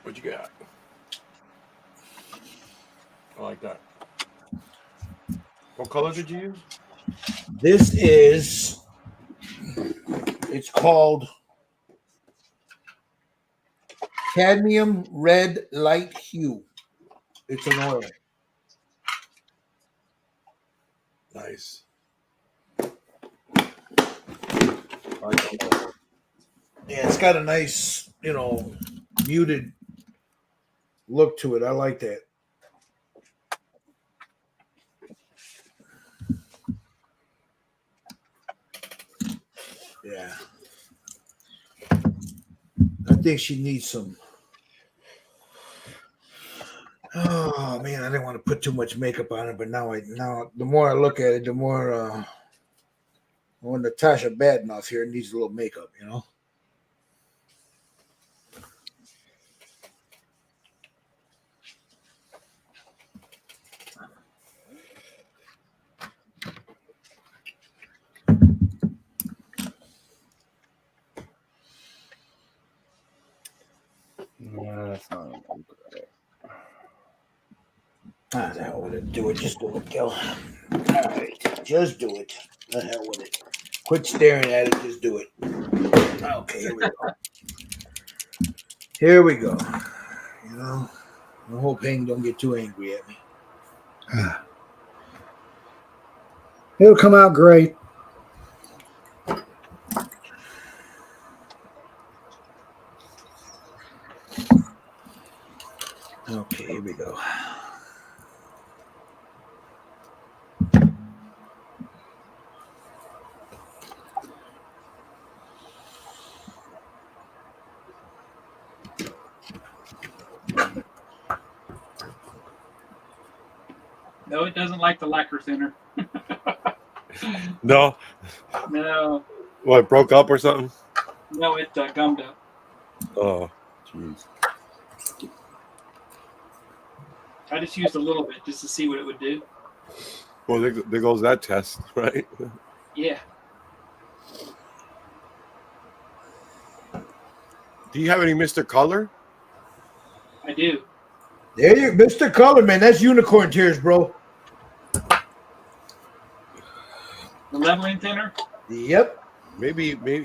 What you got? I like that. What color did you use? This is, it's called cadmium red light hue. It's an oil. Nice. Yeah, it's got a nice, muted look to it. I like that. Yeah. I think she needs some. Oh man, I didn't want to put too much makeup on it, but now the more I look at it, the more when Natasha Badenoff here needs a little makeup, No, that's not. Ah, the hell with it. Do it. Just do it, Gil. All right. Just do it. The hell with it. Quit staring at it. Just do it. Okay, here we go. Here we go. I hope Hank don't get too angry at me. It'll come out great. Okay, here we go. No, it doesn't like the lacquer thinner. No, No, what, it broke up or something? no, it gummed up. Oh, jeez. I just used a little bit just to see what it would do. Well, there goes that test, right? Yeah. Do you have any Mr. Color? I do. There you, Mr. Color, man. That's unicorn tears, bro. The leveling thinner. Yep. Maybe. Use try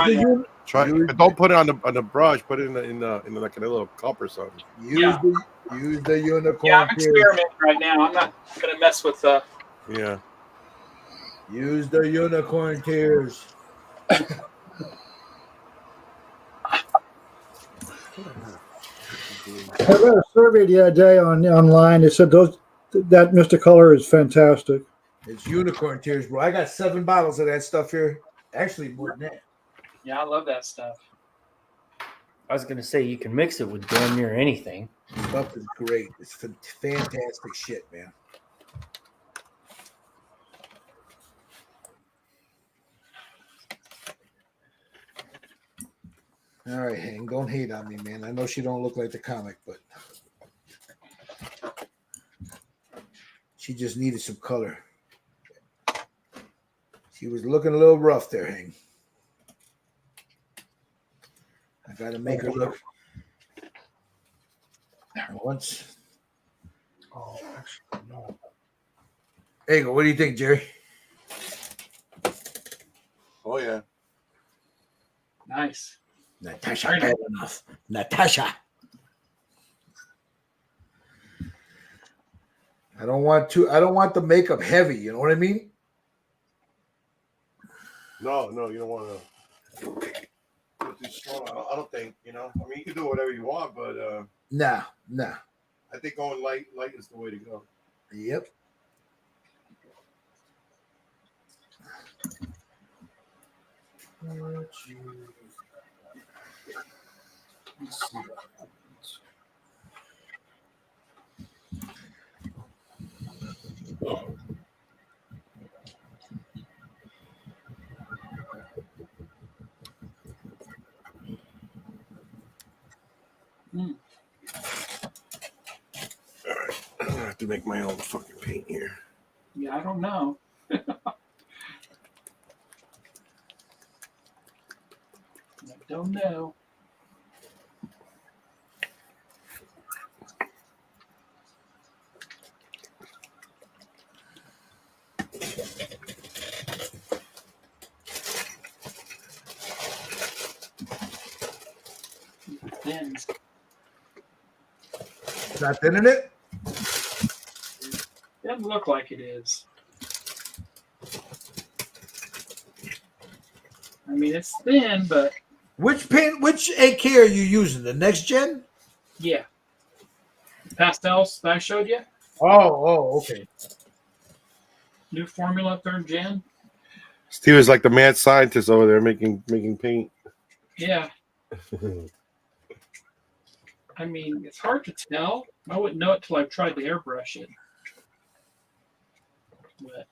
the that. Try, Use but don't put it on the brush. Put it in the like a little cup or something. Yeah. use the unicorn Yeah, I'm tears. experimenting right now. I'm not gonna mess with Yeah. Use the unicorn tears. I read a survey the other day online. It said that Mr. Color is fantastic. It's unicorn tears, bro. I got 7 bottles of that stuff here. Actually, more than that. Yeah, I love that stuff. I was gonna say you can mix it with damn near anything. Stuff is great. It's fantastic shit, man. All right, Hank, don't hate on me, man. I know she don't look like the comic, but she just needed some color. She was looking a little rough there, Hank. I gotta make her look. Once. Oh, actually, no. There you go. What do you think, Jerry? Oh yeah. Nice. Natasha Very nice. Romanoff. Natasha. I don't want the makeup heavy, you know what I mean? No, you don't want to go too strong. I don't think, you know. I mean, you can do whatever you want, but Nah. I think going light is the way to go. Yep. I have to make my own fucking paint here. Yeah, I don't know. I don't know. Thins. Not thinning it? Doesn't look like it is. I mean, it's thin, but Which AK are you using? The next gen? yeah. Pastels that I showed you. Oh, okay. New formula, 3rd gen. Steve is like the mad scientist over there making paint. Yeah. I mean, it's hard to tell. I wouldn't know it till I tried to airbrush it. But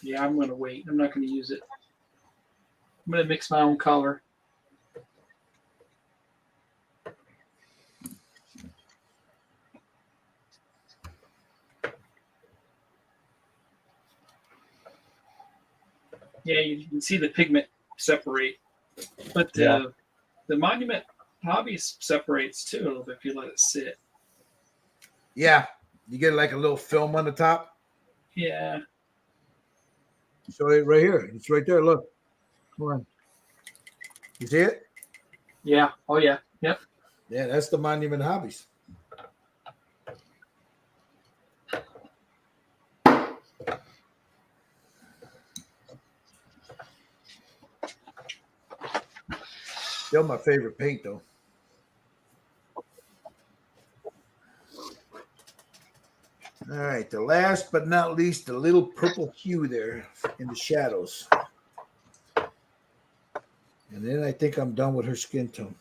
yeah, I'm gonna wait. I'm not gonna use it. I'm gonna mix my own color. Yeah, you can see the pigment separate, but the Monument Hobby separates too a little bit if you let it sit. Yeah. You get like a little film on the top. Yeah. Show it right here. It's right there. Look. Come on. You see it? Yeah. Oh yeah. Yep. Yeah, that's the Monument Hobbies. Still my favorite paint, though. All right, the last but not least, the little purple hue there in the shadows. And then I think I'm done with her skin tone.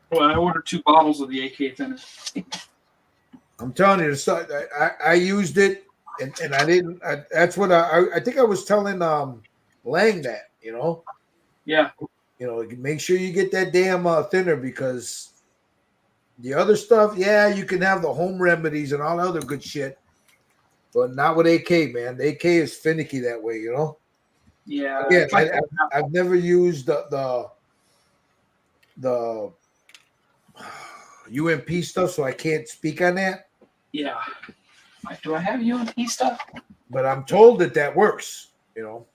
Well, I ordered 2 bottles of the AK thinner. I'm telling you, I used it, and I didn't. That's what I think I was telling Lang that, you know. Yeah. You know, make sure you get that damn thinner, because the other stuff, yeah, you can have the home remedies and all other good shit, but not with AK, man. The AK is finicky that way, you know. Yeah. Again, I've never used the UMP stuff, so I can't speak on that. Yeah. Do I have UMP stuff? But I'm told that works, you know.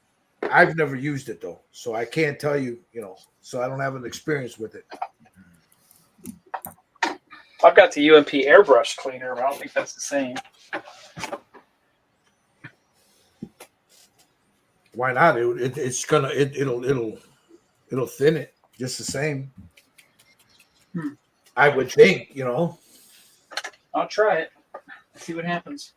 I've never used it though, so I can't tell you, you know, so I don't have an experience with it. I've got the UMP airbrush cleaner, but I don't think that's the same. Why not? It'll thin it just the same. I would think, you know. I'll try it. See what happens.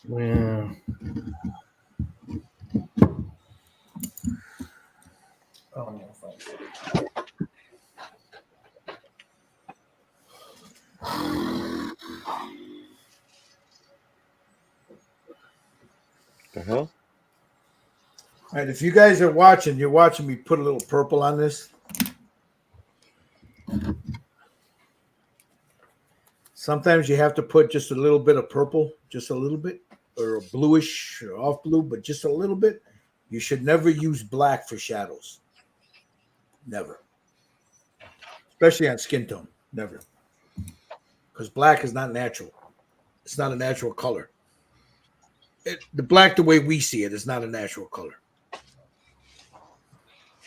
Yeah. Oh, no, The hell? All right, if you guys are watching, you're watching me put a little purple on this. Sometimes you have to put just a little bit of purple, just a little bit, or a bluish or off blue, but just a little bit, You should never use black for shadows. Never. Especially on skin tone. Never. Because black is not natural. It's not a natural color. The black, the way we see it, is not a natural color.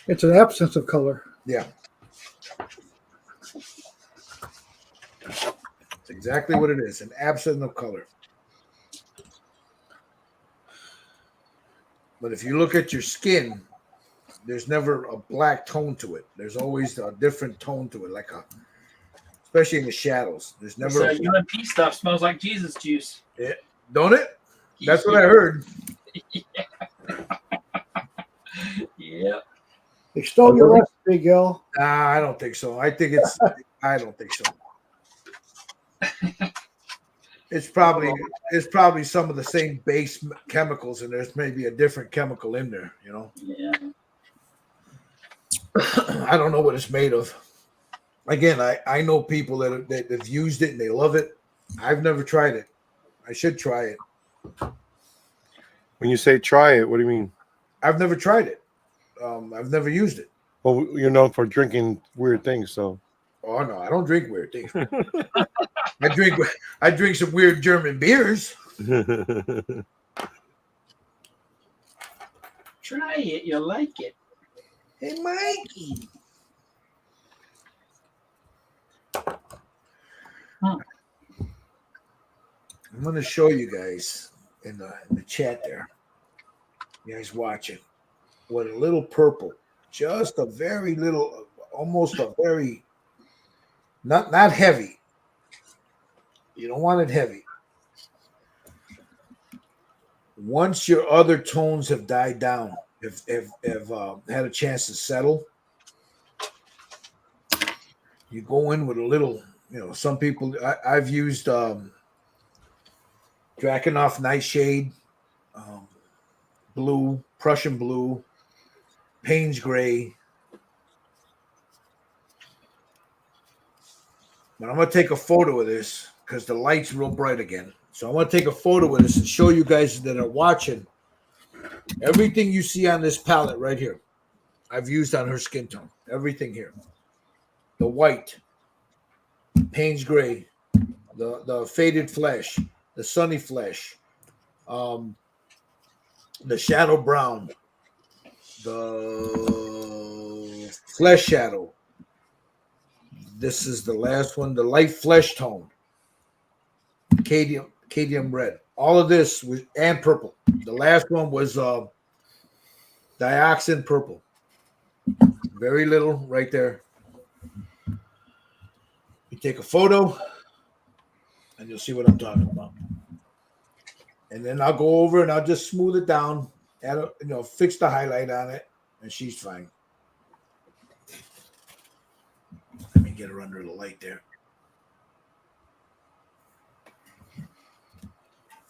It's an absence of color. Yeah. It's exactly what it is, an absence of color. But if you look at your skin, there's never a black tone to it. There's always a different tone to it, especially in the shadows. There's never So UMP stuff smells like Jesus juice. don't it? That's what I heard. Yeah. They stole your recipe, Gil. Nah, I don't think so. I don't think so. It's probably some of the same base chemicals, and there's maybe a different chemical in there, Yeah. I don't know what it's made of. Again, I know people that have used it and they love it. I've never tried it. I should try it. When you say try it, what do you mean? I've never tried it. I've never used it. Well, you're known for drinking weird things, so. Oh no, I don't drink weird things. I drink some weird German beers. Try it. You'll like it. Hey, Mikey. I'm going to show you guys in the chat there. You guys watching what a little purple, just a very little, almost a very not heavy. You don't want it heavy. Once your other tones have died down, have had a chance to settle, you go in with a little. Some people I've used Drakenhof Nightshade, blue, Prussian blue, Payne's gray. But I'm going to take a photo of this because the light's real bright again. So I'm going to take a photo of this and show you guys that are watching. Everything you see on this palette right here, I've used on her skin tone. Everything here. The white, Payne's gray, the faded flesh, the sunny flesh, the shadow brown, the flesh shadow. This is the last one, the light flesh tone, cadmium red. All of this was and purple. The last one was dioxin purple. Very little right there. You take a photo, and you'll see what I'm talking about. And then I'll go over and I'll just smooth it down, add fix the highlight on it, and she's fine. Let me get her under the light there.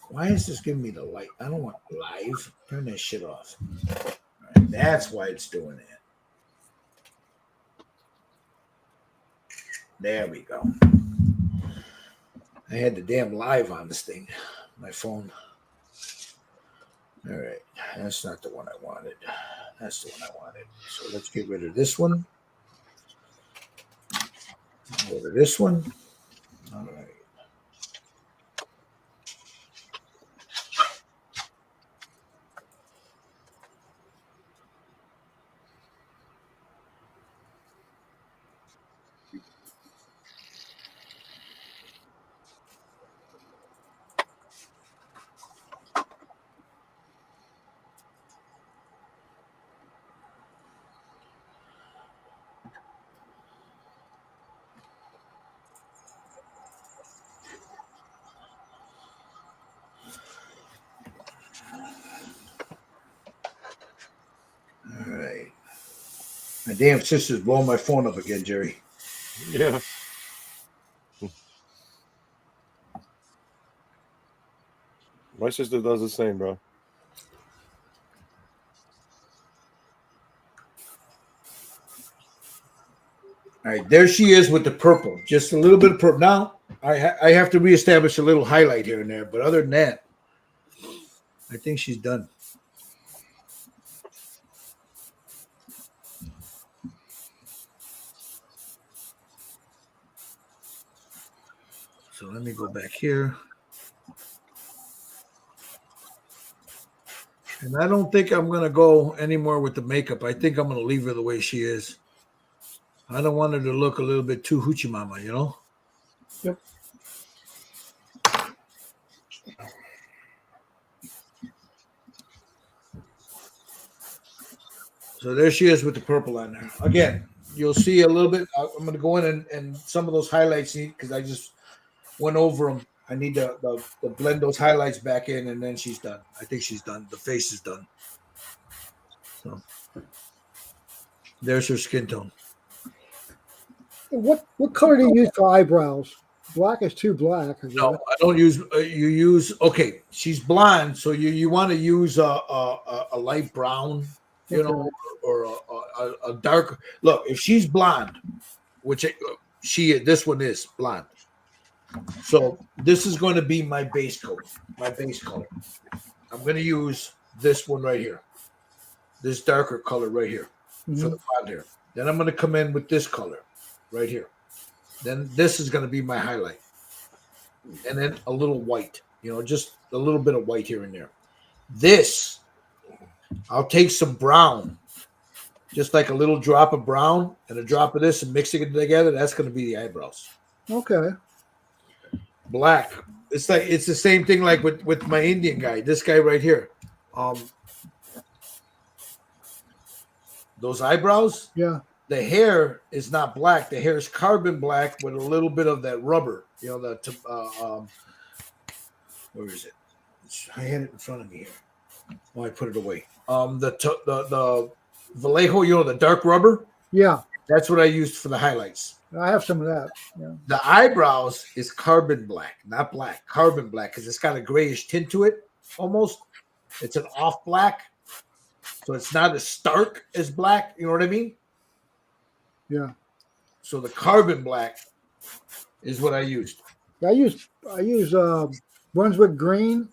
Why is this giving me the light? I don't want live. Turn that shit off. All right, that's why it's doing that. There we go. I had the damn live on this thing, my phone. All right, that's not the one I wanted. That's the one I wanted. So let's get rid of this one. Go to this one. All right. All right. My damn sister's blowing my phone up again, Jerry. Yeah. My sister does the same, bro. All right, there she is with the purple. Just a little bit of purple. Now, I have to reestablish a little highlight here and there, but other than that, I think she's done. me go back here. And I don't think I'm gonna go anymore with the makeup. I think I'm gonna leave her the way she is. I don't want her to look a little bit too hoochie mama, you know? Yep. So there she is with the purple on there. Again, you'll see a little bit. I'm going to go in and some of those highlights because I just went over them. I need to blend those highlights back in, and then she's done. I think she's done. The face is done. So there's her skin tone. What color do you use for eyebrows? Black is too black. No, I don't use. You use okay. She's blonde, so you want to use a light brown, you know, or a dark. Look, if she's blonde, which this one is blonde. So this is going to be my base coat, my base color. I'm going to use this one right here, this darker color right here for the blonde hair. Then I'm going to come in with this color right here. Then this is going to be my highlight. And then a little white, you know, just a little bit of white here and there. This, I'll take some brown, just like a little drop of brown and a drop of this and mixing it together. That's going to be the eyebrows. Okay. Black. It's like it's the same thing like with my Indian guy. This guy right here. Those eyebrows. Yeah. The hair is not black. The hair is carbon black with a little bit of that rubber. You know the where is it? I had it in front of me here. Oh, I put it away. The Vallejo, you know, the dark rubber. Yeah. That's what I used for the highlights. I have some of that. Yeah. The eyebrows is carbon black, not black. Carbon black because it's got a grayish tint to it. Almost, it's an off black, so it's not as stark as black. You know what I mean? Yeah. So the carbon black is what I used. I use Brunswick Green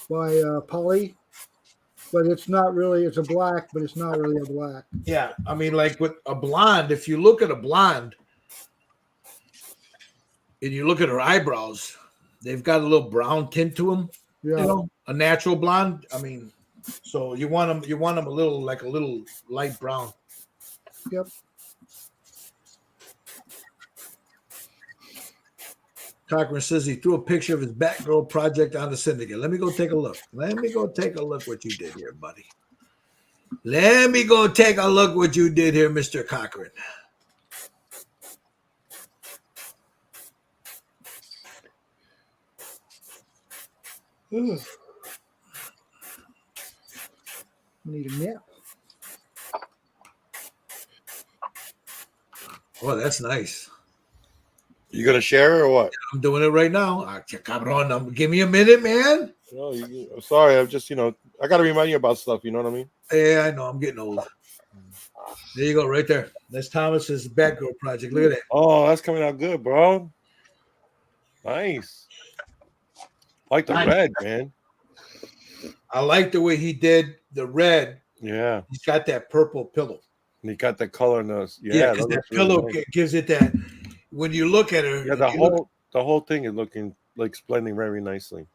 by Polly, but it's not really. It's a black, but it's not really a black. Yeah, I mean, like with a blonde, if you look at a blonde and you look at her eyebrows, they've got a little brown tint to them. Yeah. You know, a natural blonde. I mean, so you want them a little like a little light brown. Yep. Cochran says he threw a picture of his Batgirl project on the syndicate. Let me go take a look. Let me go take a look what you did here, buddy. Let me go take a look what you did here, Mr. Cochran. Need a nap. Oh, that's nice. You gonna share or what? I'm doing it right now. Cabron, give me a minute, man. No, I'm sorry. I'm just, I gotta remind you about stuff. You know what I mean? Yeah, I know. I'm getting old. There you go, right there. That's Thomas's Batgirl project. Look at that. Oh, that's coming out good, bro. Nice. Like the red, man. I like the way he did the red. Yeah. He's got that purple pillow. And he got that color in those. Yeah, because that pillow gives it that. When you look at her, yeah, the whole thing is looking like blending very nicely.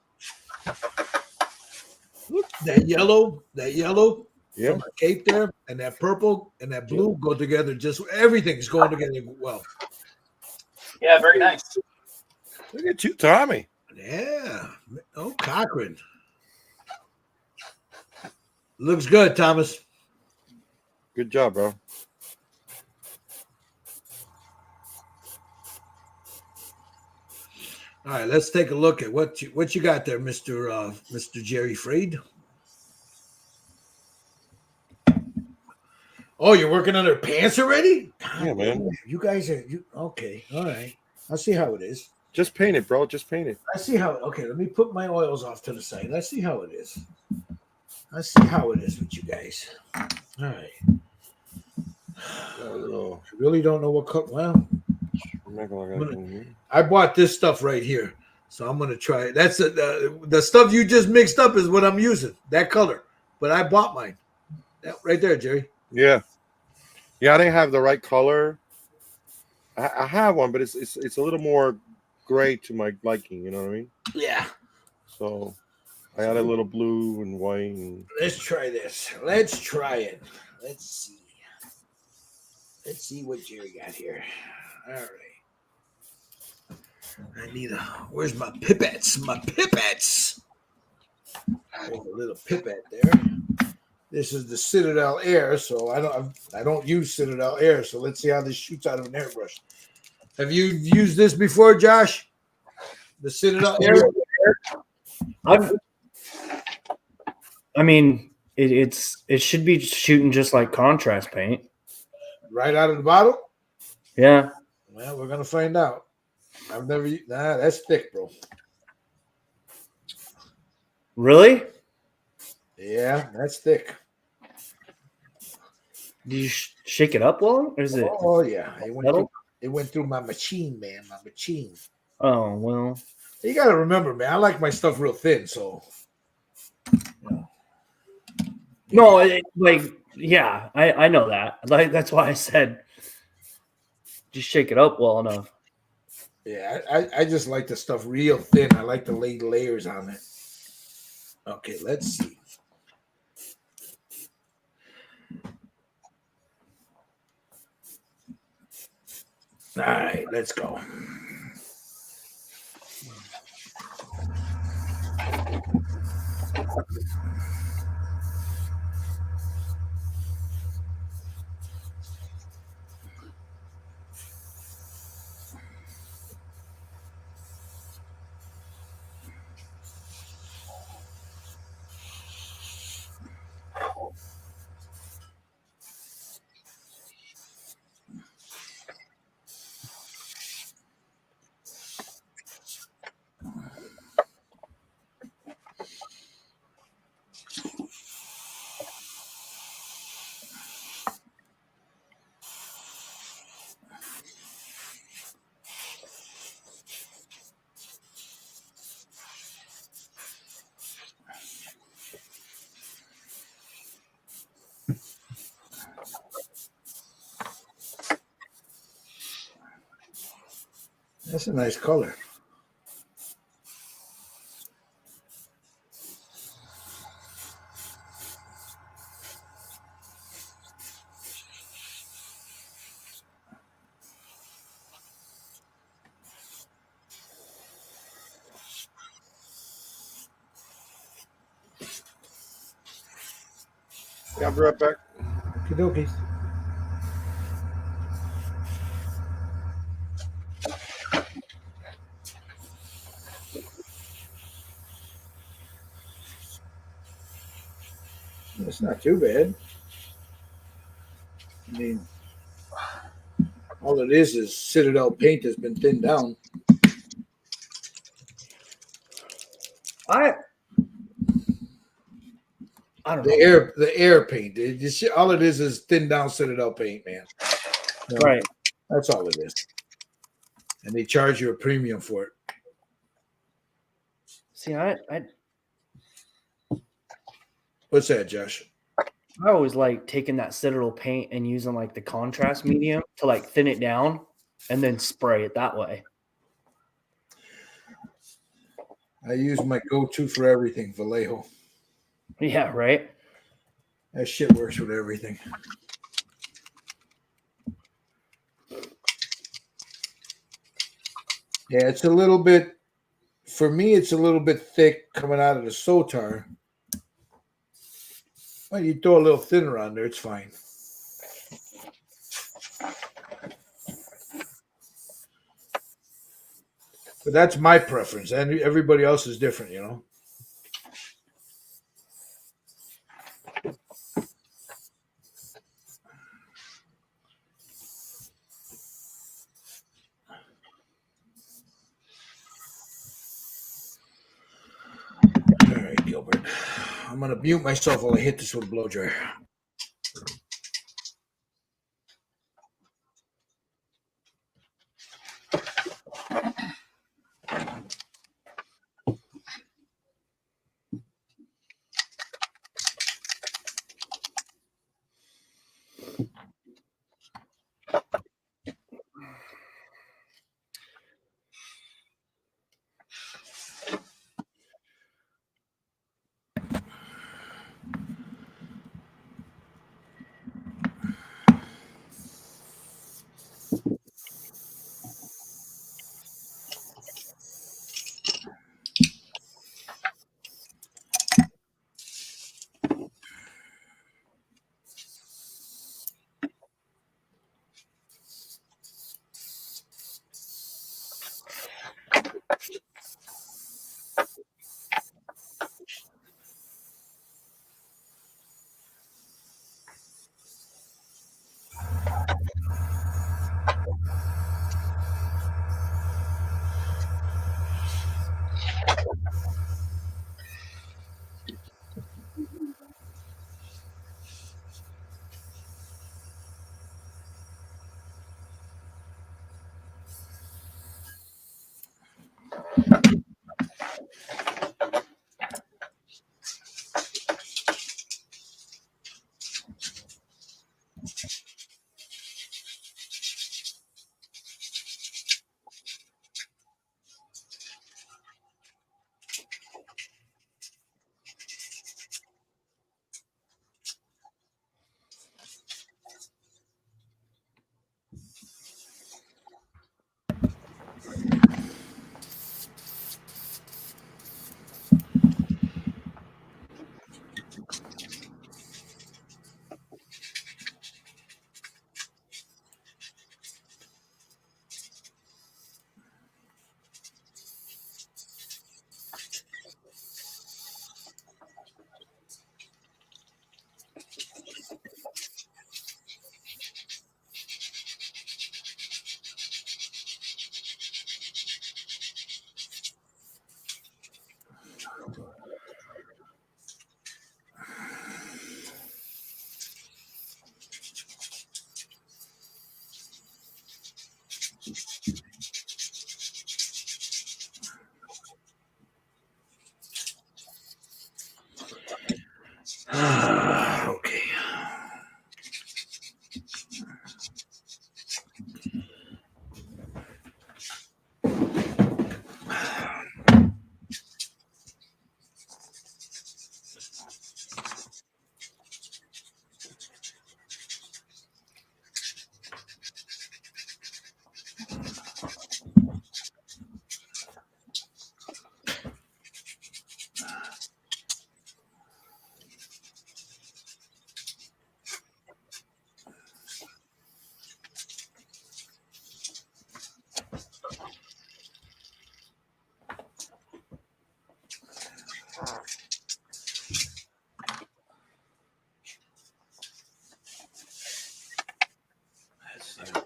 Look, that yellow, yeah, from the cape there, and that purple and that blue go together. Just everything's going together well. Yeah, very nice. Look at you, Tommy. Yeah. Oh, Cochran. Looks good, Thomas. Good job, bro. All right, let's take a look at what you got there, Mr. Jerry Freed. Oh, you're working on her pants already? Yeah, man. You guys are okay. All right. I see how it is. Just paint it, bro. Just paint it. I see how. Okay, let me put my oils off to the side. Let's see how it is. I see how it is with you guys. All right. I really don't know what color. Well, I bought this stuff right here, so I'm gonna try it. That's the stuff you just mixed up is what I'm using. That color, but I bought mine. That right there, Jerry. Yeah. I didn't have the right color. I have one, but it's a little more gray to my liking. You know what I mean? Yeah. So I added a little blue and white. And Let's try this. Let's try it. Let's see. Let's see what Jerry got here. All right. I need a. Where's my pipettes? My pipettes. There's a little pipette there. This is the Citadel Air, so I don't use Citadel Air. So let's see how this shoots out of an airbrush. Have you used this before, Josh? The Citadel Air. I mean, it should be shooting just like contrast paint. Right out of the bottle. Yeah. Well, we're gonna find out. I've never. Nah, that's thick, bro. Really? Yeah, that's thick. Did you shake it up well? Or is it? Oh yeah, Metal? It went through my machine, man. My machine. Oh well. You gotta remember, man. I like my stuff real thin, so. No, yeah, I know that. Like that's why I said just shake it up well enough. Yeah, I just like the stuff real thin. I like to lay layers on it. Okay, let's see. All right, let's go. That's a nice color. yeah, I'll be right back. Okie dokie. It's not too bad. I mean, all it is Citadel paint that's been thinned down. I don't know. The air paint. All it is thinned down Citadel paint, man. You know, Right. That's all it is. And they charge you a premium for it. See, I What's that, Josh? always like taking that Citadel paint and using like the contrast medium to like thin it down and then spray it that way. I use my go-to for everything, Vallejo. Yeah, right. That shit works with everything. Yeah, it's a little bit, for me, it's a little bit thick coming out of the Sotar. Well, you throw a little thinner on there, it's fine. But that's my preference, and everybody else is different, you know. All right, Gilbert. I'm gonna mute myself while I hit this with a blow dryer.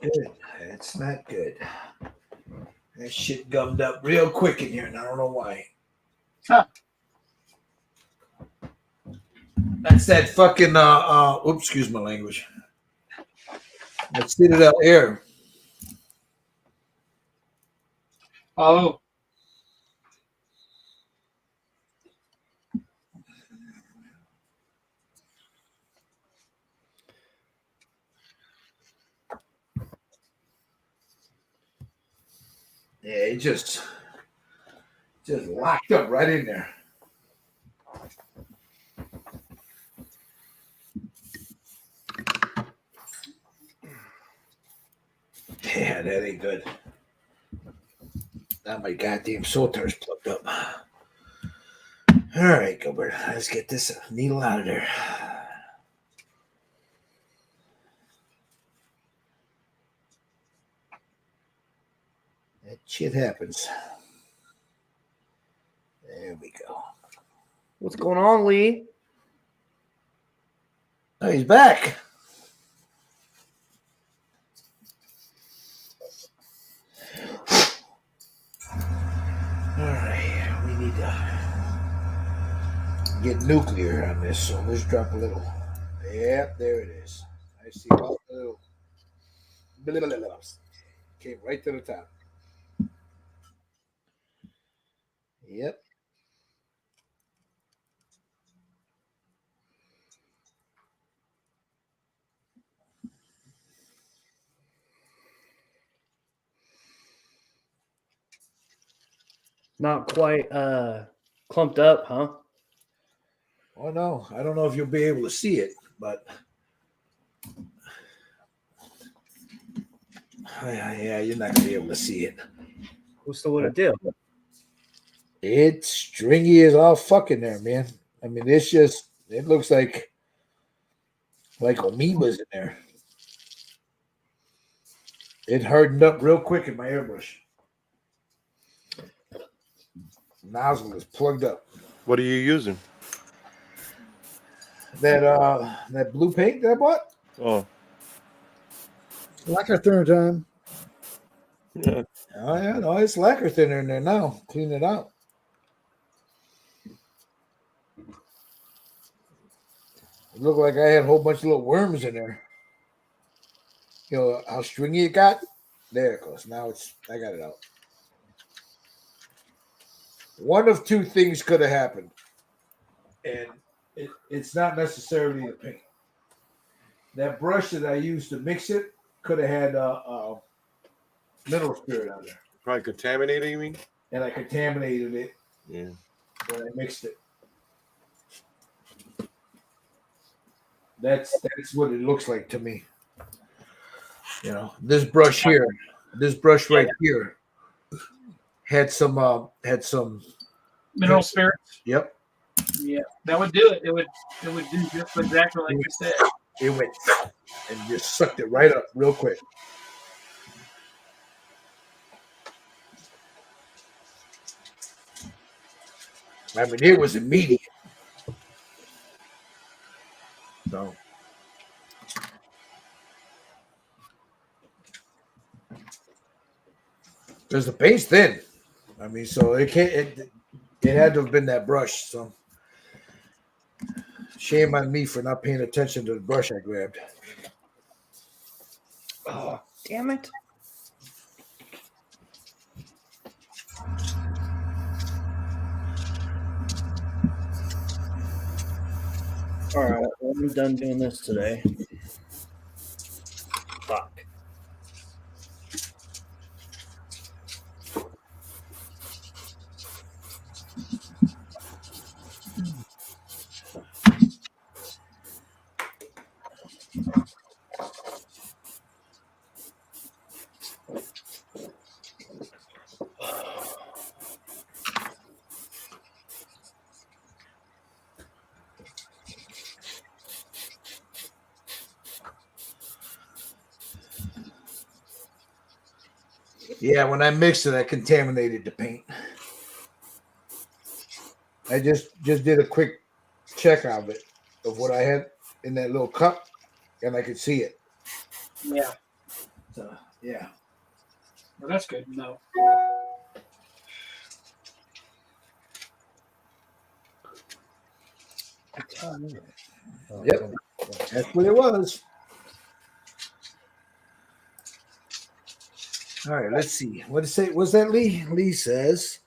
good. It's not good. That shit gummed up real quick in here, and I don't know why. Huh. That's that fucking oops, excuse my language. That's Citadel Air. Oh, Yeah, it just locked up right in there. Yeah, that ain't good. Now my goddamn soltar's plugged up. All right, Gilbert, let's get this needle out of there. That shit happens. There we go. What's going on, Lee? Oh, he's back. All right, we need to get nuclear on this, so let's drop a little. Yep, there it is. I see all the little. Came right to the top. Yep. Not quite clumped up, huh? Oh no, I don't know if you'll be able to see it, but yeah, you're not gonna be able to see it. So what it do? It's stringy as all fucking there, man. I mean, it looks like amoebas in there. It hardened up real quick in my airbrush. Nozzle is plugged up. What are you using? That blue paint that I bought? Oh, Lacquer thinner time. yeah. Oh yeah, no, it's lacquer thinner in there now. Clean it out. It looked like I had a whole bunch of little worms in there. You know how stringy it got? There it goes. Now I got it out. One of two things could have happened. And it's not necessarily the paint. That brush that I used to mix it could have had mineral spirit on there. Probably contaminated, you mean? And I contaminated it Yeah. when I mixed it. That's what it looks like to me. You know, this brush right here had some mineral spirits. Yep. Yeah, that would do it. It would do just exactly like you said. It went and just sucked it right up real quick. I mean, it was immediate. So because the paint's thin. I mean, so it can't. It had to have been that brush. So shame on me for not paying attention to the brush I grabbed. Oh, damn it. All right, well, I'm done doing this today. Fuck. Yeah, when I mixed it, I contaminated the paint. I just did a quick check of it, of what I had in that little cup, and I could see it. Yeah. So, yeah. Well, that's good. No. Yep. That's what it was. All right, let's see. What did it say? Was that Lee? Lee says,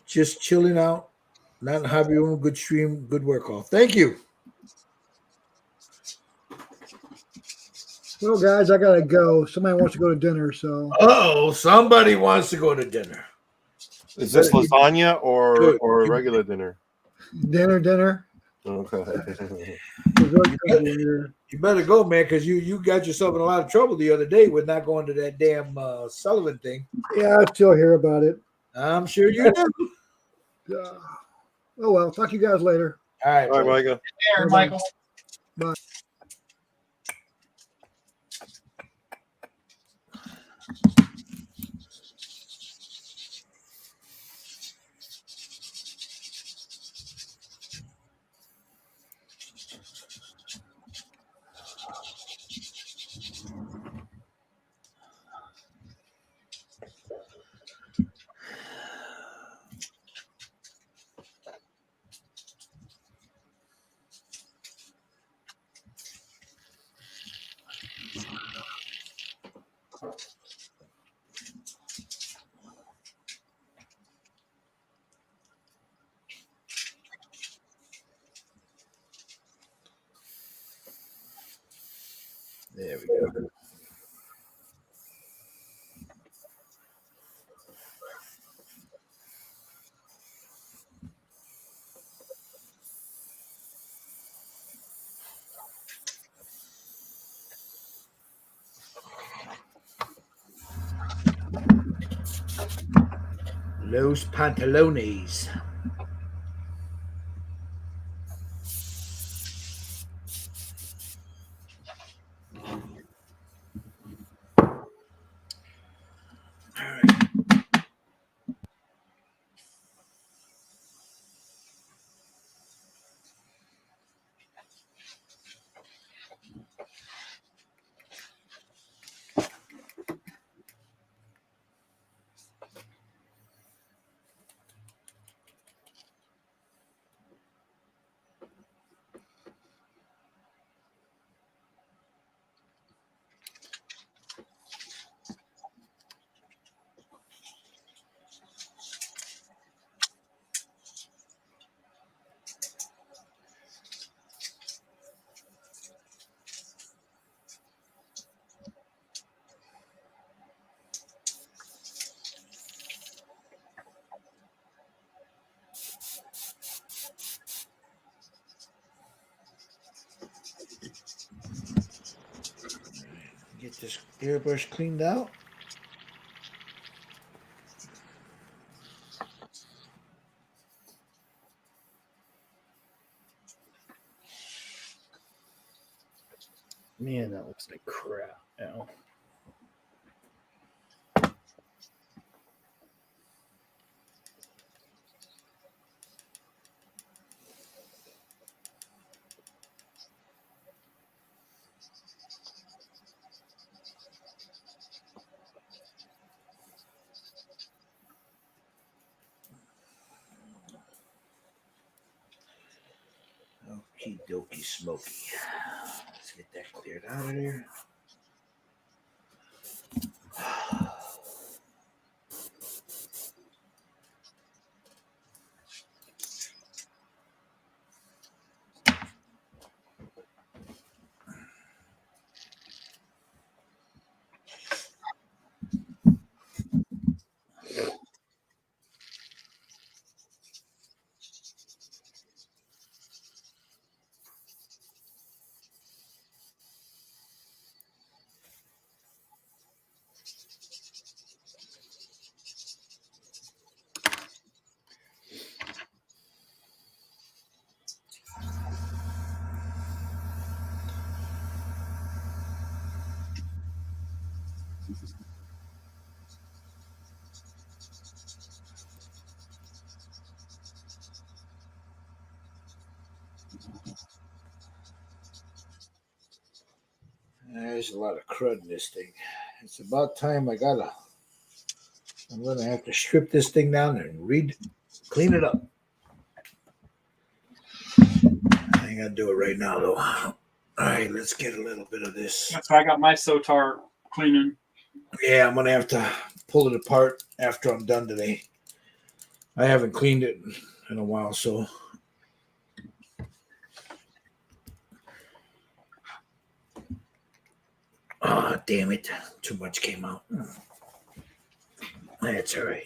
just chilling out, not in hobby room. Good stream, good work off. Thank you. Well, guys, I gotta go. Somebody wants to go to dinner, so Oh, somebody wants to go to dinner. Is this lasagna or Good. regular dinner? dinner. Okay. Dessert comes later. You better go, man, because you got yourself in a lot of trouble the other day with not going to that damn Sullivan thing. Yeah, I still hear about it. I'm sure you do. Oh well, talk to you guys later. All right, All right, buddy. Micah. There, Bye-bye. Michael. Bye. There we go. Los Pantalones. Get this airbrush cleaned out. Man, that looks like crap now. Okie dokie smoky. Let's get that cleared out of there. There's a lot of crud in this thing. It's about time I'm gonna have to strip this thing down and clean it up. I ain't gonna do it right now though. All right, let's get a little bit of this. That's why I got my Sotar cleaning. Yeah, I'm gonna have to pull it apart after I'm done today. I haven't cleaned it in a while, so. Oh, damn it. Too much came out. That's all right.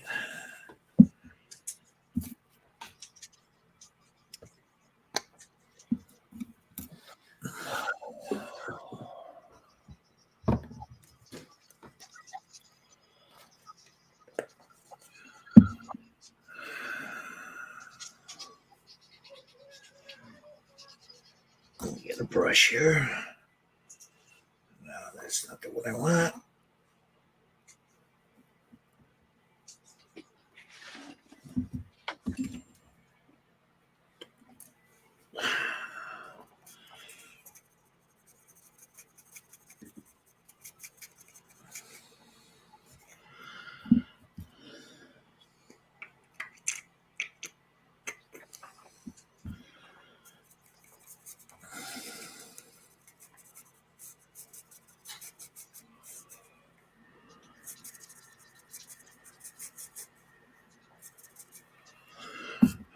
Get a brush here. No, that's not the one I want.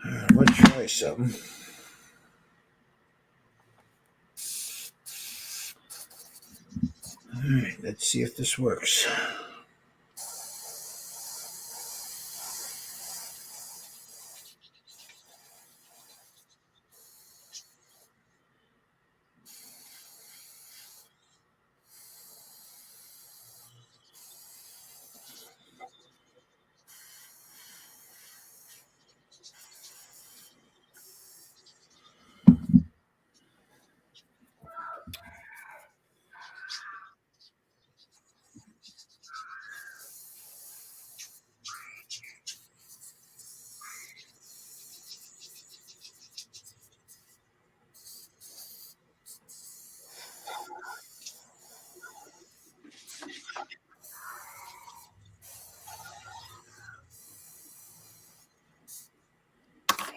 I'm gonna try something. All right, let's see if this works.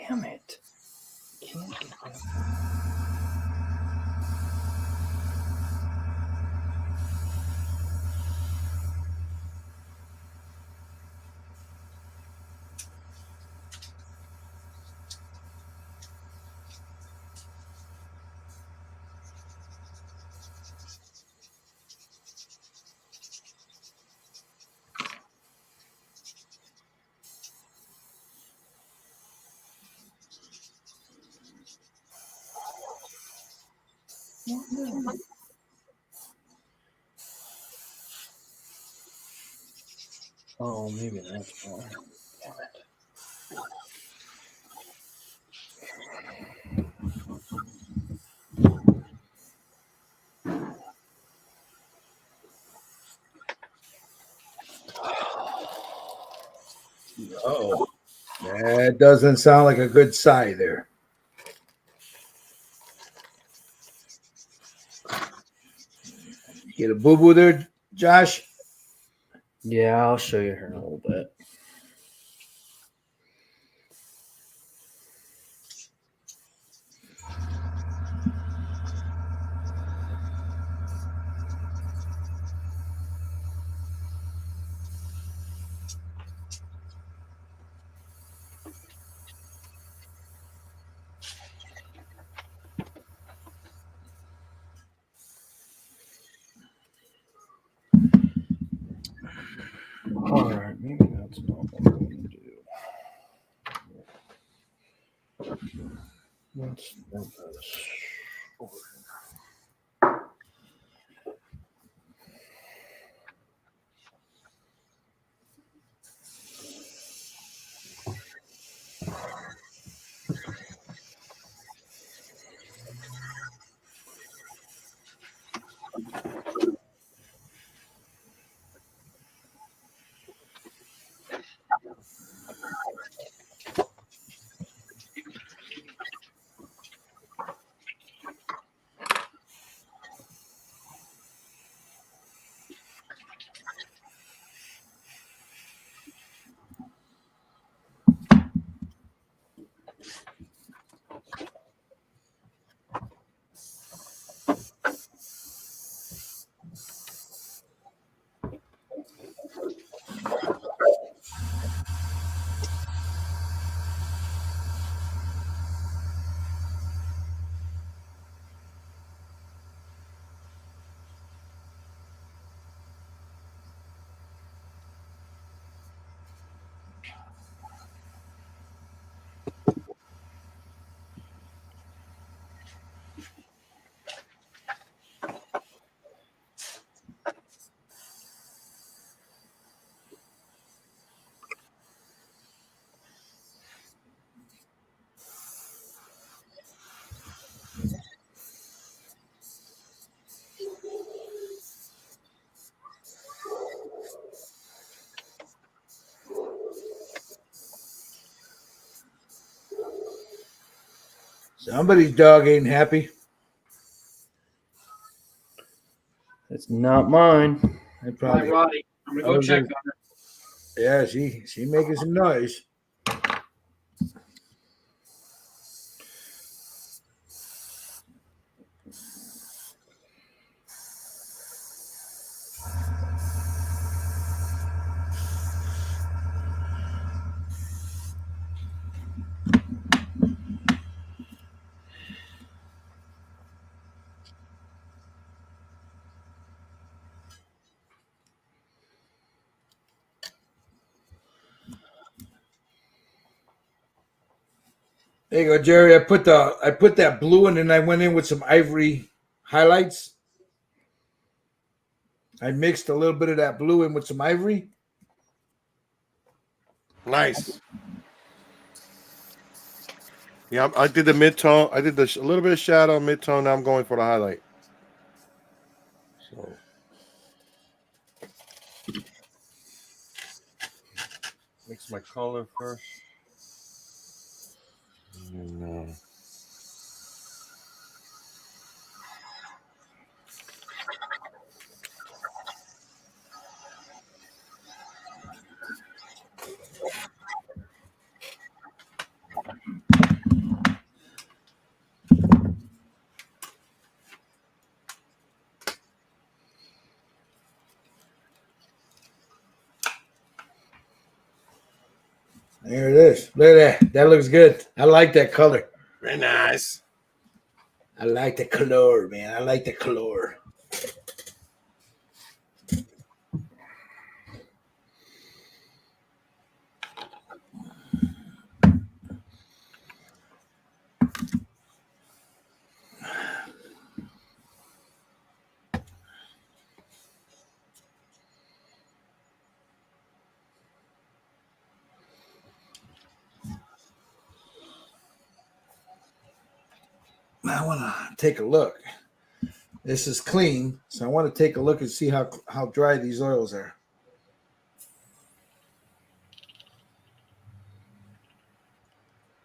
Damn it. Can't get that. Oh, maybe that's why. Damn it. Oh, that doesn't sound like a good sigh there. Get a boo boo there, Josh? Yeah, I'll show you here in a little bit. All right, maybe that's not what I'm going to do. Let's move this over. Somebody's dog ain't happy. It's not mine. I Right, probably, Roddy. I'm gonna go Other check than- on her. yeah, she making some noise. There you go, Jerry. I put that blue in, and I went in with some ivory highlights. I mixed a little bit of that blue in with some ivory. Nice. Yeah, I did the mid-tone. I did a little bit of shadow, mid-tone. Now I'm going for the highlight. So mix my color first. And, There it is. Look at that. That looks good. I like that color. very nice. I like the color, man. I like the color. I want to take a look. This is clean, so I want to take a look and see how dry these oils are.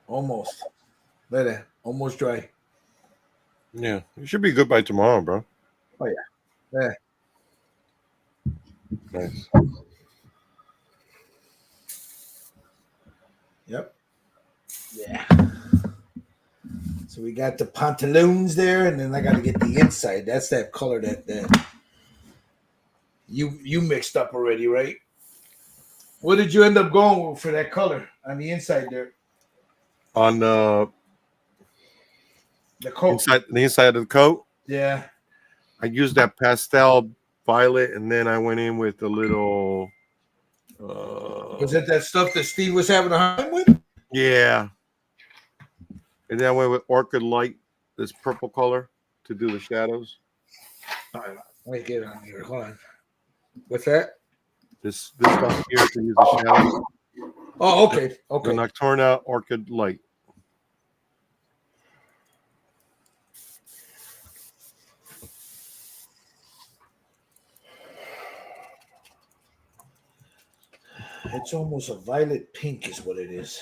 Almost. Look at that. Almost dry. Yeah, you should be good by tomorrow, bro. Oh, yeah. Nice. Yep. Yeah. So we got the pantaloons there, and then I got to get the inside. That's that color that you mixed up already, right? What did you end up going with for that color on the inside there? On The coat. the inside of the coat, Yeah. I used that pastel violet, and then I went in with a little. Was it that stuff that Steve was having a hard time with? Yeah. And then I went with Orchid Light, this purple color, to do the shadows. Let me get it on here. Hold on. What's that? This stuff here to use the shadows. Oh, okay. The Okay. Nocturna Orchid Light. It's almost a violet pink, is what it is.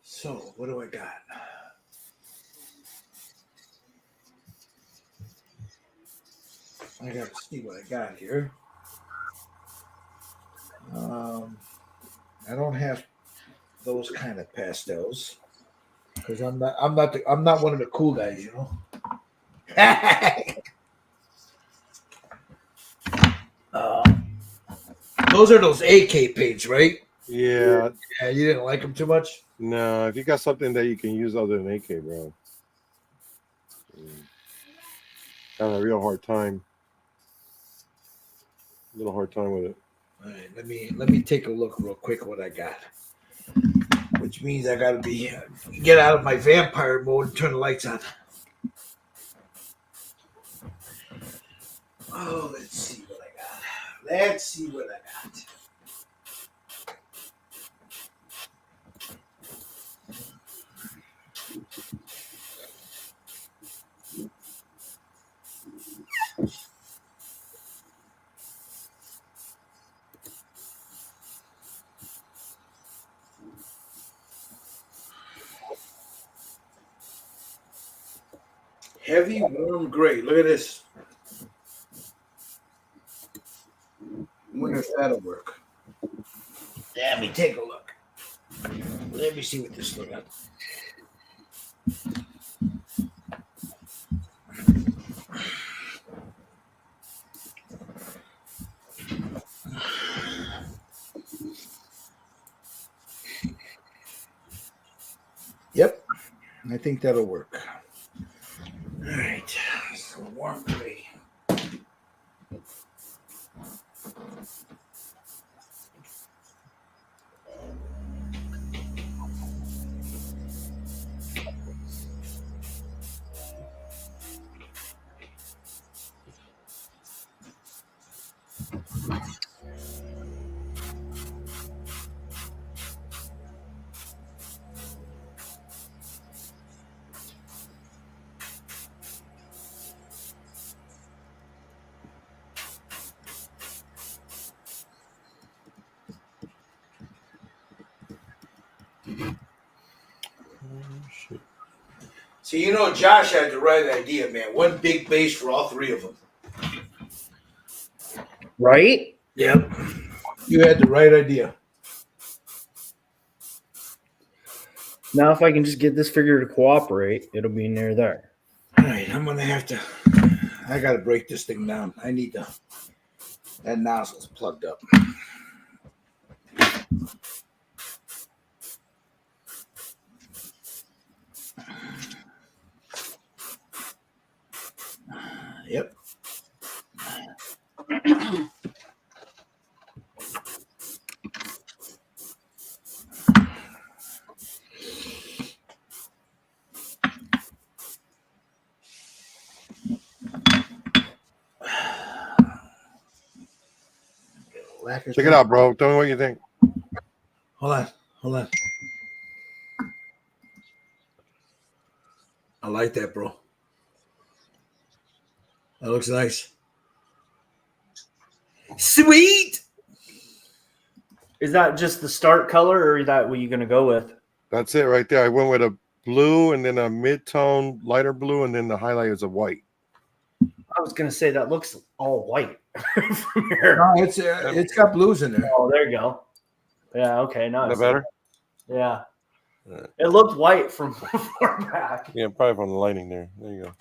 So, what do I got? I got to see what I got here. I don't have those kind of pastels because I'm not one of the cool guys, you know. Those are those AK paints, right? Yeah. Yeah, you didn't like them too much. No, if you got something that you can use other than AK, bro. Having a real hard time. A little hard time with it. All right, let me take a look real quick what I got. Which means I gotta get out of my vampire mode and turn the lights on. Oh, let's see what I got. Let's see what I got. Heavy warm gray. Look at this. I wonder if that'll work. Let me take a look. Let me see what this looks like. Yep, I think that'll work. All right, so warm gray. So you know, Josh had the right idea, man. One big base for all three of them. Right? Yep, you had the right idea. Now, if I can just get this figure to cooperate, it'll be near there. All right, I'm gonna have to. I gotta break this thing down. I need to. That nozzle's plugged up. Yep. Check it out, bro. Tell me what you think. Hold on. I like that, bro. That looks nice. Sweet. Is that just the start color, or is that what you're going to go with? That's it right there. I went with a blue and then a mid-tone lighter blue, and then the highlight is a white. I was going to say that looks all white from here. No, it's got blues in there. Oh, there you go. Yeah, okay. Now Is that better? Yeah. Yeah. It looked white from far back. Yeah, probably from the lighting there. There you go.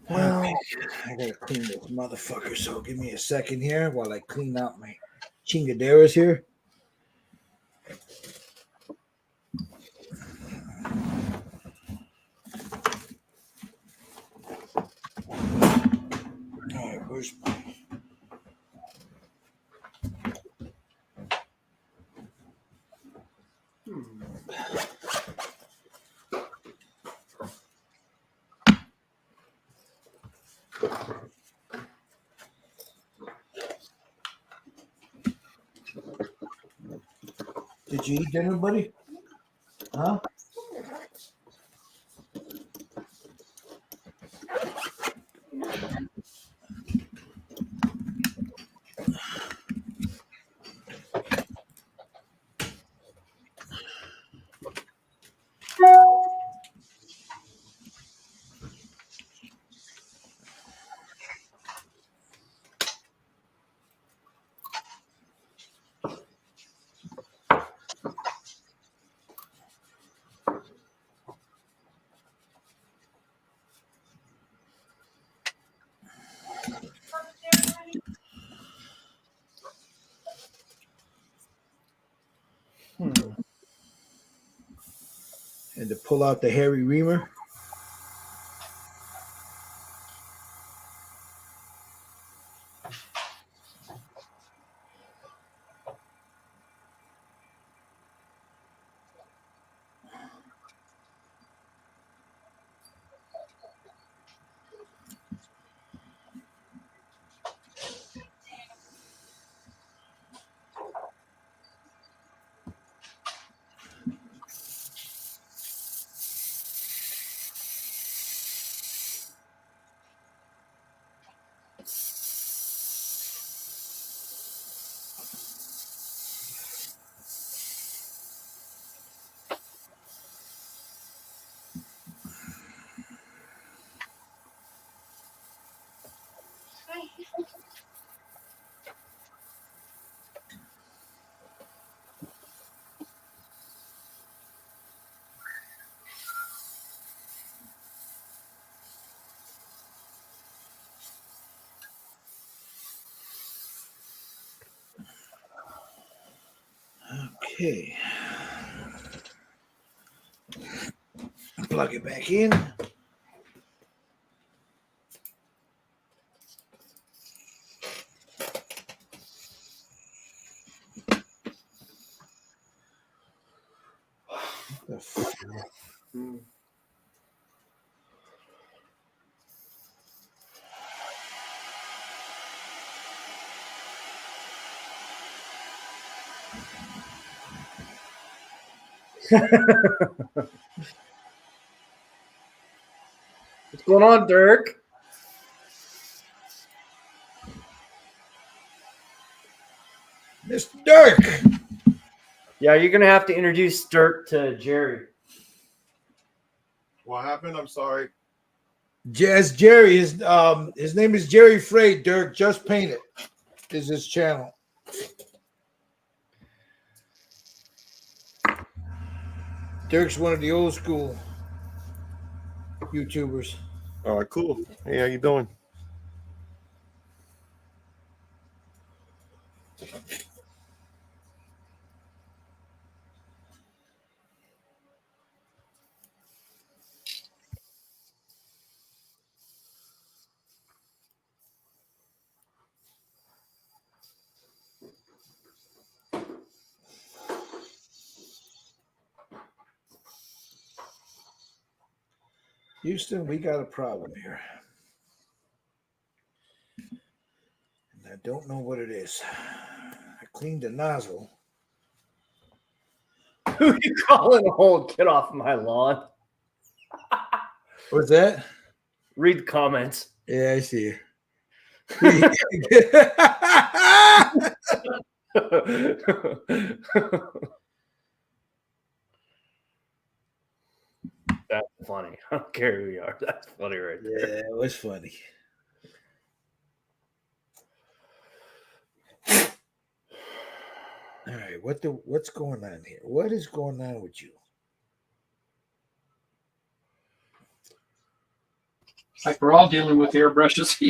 Well, I gotta clean this motherfucker. So give me a second here while I clean out my chingaderas here. All right, where's my? Did you eat dinner, buddy? Huh? And to pull out the hairy reamer. Okay. Plug it back in. The f- What's going on, Dirk? Mr. Dirk. Yeah, you're gonna have to introduce Dirk to Jerry. What happened? I'm sorry. Jazz Jerry, his name is Jerry Frey. Dirk Just Paint It is his channel. Dirk's one of the old school YouTubers. All right, cool. Hey, how you doing? Houston, we got a problem here. And I don't know what it is. I cleaned the nozzle. Who you calling old? Get off my lawn. What's that? Read the comments. Yeah, I see That's funny. I don't care who you are. That's funny right there. Yeah, it was funny. All right, what's going on here? What is going on with you? Like we're all dealing with airbrushes.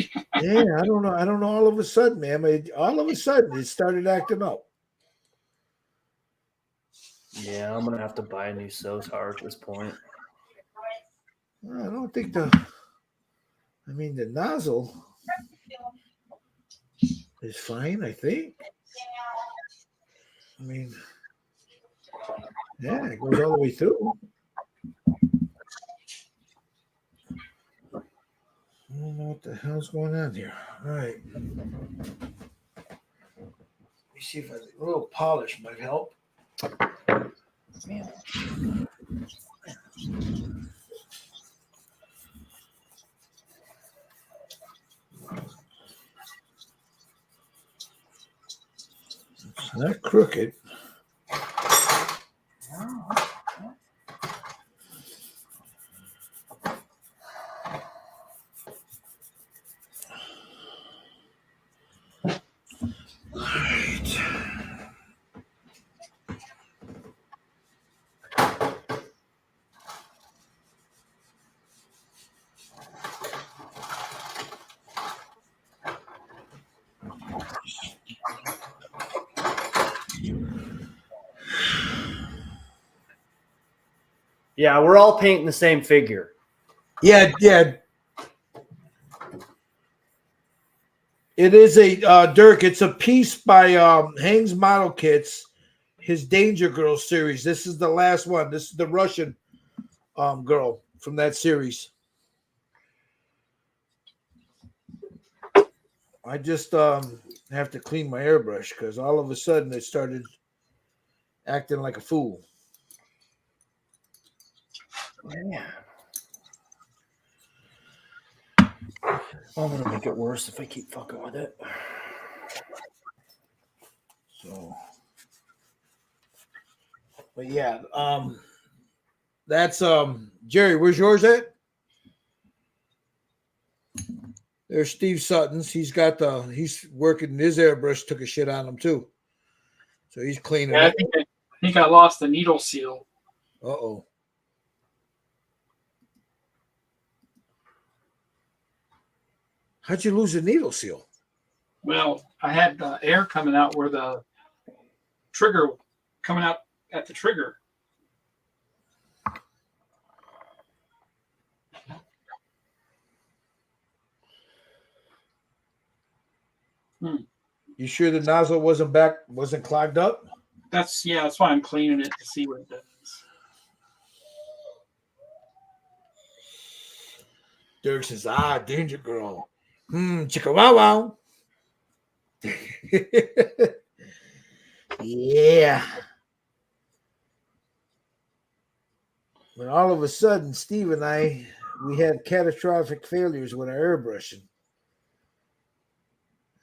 Yeah, I don't know. I don't know. All of a sudden, man, all of a sudden, it started acting up. Yeah, I'm gonna have to buy a new Sotar at this point. I don't think the nozzle is fine. I think. I mean, yeah, it goes all the way through. I don't know what the hell's going on here. All right. Let me see if a little polish might help. It's not crooked. Yeah, we're all painting the same figure. Yeah. It is a Dirk. It's a piece by Hangs Model Kits, his Danger Girl series. This is the last one. This is the Russian girl from that series. I just have to clean my airbrush because all of a sudden it started acting like a fool. Yeah. I'm gonna make it worse if I keep fucking with it. So, but yeah, that's Jerry. Where's yours at? There's Steve Sutton's. He's working his airbrush, took a shit on him too. So he's cleaning Yeah, it. I think I lost the needle seal. Uh-oh. How'd you lose the needle seal? Well, I had air coming out where the trigger coming out at the trigger. You sure the nozzle wasn't clogged up? That's why I'm cleaning it to see what it does. Dirk says, danger girl. Chicka wow wow. Yeah. When all of a sudden, Steve and we had catastrophic failures with our airbrushing.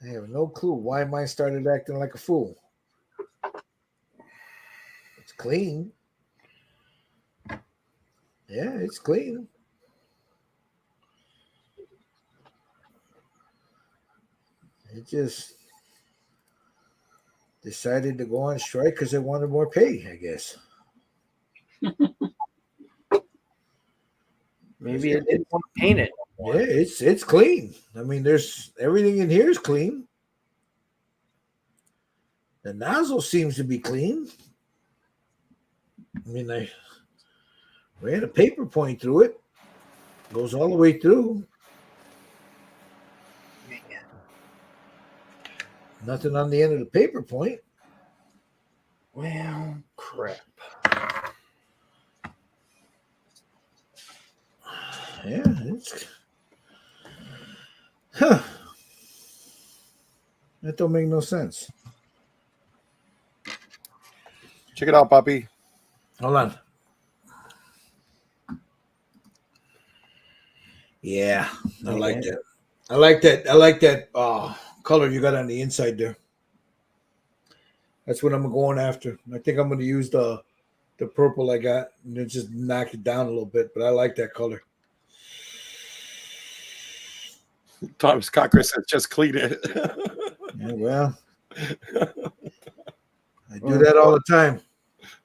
I have no clue why mine started acting like a fool. It's clean. Yeah, it's clean. It just decided to go on strike because they wanted more pay, I guess. Maybe it didn't want to paint it. Yeah, it's clean. I mean, there's everything in here is clean. The nozzle seems to be clean. I mean, I ran a paper point through it. Goes all the way through. Nothing on the end of the paper point. Well, crap. Yeah, it's that don't make no sense. Check it out, Poppy. Hold on. Yeah, I like that. I like that color you got on the inside there. That's what I'm going after. I think I'm going to use the purple I got and then just knock it down a little bit, but I like that color. Tom Cocker says just clean it. Yeah, well, I do that all the time.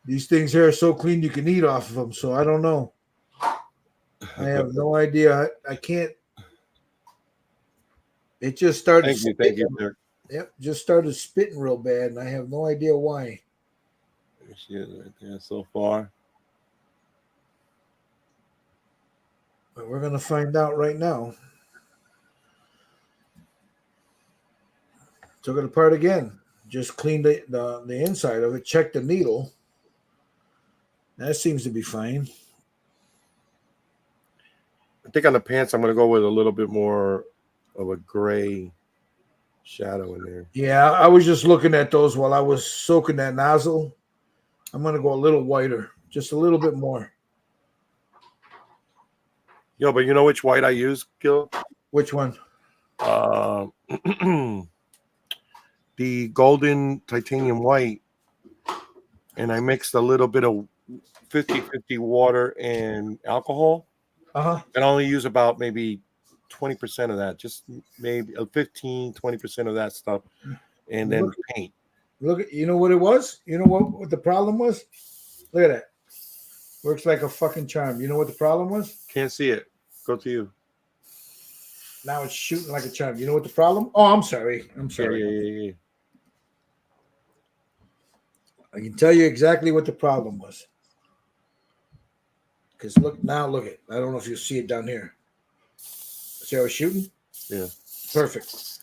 These things here are so clean you can eat off of them, so I don't know. I have no idea. I can't. It just started. Thank you, Dirk. Yep, just started spitting real bad, and I have no idea why. There she is right there so far. But we're gonna find out right now. Took it apart again. Just cleaned the inside of it. Checked the needle. That seems to be fine. I think on the pants, I'm going to go with a little bit more of a gray shadow in there. Yeah, I was just looking at those while I was soaking that nozzle. I'm going to go a little whiter, just a little bit more. Yo, but you know which white I use, Gil? Which one? The golden titanium white. And I mixed a little bit of 50-50 water and alcohol. Uh-huh. And I only use about maybe 20% of that, just maybe 15-20% of that stuff, and then paint. Look, you know what it was? You know what the problem was? Look at that. Works like a fucking charm. You know what the problem was? Can't see it. Go to you. Now it's shooting like a charm. You know what the problem? Oh, I'm sorry. Yeah. I can tell you exactly what the problem was. Because look at. I don't know if you'll see it down here. See how it's shooting? Yeah. Perfect.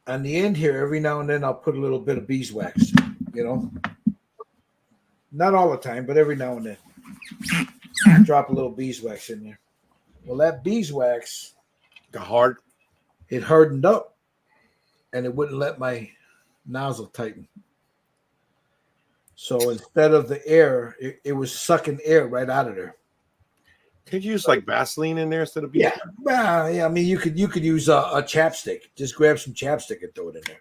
On the end here, every now and then I'll put a little bit of beeswax, Not all the time, but every now and then. Drop a little beeswax in there. Well, that beeswax Got hard. It hardened up and it wouldn't let my nozzle tighten. So instead of the air, it was sucking air right out of there. Could you use like Vaseline in there instead of beeswax? Yeah. I mean, you could use a chapstick. Just grab some chapstick and throw it in there.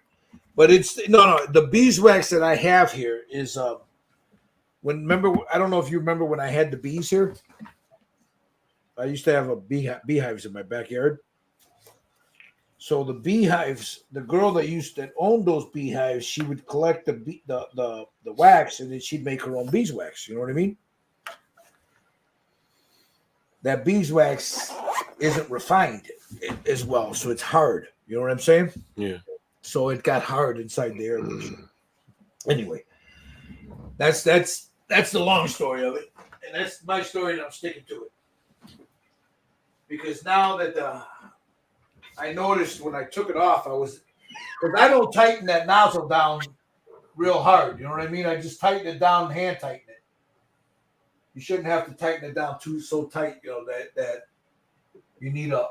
But it's no. The beeswax that I have here is I don't know if you remember when I had the bees here. I used to have a beehives in my backyard. So the beehives, the girl that owned those beehives, she would collect the wax, and then she'd make her own beeswax. You know what I mean? That beeswax isn't refined as well, so it's hard. You know what I'm saying? Yeah. So it got hard inside the air. Anyway, that's the long story of it, and that's my story, and I'm sticking to it. Because now that I noticed when I took it off, because I don't tighten that nozzle down real hard. You know what I mean? I just tighten it down, hand tighten it. You shouldn't have to tighten it down so tight, you know, that you need a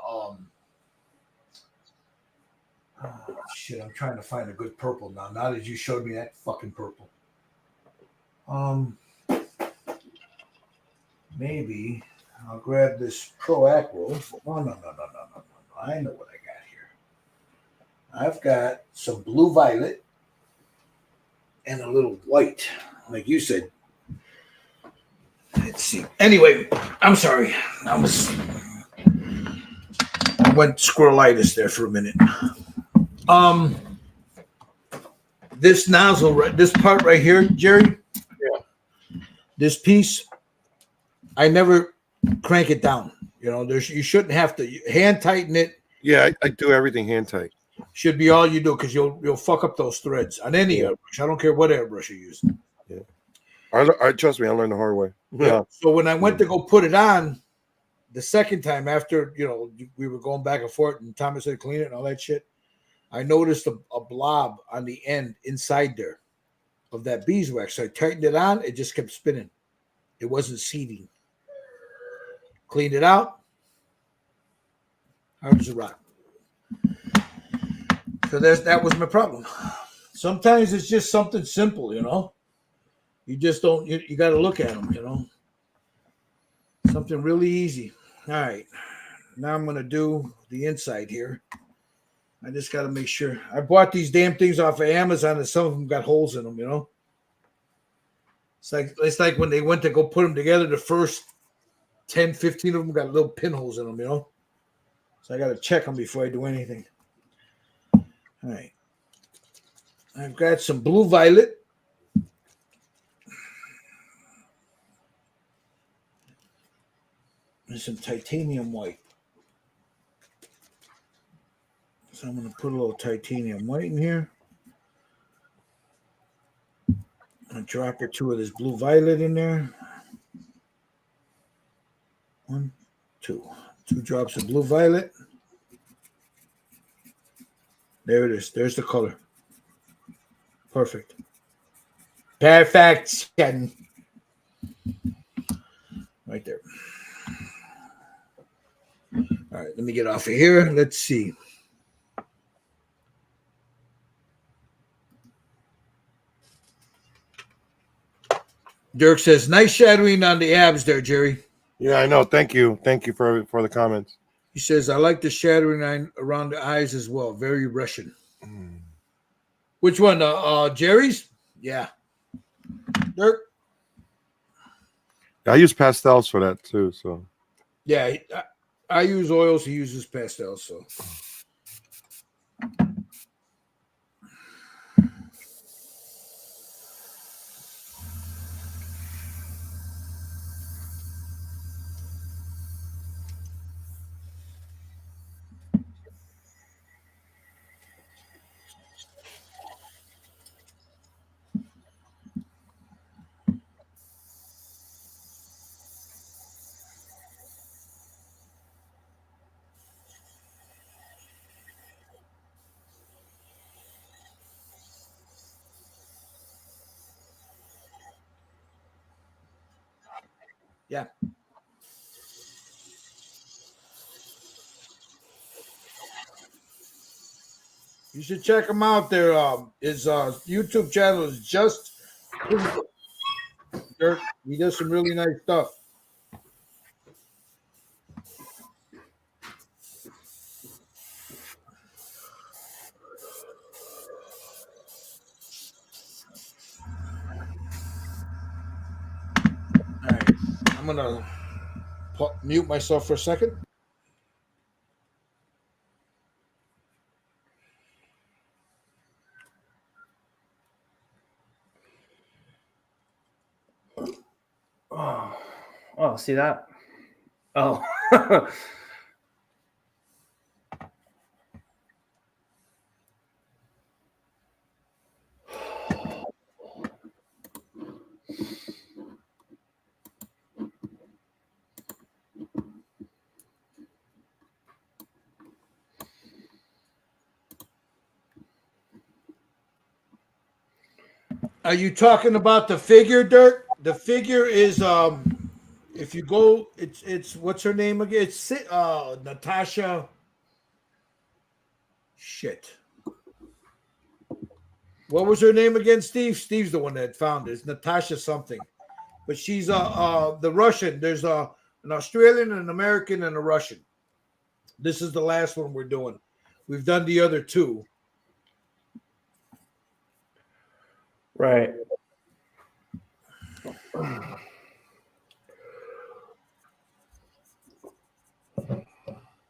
shit. I'm trying to find a good purple now. Now that you showed me that fucking purple, maybe I'll grab this Pro Acro. No. I know what I got here. I've got some blue violet and a little white, like you said. Let's see. Anyway, I'm sorry. I went squirrelitis there for a minute. This nozzle, this part right here, Jerry. Yeah. This piece, I never crank it down. You know, you shouldn't have to hand tighten it. Yeah, I do everything hand tight. Should be all you do, because you'll fuck up those threads on any airbrush. I don't care what airbrush you use. Yeah. I trust me, I learned the hard way. Yeah. So when I went to go put it on the second time, after, you know, we were going back and forth and Thomas said clean it and all that shit, I noticed a blob on the end inside there of that beeswax. So I tightened it on, it just kept spinning. It wasn't seating. Cleaned it out. Hard as a rock. So that was my problem. Sometimes it's just something simple, you know. You just don't, you got to look at them, you know. Something really easy. All right. Now I'm going to do the inside here. I just got to make sure. I bought these damn things off of Amazon, and some of them got holes in them, you know. It's like when they went to go put them together, the first 10, 15 of them got little pinholes in them, you know. So I got to check them before I do anything. All right. I've got some blue violet. And some titanium white. So I'm going to put a little titanium white in here. A drop or two of this blue violet in there. 1, 2. 2 drops of blue violet. There it is. There's the color. Perfect. Perfection. Right there. All right, let me get off of here. Let's see. Dirk says, nice shadowing on the abs there, Jerry. Yeah, I know. Thank you. Thank you for the comments. He says, I like the shadowing around the eyes as well. Very Russian. Which one? Jerry's? Yeah. Dirk? I use pastels for that too. So Yeah, I use oils. He uses pastels. So yeah. You should check him out there. His YouTube channel is just Dirk. He does some really nice stuff. All right. I'm gonna mute myself for a second. Oh, see that? Oh. Are you talking about the figure, Dirk? The figure is if you go, it's what's her name again? It's Natasha. Shit. What was her name again, Steve? Steve's the one that found it. It's Natasha something. But she's the Russian. There's an Australian, an American, and a Russian. This is the last one we're doing. We've done the other two. Right.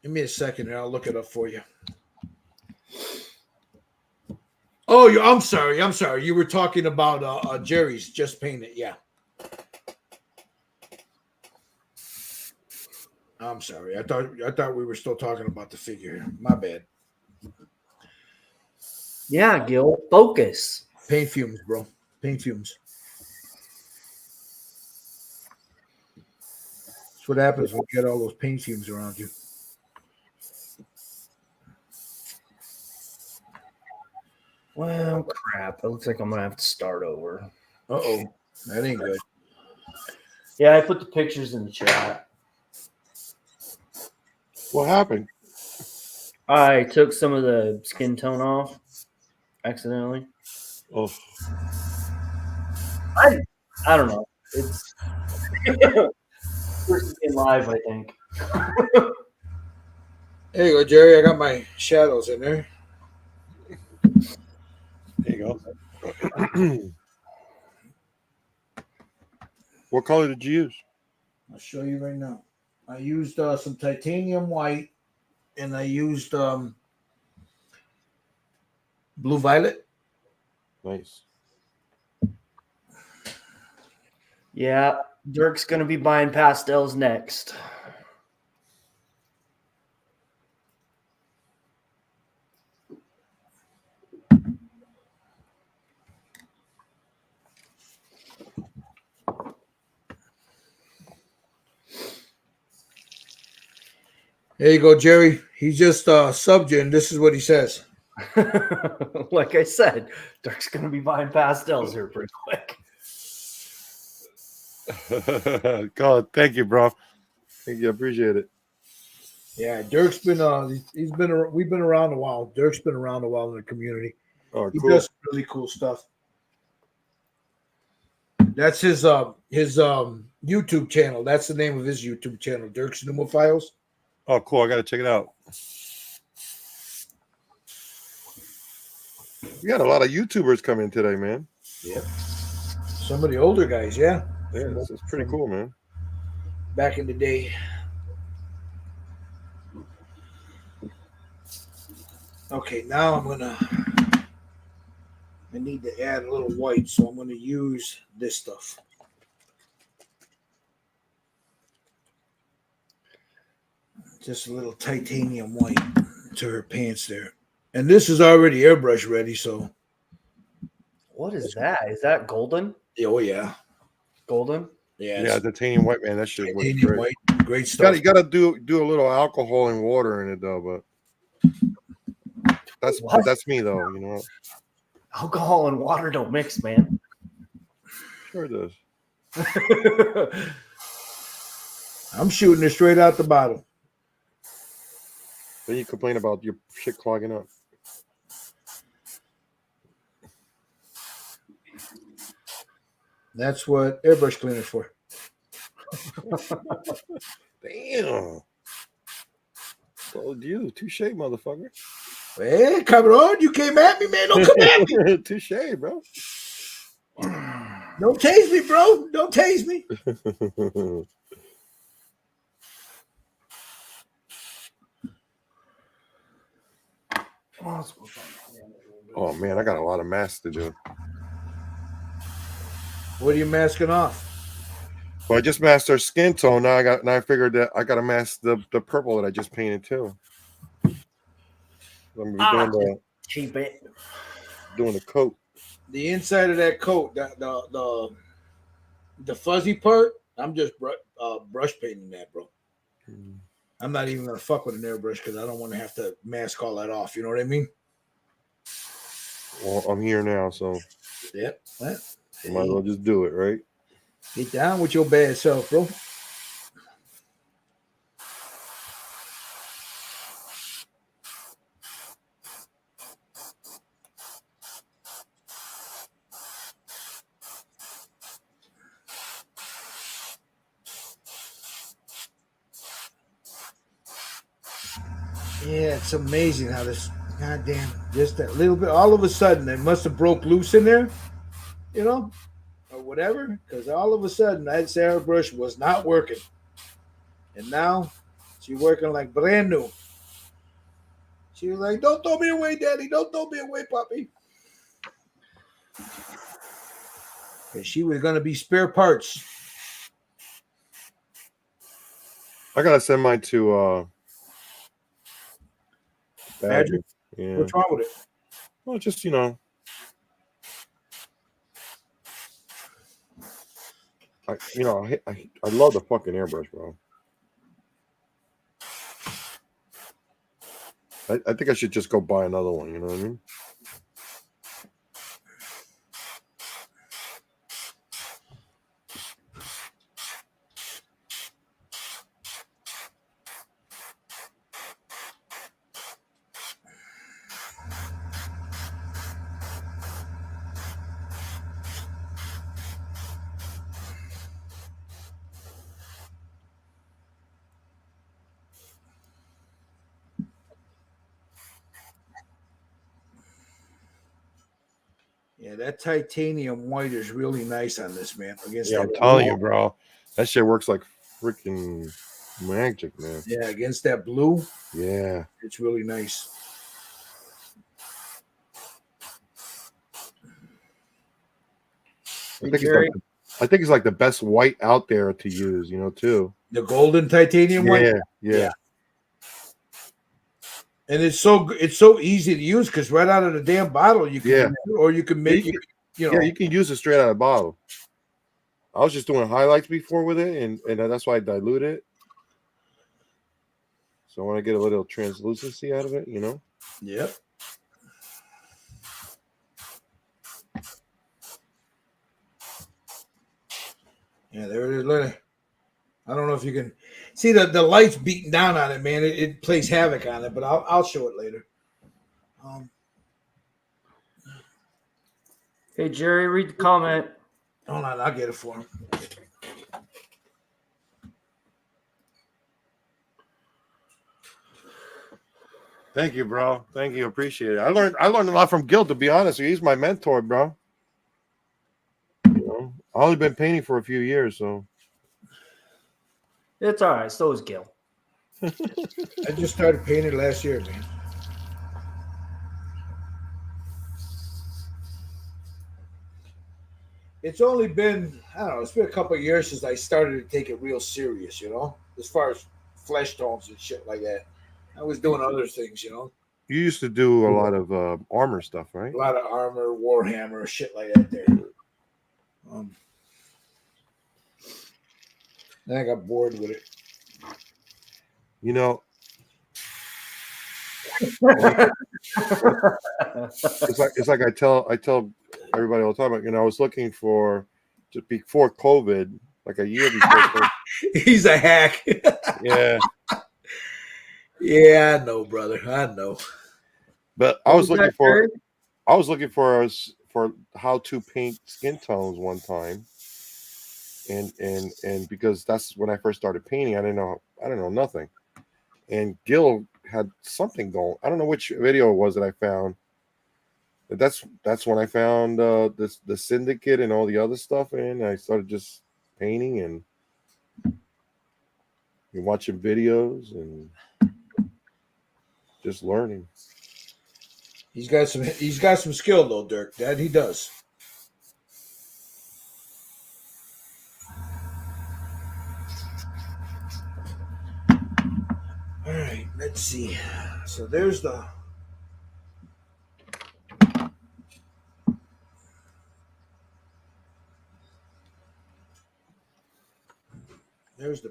Give me a second and I'll look it up for you. Oh, I'm sorry. You were talking about Jerry's Just Paint It. Yeah. I'm sorry. I thought we were still talking about the figure. My bad. Yeah, Gil, focus. Paint fumes, bro. Paint fumes. That's what happens when you get all those paint fumes around you. Well, crap. It looks like I'm going to have to start over. Uh-oh. That ain't good. Yeah, I put the pictures in the chat. What happened? I took some of the skin tone off accidentally. Oh, I don't know. It's first in live, I think. There you go, Jerry. I got my shadows in there. there you go. What color did you use? I'll show you right now. I used some titanium white, and I used blue violet. Nice. Yeah, Dirk's going to be buying pastels next. There you go, Jerry. He just subbed you, and this is what he says. Like I said, Dirk's going to be buying pastels here pretty quick. God, thank you, bro. Thank you. I appreciate it. Yeah, Dirk's been we've been around a while. Dirk's been around a while in the community. Oh, He cool. does really cool stuff. That's his YouTube channel. That's the name of his YouTube channel, Dirk's Pneumophiles. Oh, cool. I got to check it out. We got a lot of YouTubers coming today, man. Yep. Some of the older guys, yeah. Yeah, this is pretty cool, man. Back in the day. Okay, now I need to add a little white, so I'm gonna use this stuff. Just a little titanium white to her pants there. And this is already airbrush ready, so What is that? Is that golden? oh yeah. Golden? Yeah, Yeah, titanium white, man. That shit looks titanium great. white, great You stuff. gotta do a little alcohol and water in it though, but What? that's me though, you know. Alcohol and water don't mix, man. Sure it does. I'm shooting it straight out the bottle. Then you complain about your shit clogging up. That's what airbrush cleaner's for. Damn. Told you, touche, motherfucker. Hey, Cameron, you came at me, man. Don't come at me. Touche, bro. Don't tase me, bro. Don't tase me. Oh man, I got a lot of masks to do. What are you masking off? Well, I just masked our skin tone. Now I figured that I got to mask the purple that I just painted too. I'm gonna be Cheap it. doing the coat. The inside of that coat, the fuzzy part, I'm just brush painting that, bro. I'm not even gonna fuck with an airbrush because I don't want to have to mask all that off. You know what I mean? Well, I'm here now, so Yep. Well, I might as well just do it, right? get down with your bad self, bro. Yeah, it's amazing how this goddamn just that little bit all of a sudden they must have broke loose in there, you know, or whatever, because all of a sudden that airbrush was not working. And now she's working like brand new. She was like, "Don't throw me away, Daddy. Don't throw me away, Poppy." And she was gonna be spare parts. I gotta send mine to Badger. Yeah. What's wrong with it? Well, just I love the fucking airbrush, bro. I think I should just go buy another one. You know what I mean? Yeah, that titanium white is really nice on this, man. Against Yeah, that I'm telling blue. you, bro. That shit works like freaking magic, man. Yeah, against that blue, Yeah. it's really nice. I think it's like the best white out there to use, too. The golden titanium white. Yeah. And it's so easy to use because right out of the damn bottle you can or you can make Yeah, you can use it straight out of the bottle. I was just doing highlights before with it, and that's why I dilute it. So I want to get a little translucency out of it, Yep. Yeah, there it is. Look at it. I don't know if you can see the lights beating down on it, man. It plays havoc on it, but I'll show it later. Hey, Jerry, read the comment. Hold on, I'll get it for him. Thank you, bro. Thank you. Appreciate it. I learned a lot from Gil, to be honest. He's my mentor, bro. I've only been painting for a few years, so It's all right. So is Gil. I just started painting last year, man. It's only been, I don't know, it's been a couple of years since I started to take it real serious, as far as flesh tones and shit like that. I was doing other things, You used to do a lot of armor stuff, right? A lot of armor, Warhammer, shit like that there. Then I got bored with it. It's like I tell everybody all the time. I was looking for, just before COVID, like a year before. He's a hack. Yeah. Yeah, I know, brother. I know. But I was looking for how to paint skin tones one time. And because that's when I first started painting, I didn't know nothing. And Gil had something going. I don't know which video it was that I found. But that's when I found the Syndicate and all the other stuff, and I started just painting and watching videos and just learning. He's got some skill though, Dirk. That he does. All right, let's see. So there's the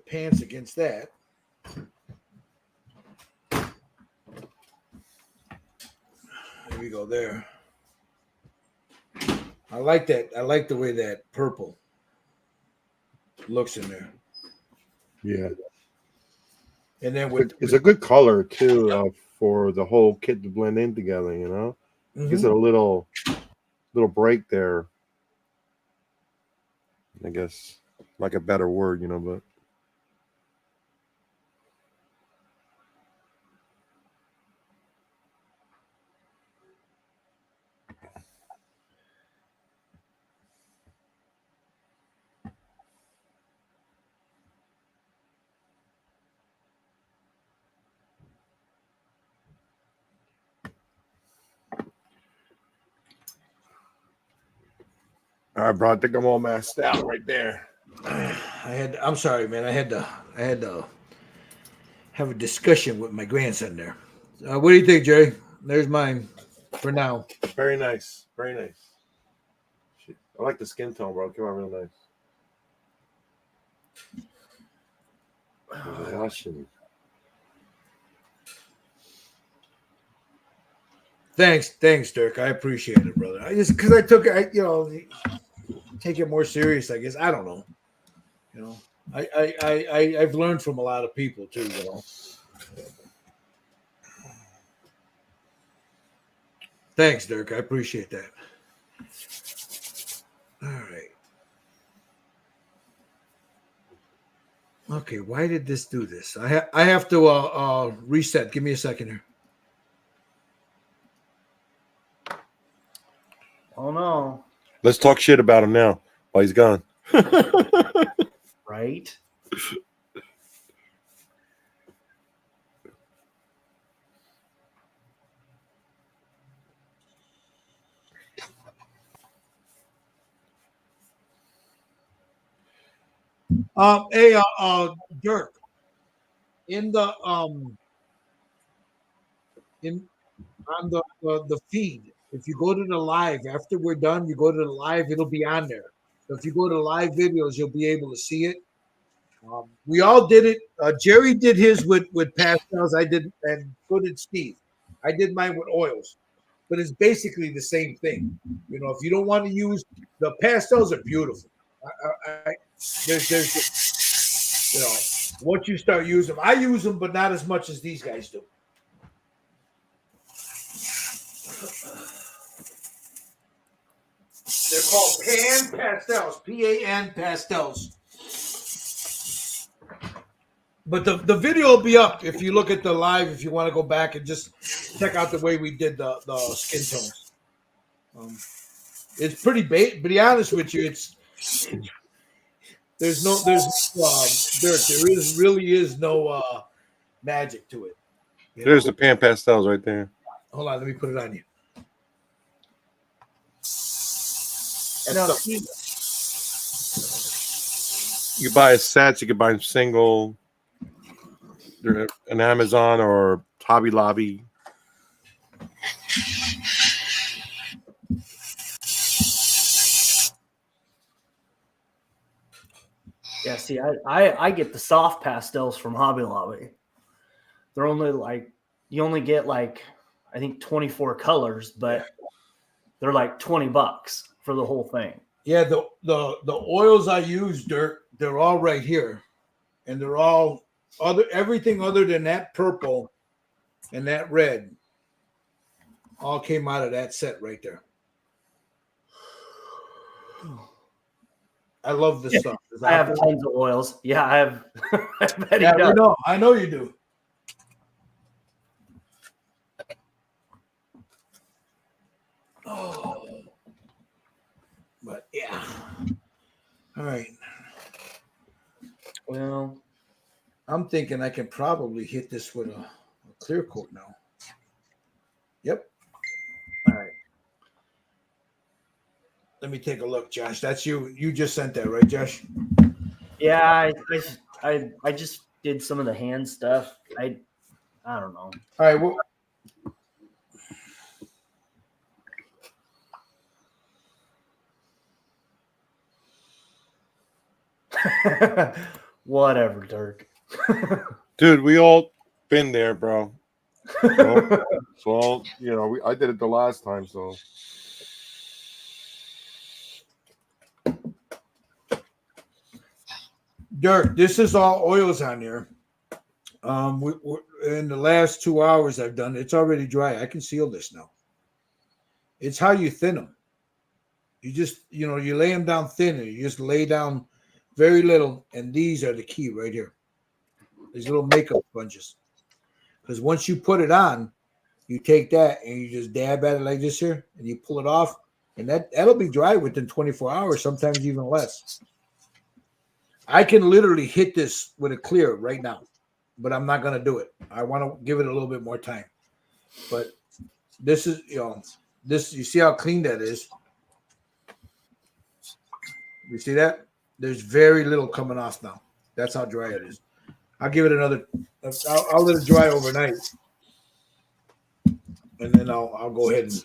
pants against that. There we go there. I like that. I like the way that purple looks in there. Yeah, And then with it's a good color too for the whole kit to blend in together. You know, gives it a little break there. I guess, like a better word, you know, but. All right, bro. I think I'm all masked out right there. I'm sorry, man. I had to have a discussion with my grandson there. What do you think, Jerry? There's mine for now. Very nice. Very nice. Shit. I like the skin tone, bro. It came out real nice. Washing. Thanks, Dirk. I appreciate it, brother. I just because I took it, take it more serious. I guess I don't know. I've learned from a lot of people too. Thanks, Dirk. I appreciate that. All right. Okay. Why did this do this? I have to reset. Give me a second here. Oh no. Let's talk shit about him now while he's gone. Right? Hey, Dirk, in the in on the feed, if you go to the live after we're done, you go to the live, it'll be on there. So if you go to live videos, you'll be able to see it. We all did it. Jerry did his with pastels. I did, and so did Steve. I did mine with oils, but it's basically the same thing. If you don't want to use the pastels, are beautiful. There's once you start using them, I use them, but not as much as these guys do. They're called pan pastels, PAN pastels. But the video will be up if you look at the live. If you want to go back and just check out the way we did the skin tones, it's pretty bait. But to be honest with you, there's really is no magic to it. There's the pan pastels right there. Hold on, let me put it on you. Now, You can buy a set. You can buy them single. They're an Amazon or Hobby Lobby. yeah, see, I get the soft pastels from Hobby Lobby. They're only you only get I think 24 colors, but they're like $20 for the whole thing. Yeah, the oils I use, Dirk, they're all right here, and they're all everything other than that purple and that red all came out of that set right there. I love this stuff. I have tons of oils. Yeah, I have. I bet he Yeah, does. I know you do. Oh, but yeah. All right. Well, I'm thinking I can probably hit this with a clear coat now. Yep. Let me take a look, Josh. That's you. You just sent that, right, Josh? Yeah, I just did some of the hand stuff. I don't know. All right. Well, Whatever, Dirk. Dude, we all been there, bro. So you know, I did it the last time, so Dirk, this is all oils on there. In the last 2 hours I've done, it's already dry. I can seal this now. It's how you thin them. You just, you lay them down thin, and you just lay down very little, and these are the key right here. These little makeup sponges. Because once you put it on, you take that and you just dab at it like this here, and you pull it off, and that'll be dry within 24 hours, sometimes even less. I can literally hit this with a clear right now, but I'm not going to do it. I want to give it a little bit more time. But this is, you see how clean that is? You see that? There's very little coming off now. That's how dry it is. I'll give it another, I'll let it dry overnight. And then I'll go ahead and,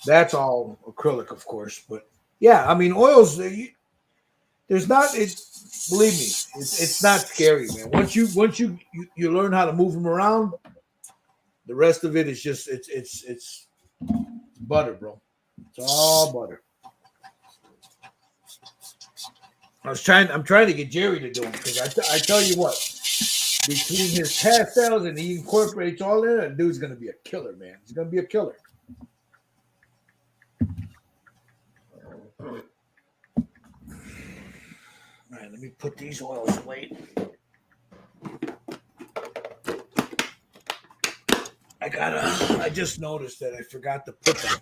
that's all acrylic, of course. But yeah, I mean, oils, there's not, believe me, it's not scary, man. Once you learn how to move them around, the rest of it is just, it's butter, bro. It's all butter. I'm trying to get Jerry to do them, because I tell you what, between his pastels and he incorporates all that dude's going to be a killer, man. He's going to be a killer. All right, let me put these oils away. I just noticed that I forgot to put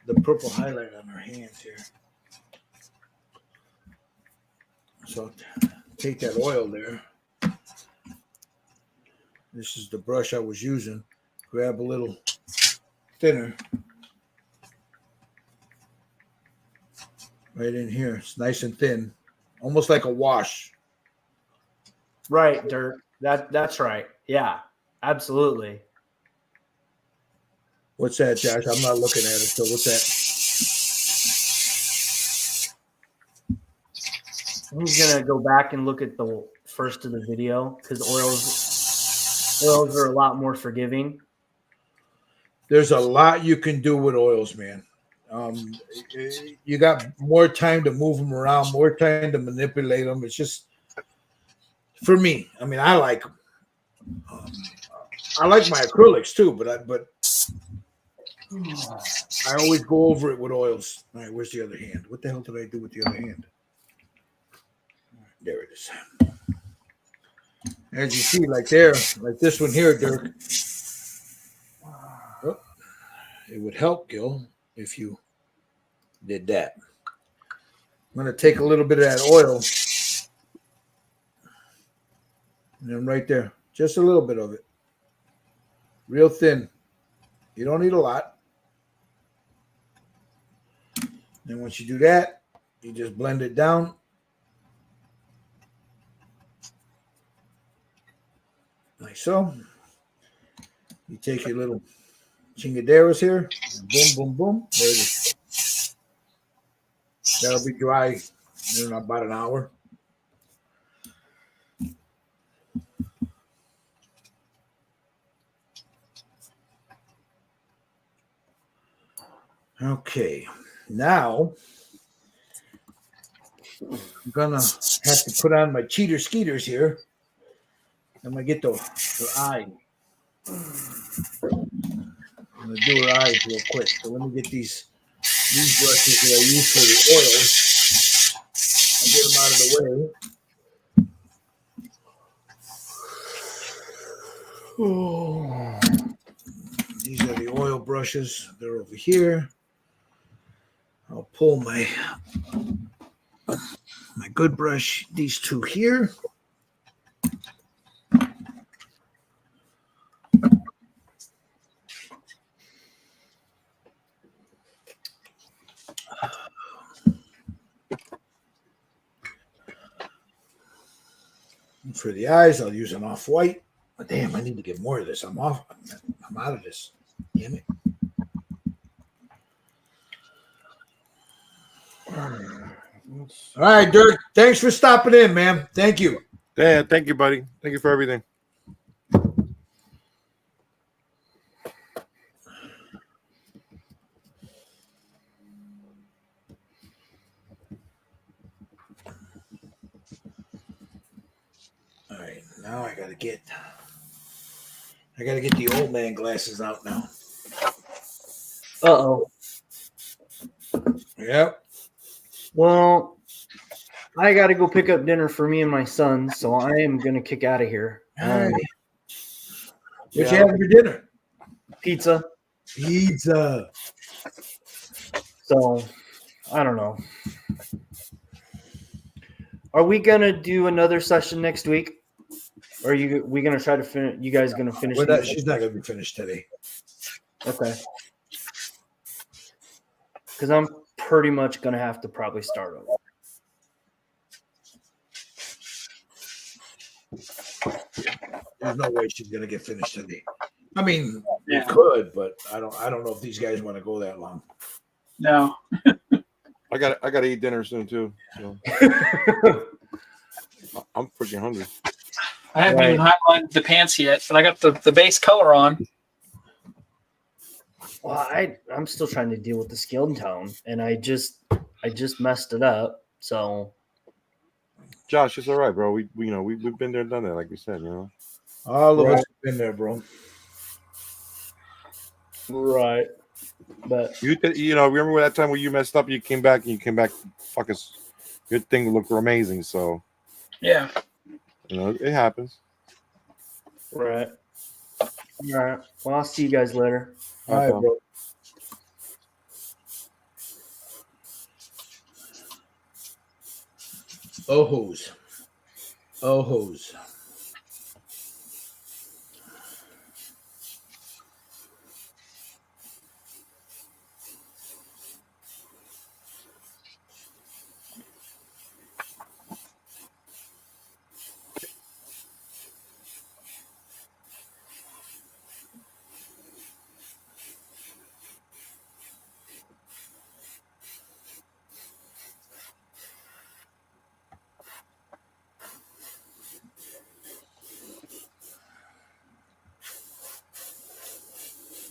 the purple highlight on her hands here. So take that oil there. This is the brush I was using. Grab a little thinner. Right in here. It's nice and thin. Almost like a wash. Right, Dirk. That's right. Yeah, absolutely. What's that, Josh? I'm not looking at it. So what's that? I'm gonna go back and look at the first of the video, because oils are a lot more forgiving. There's a lot you can do with oils, man. You got more time to move them around, more time to manipulate them. It's just, for me, I mean, I like them. I like my acrylics too, but I always go over it with oils. All right, where's the other hand? What the hell did I do with the other hand? There it is. As you see, like this one here, Dirk. Oh, it would help, Gil, if you did that. I'm going to take a little bit of that oil, and then right there, just a little bit of it. Real thin. You don't need a lot. Then once you do that, you just blend it down. Like so. You take your little chingaderas here. Boom, boom, boom. There it is. That'll be dry in about an hour. Okay. Now, I'm going to have to put on my cheater skeeters here. I'm going to get the eye. I'm going to do her eyes real quick. So let me get these brushes that I use for the oil. I'll get them out of the way. Oh. These are the oil brushes. They're over here. I'll pull my good brush, these two here. For the eyes, I'll use an off-white. But damn, I need to get more of this. I'm out of this. Damn it. All right, Dirk. Thanks for stopping in, man. Thank you. Yeah, thank you, buddy. Thank you for everything. All right, now I gotta get the old man glasses out now. Uh-oh. Yep. Well, I got to go pick up dinner for me and my son, so I am going to kick out of here. All right. What you having for dinner? Pizza. Pizza. So, I don't know. Are we going to do another session next week? Or are we going to try to finish? You guys going to finish? She's not going to be finished today. Okay. Because I'm pretty much going to have to probably start over. There's no way she's going to get finished today. I mean, Yeah. we could, but I don't know if these guys want to go that long. No. I got to eat dinner soon too. So. I'm freaking hungry. I haven't even highlighted the pants yet, but I got the base color on. Well, I'm still trying to deal with the skin tone, and I just messed it up. So Josh, it's all right, bro. We've been there, done that, like we said. All of us have been there, bro. right, but remember that time when you messed up? You came back fucking. Your thing looked amazing. So Yeah. it happens. right, all right. Well, I'll see you guys later. All right, bro. Oh, hose.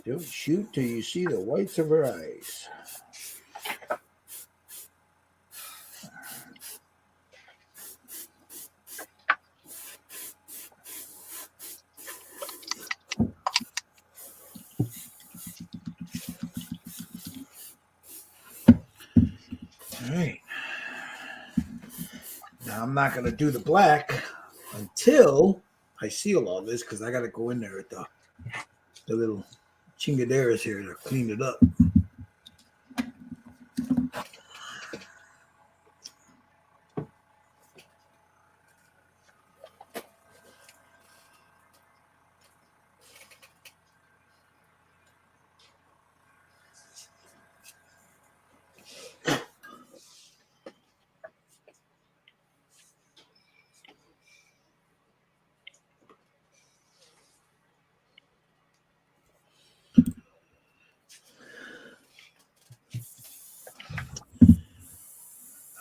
Don't shoot till you see the whites of her eyes. All right. Now I'm not going to do the black until I seal all this because I got to go in there with the little chingaderas here to clean it up.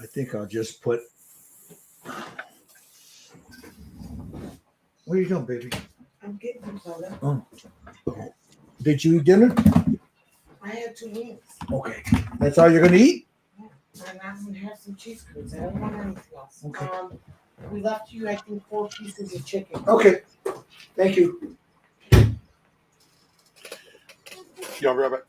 I think I'll just put. What are you doing, baby? I'm getting some soda. Oh. Did you eat dinner? I had 2 wings. Okay. That's all you're going to eat? And I'm gonna have some cheese curds. I don't want anything else. Okay. We left you, I think, 4 pieces of chicken. Okay. Thank you. Yo, Rabbit.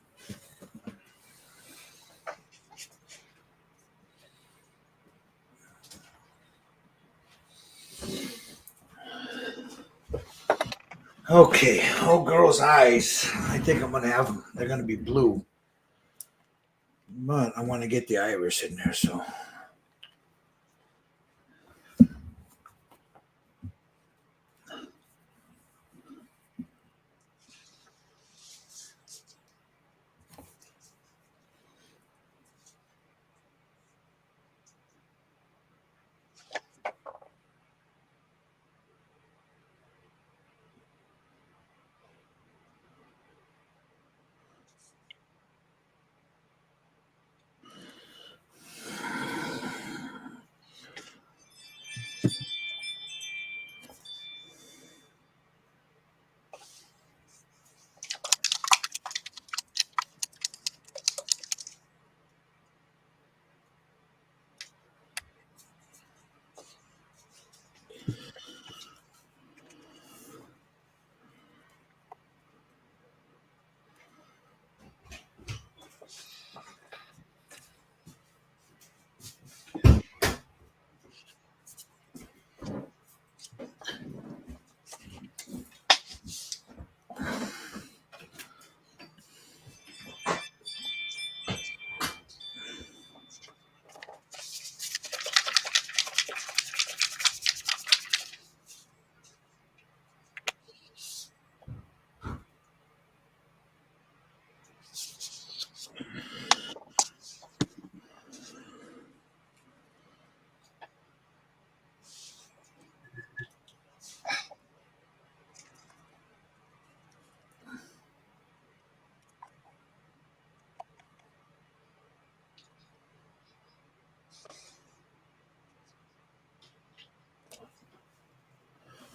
Okay. Oh, girl's eyes. I think I'm going to have them. They're going to be blue. But I want to get the iris in there, so.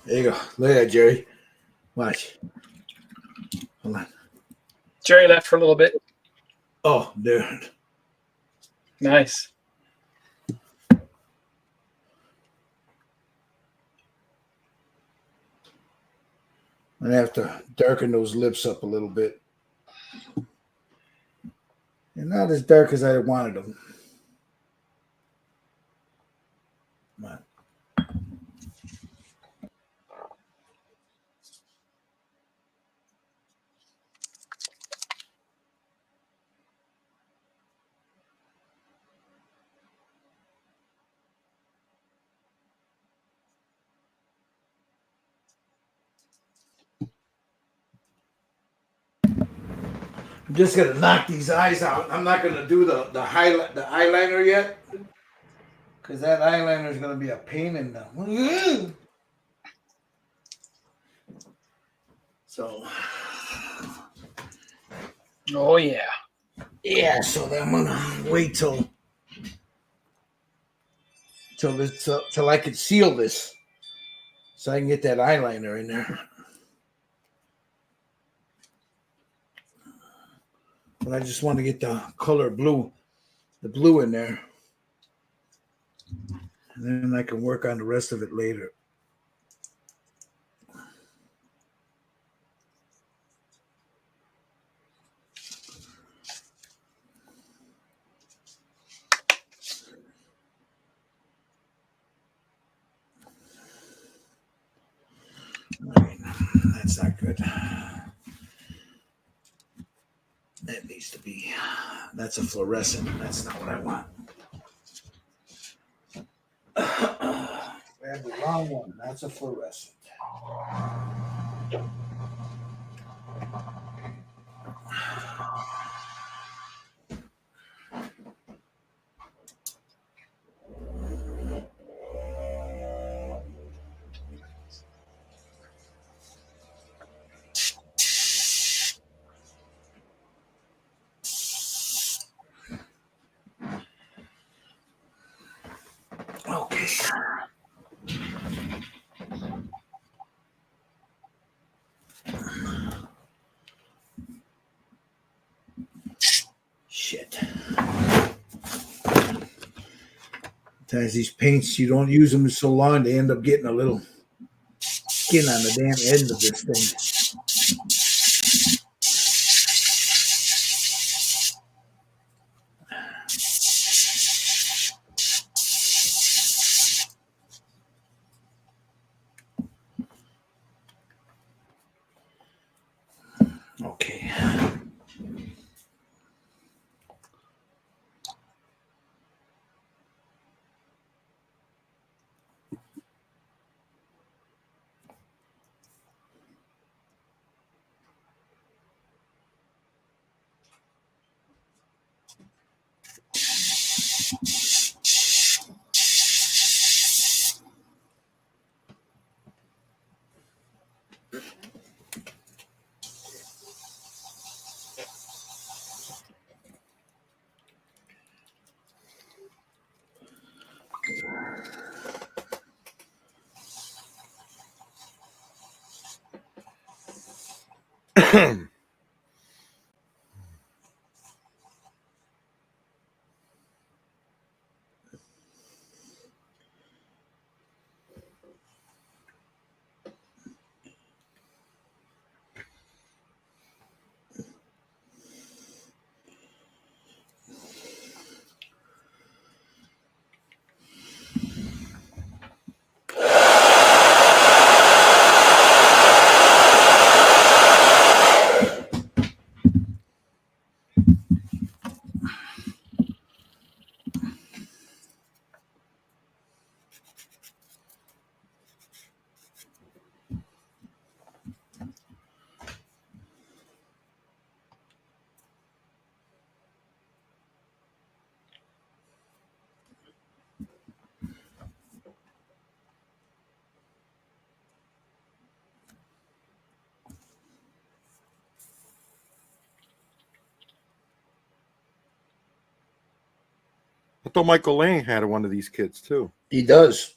There you go. Look at that, Jerry. Watch. Hold on. Jerry left for a little bit. Oh, there. Nice. I have to darken those lips up a little bit. And not as dark as I wanted them. Come on. I'm just gonna knock these eyes out. I'm not gonna do the eyeliner yet, because that eyeliner is gonna be a pain in the. So. Oh yeah. Yeah. So then I'm gonna wait till I can seal this, so I can get that eyeliner in there. But I just want to get the color blue, the blue in there. And then I can work on the rest of it later. That's not good. That needs to be, that's a fluorescent. That's not what I want. I have the wrong one. That's a fluorescent. Okay. Shit. Sometimes these paints, you don't use them so long, they end up getting a little skin on the damn end of this thing. Okay. I thought Michael Lang had one of these kits too. He does.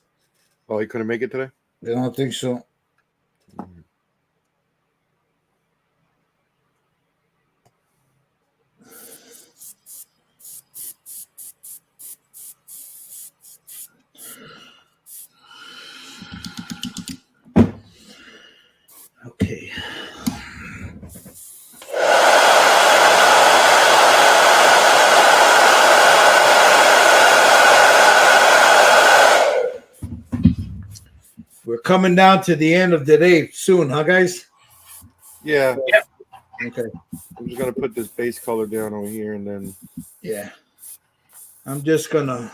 Oh, he couldn't make it today? I don't think so. coming down to the end of the day soon, huh, guys? Yeah. Okay. I'm just gonna put this base color down over here, and then Yeah. I'm just gonna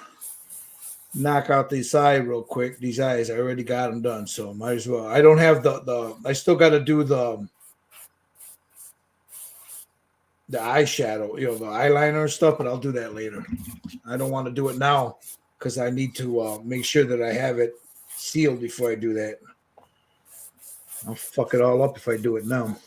knock out these eye real quick. These eyes, I already got them done, so might as well. I don't have the I still got to do the eyeshadow, the eyeliner and stuff, but I'll do that later. I don't want to do it now because I need to make sure that I have it sealed before I do that. I'll fuck it all up if I do it now.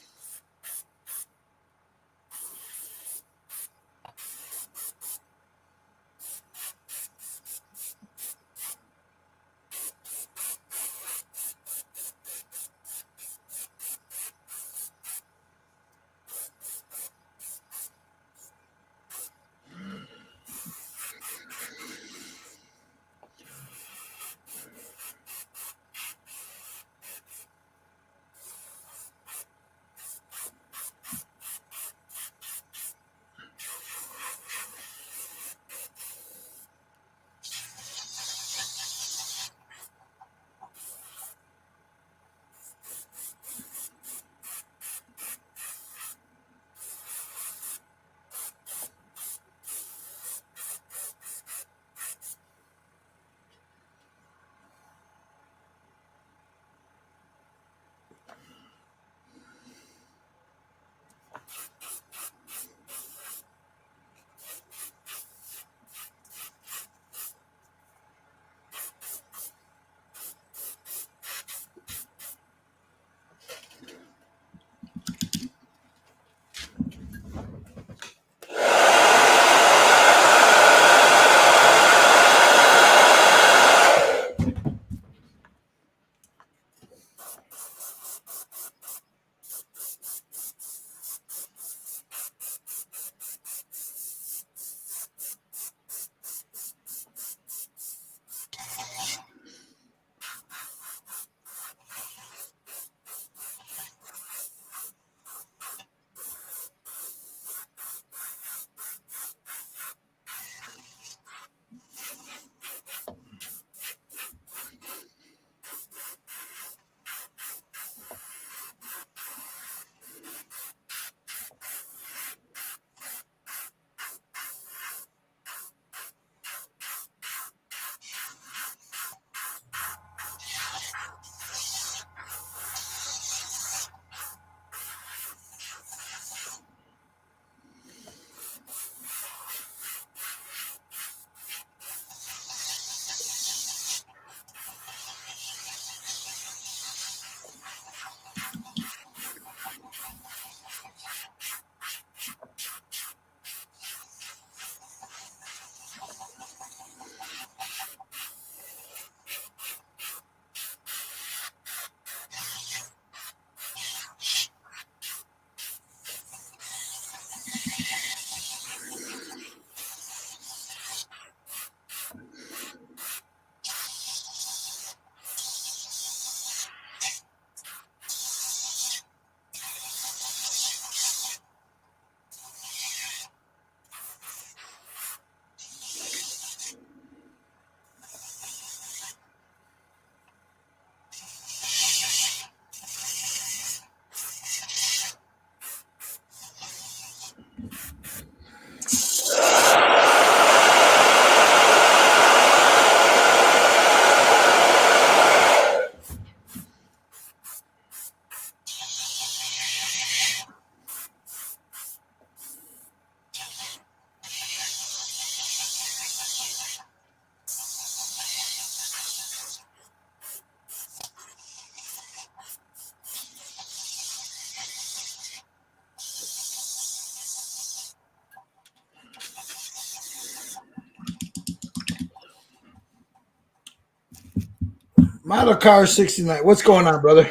Model Car 69. What's going on, brother?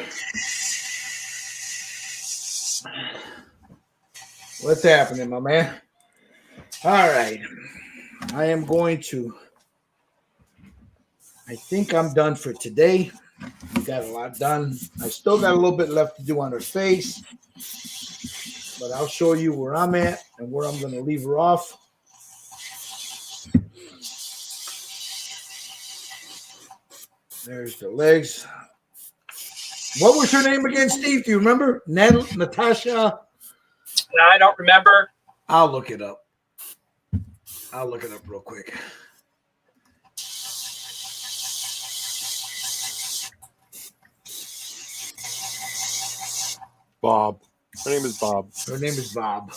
What's happening, my man? All right. I am going to. I think I'm done for today. We got a lot done. I still got a little bit left to do on her face, but I'll show you where I'm at and where I'm going to leave her off. There's the legs. What was her name again, Steve? Do you remember? Natasha? I don't remember. I'll look it up. I'll look it up real quick. Bob. Her name is Bob. Her name is Bob.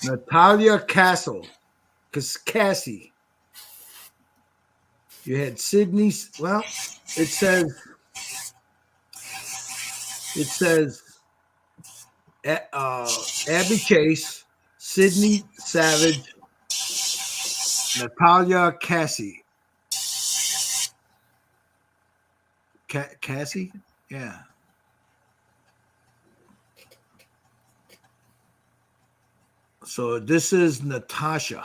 Natalia Castle. Cassie. You had Sydney. Well, it says Abby Chase, Sydney Savage, Natalia Cassie. Cassie? Yeah. So this is Natasha.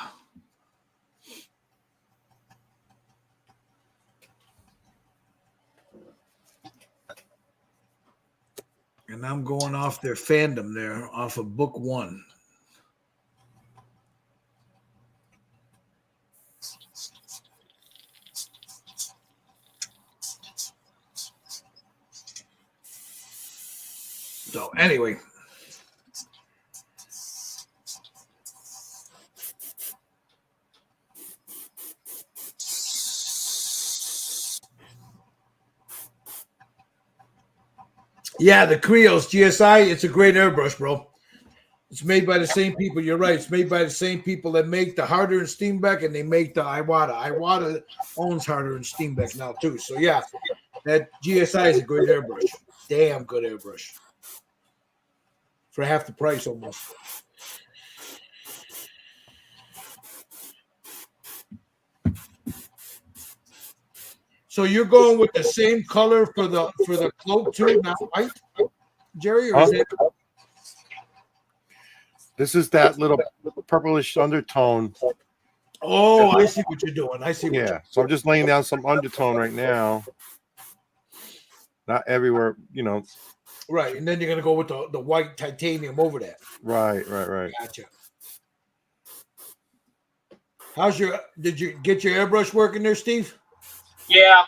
And I'm going off their fandom there, off of book 1. So anyway. Yeah, the Creos GSI, it's a great airbrush, bro. It's made by the same people. You're right. It's made by the same people that make the Harder and Steenbeck, and they make the Iwata. Iwata owns Harder and Steenbeck now, too. So, yeah, that GSI is a great airbrush. Damn good airbrush. For half the price almost. So you're going with the same color for the cloak too, not white, Jerry? Or is it? This is that little purplish undertone. Oh, I see what you're doing. I see. What Yeah, so I'm just laying down some undertone right now. Not everywhere, you know. Right, and then you're gonna go with the white titanium over that. Right. Gotcha. Did you get your airbrush working there, Steve? Yeah.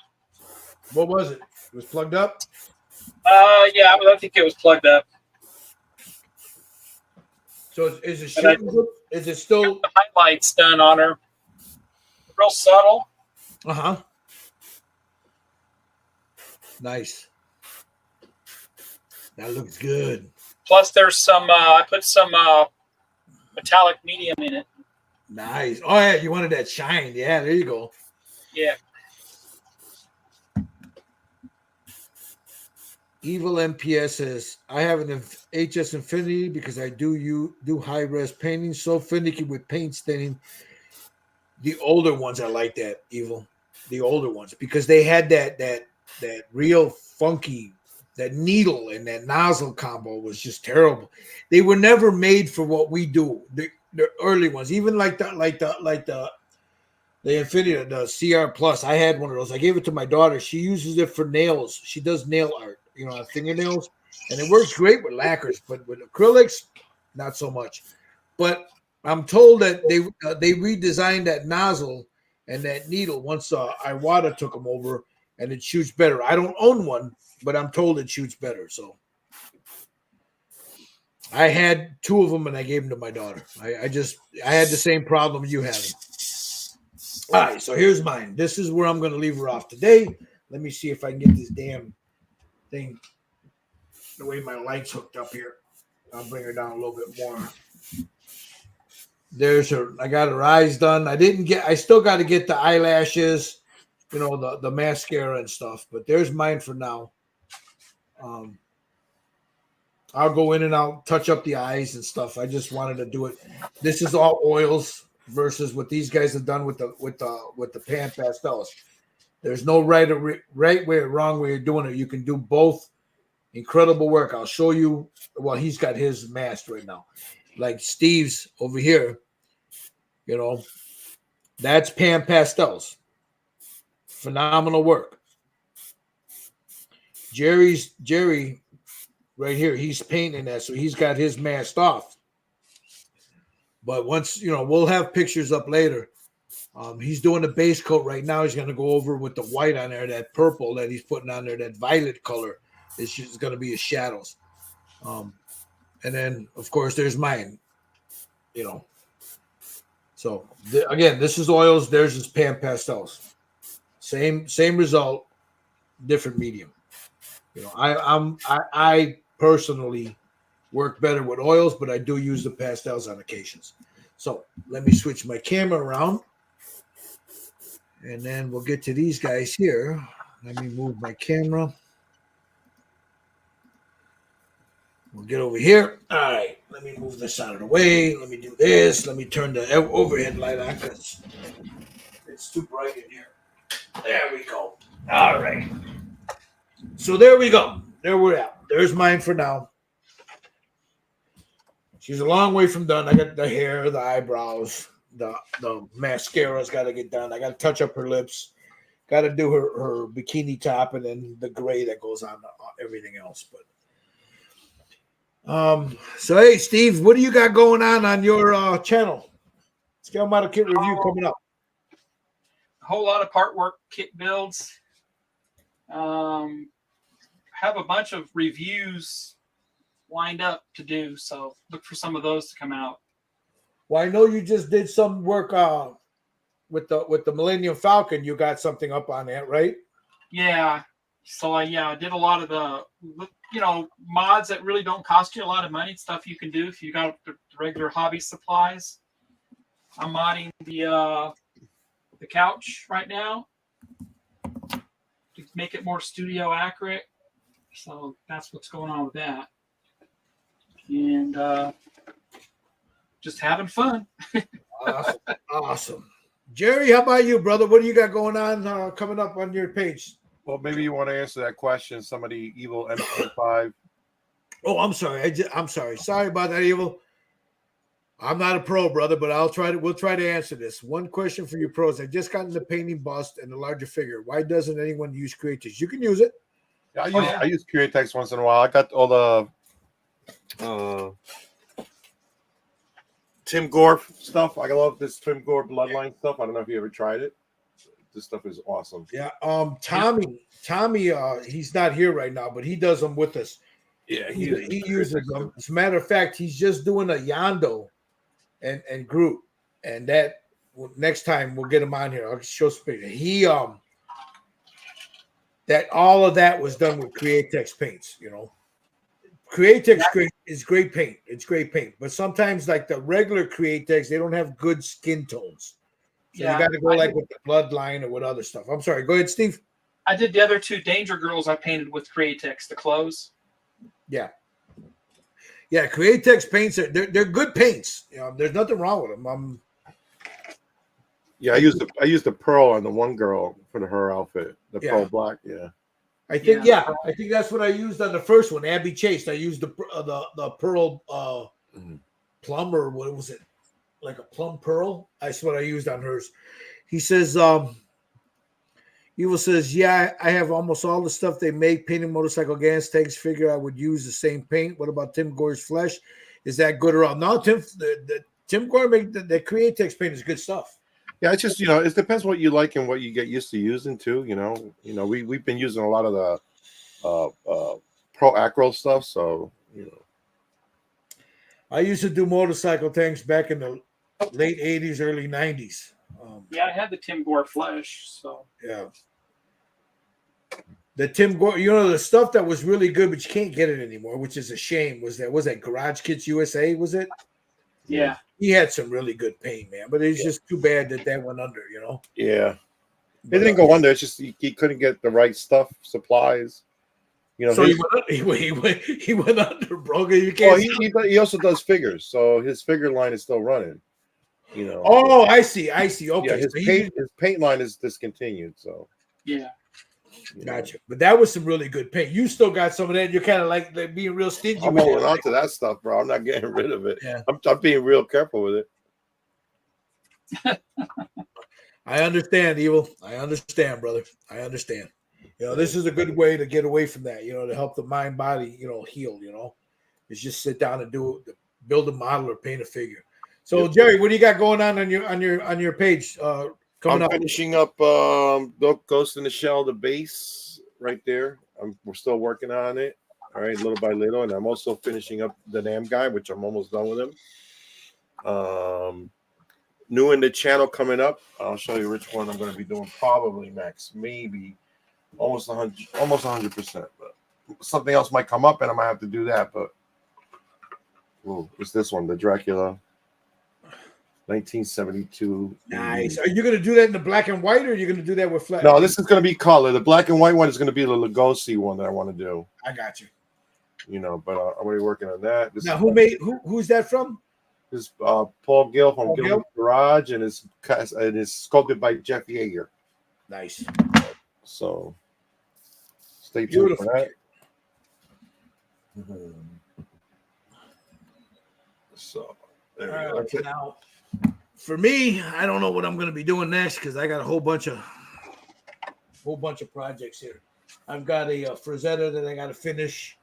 What was it? It was plugged up? Yeah, I think it was plugged up. So is it shooting good? Is it still The highlights done on her? Real subtle. Uh-huh. Nice. That looks good. Plus, there's some. I put some metallic medium in it. Nice. Oh yeah, you wanted that shine. Yeah, there you go. Yeah. Evil MPS says, I have an HS Infinity because I do high-res painting, so finicky with paint staining. The older ones I like that, Evil. The older ones, because they had that real funky, that needle and that nozzle combo was just terrible. They were never made for what we do. The early ones, even like the Infinity, the CR Plus. I had one of those. I gave it to my daughter. She uses it for nails. She does nail art, on fingernails, and it works great with lacquers, but with acrylics, not so much. But I'm told that they redesigned that nozzle and that needle once Iwata took them over, and it shoots better. I don't own one, but I'm told it shoots better. So I had 2 of them and I gave them to my daughter. I had the same problem you have. All right, so here's mine. This is where I'm going to leave her off today. Let me see if I can get this damn thing the way my light's hooked up here. I'll bring her down a little bit more. There's her. I got her eyes done. I still got to get the eyelashes, the mascara and stuff, but there's mine for now. I'll go in and I'll touch up the eyes and stuff. I just wanted to do it. This is all oils versus what these guys have done with the pan pastels. There's no right way or wrong way of doing it. You can do both. Incredible work. I'll show you. Well, he's got his mask right now. Like Steve's over here, that's pan pastels. Phenomenal work. Jerry right here, he's painting that, so he's got his mask off. But once, we'll have pictures up later. He's doing the base coat right now. He's going to go over with the white on there, that purple that he's putting on there, that violet color. It's just going to be his shadows. And then, of course, there's mine, So, again, this is oils. There's his pan pastels. Same result, different medium. I personally work better with oils, but I do use the pastels on occasions. So, let me switch my camera around. And then we'll get to these guys here. Let me move my camera. We'll get over here. All right. Let me move this out of the way. Let me do this. Let me turn the overhead light on because it's too bright in here. There we go. All right. So there we go. There we're at. There's mine for now. She's a long way from done. I got the hair, the eyebrows, the mascara's got to get done. I got to touch up her lips. Got to do her bikini top and then the gray that goes on everything else. But so hey, Steve, what do you got going on your channel? Scale Model Kit review coming up. A whole lot of part work kit builds. Have a bunch of reviews lined up to do, so look for some of those to come out. Well, I know you just did some work with the Millennium Falcon. You got something up on that, right? Yeah. So I did a lot of the mods that really don't cost you a lot of money. Stuff you can do if you got the regular hobby supplies. I'm modding the couch right now to make it more studio accurate. So that's what's going on with that. And just having fun. Awesome. Jerry, how about you, brother? What do you got going on coming up on your page? Well, maybe you want to answer that question. Somebody, Evil M25. Oh, I'm sorry. I'm sorry. Sorry about that, Evil. I'm not a pro, brother, but we'll try to answer this. One question for you pros. I just got into painting bust and a larger figure. Why doesn't anyone use Createx? You can use it. Yeah, I use Createx once in a while. I got all the Tim Gore stuff. I love this Tim Gore Bloodline stuff. I don't know if you ever tried it. This stuff is awesome. Yeah. Tommy, he's not here right now, but he does them with us. Yeah, he uses them. As a matter of fact, he's just doing a Yondu and Groot, and that next time we'll get him on here. I'll show some pictures. That all of that was done with Createx paints. Createx is great paint. It's great paint, but sometimes like the regular Createx, they don't have good skin tones. So you got to go with the Bloodline or with other stuff. I'm sorry. Go ahead, Steve. I did the other 2 Danger Girls I painted with Createx, the clothes. Yeah. Yeah, Createx paints they're good paints. There's nothing wrong with them. Yeah, I used the pearl on the one girl for her outfit. The pearl black. Yeah. I think that's what I used on the first one, Abby Chase. I used the pearl plum, or what was it? Like a plum pearl. That's what I used on hers. He says, Evil says, yeah, I have almost all the stuff they make. Painting motorcycle gas tanks. Figure I would use the same paint. What about Tim Gore's flesh? Is that good or all? No, Tim Gore make the Createx paint is good stuff. Yeah, it's just it depends what you like and what you get used to using too. We've been using a lot of the Pro Acro stuff, so I used to do motorcycle tanks back in the late 80s, early 90s. Yeah, I had the Tim Gore Flesh. So Yeah. The Tim Gore, the stuff that was really good, but you can't get it anymore, which is a shame. Was that Garage Kits USA? Was it? yeah, He had some really good paint, man, but it's just too bad that went under. yeah. It But, didn't go under. It's just he couldn't get the right stuff, supplies. So his- he went under, bro. You well, can't. he also does figures, so his figure line is still running. Oh, I see. Okay, yeah, his so he his paint line is discontinued. So yeah. gotcha. But that was some really good paint. You still got some of that. You're kind of like being real stingy. I'm with holding it. on to that stuff, bro. I'm not getting rid of it. Yeah. I'm being real careful with it. I understand, Evil. I understand, brother. I understand. This is a good way to get away from that. To help the mind, body, heal. Is just sit down and build a model or paint a figure. So, Yep. Jerry, what do you got going on your page? Coming I'm up. finishing up Ghost in the Shell, the base right there. We're still working on it. All right, little by little. And I'm also finishing up the Nam guy, which I'm almost done with him. New in the channel coming up. I'll show you which one I'm going to be doing. Probably Max, maybe almost 100%. But something else might come up, and I might have to do that. But it's this one, the Dracula, 1972. Nice. Are you going to do that in the black and white, or are you going to do that with flat? No, this is going to be color. The black and white one is going to be the Lugosi one that I want to do. I got you. But I'm already working on that. Now, who's that from? This is Paul Gill from Paul Gill's Gill? Garage, and it's sculpted by Jeff Yeager. Nice. So stay tuned Beautiful. for that. So there we go. That's it. Now, for me, I don't know what I'm going to be doing next because I got a whole bunch of projects here. I've got a Frazetta that I got to finish.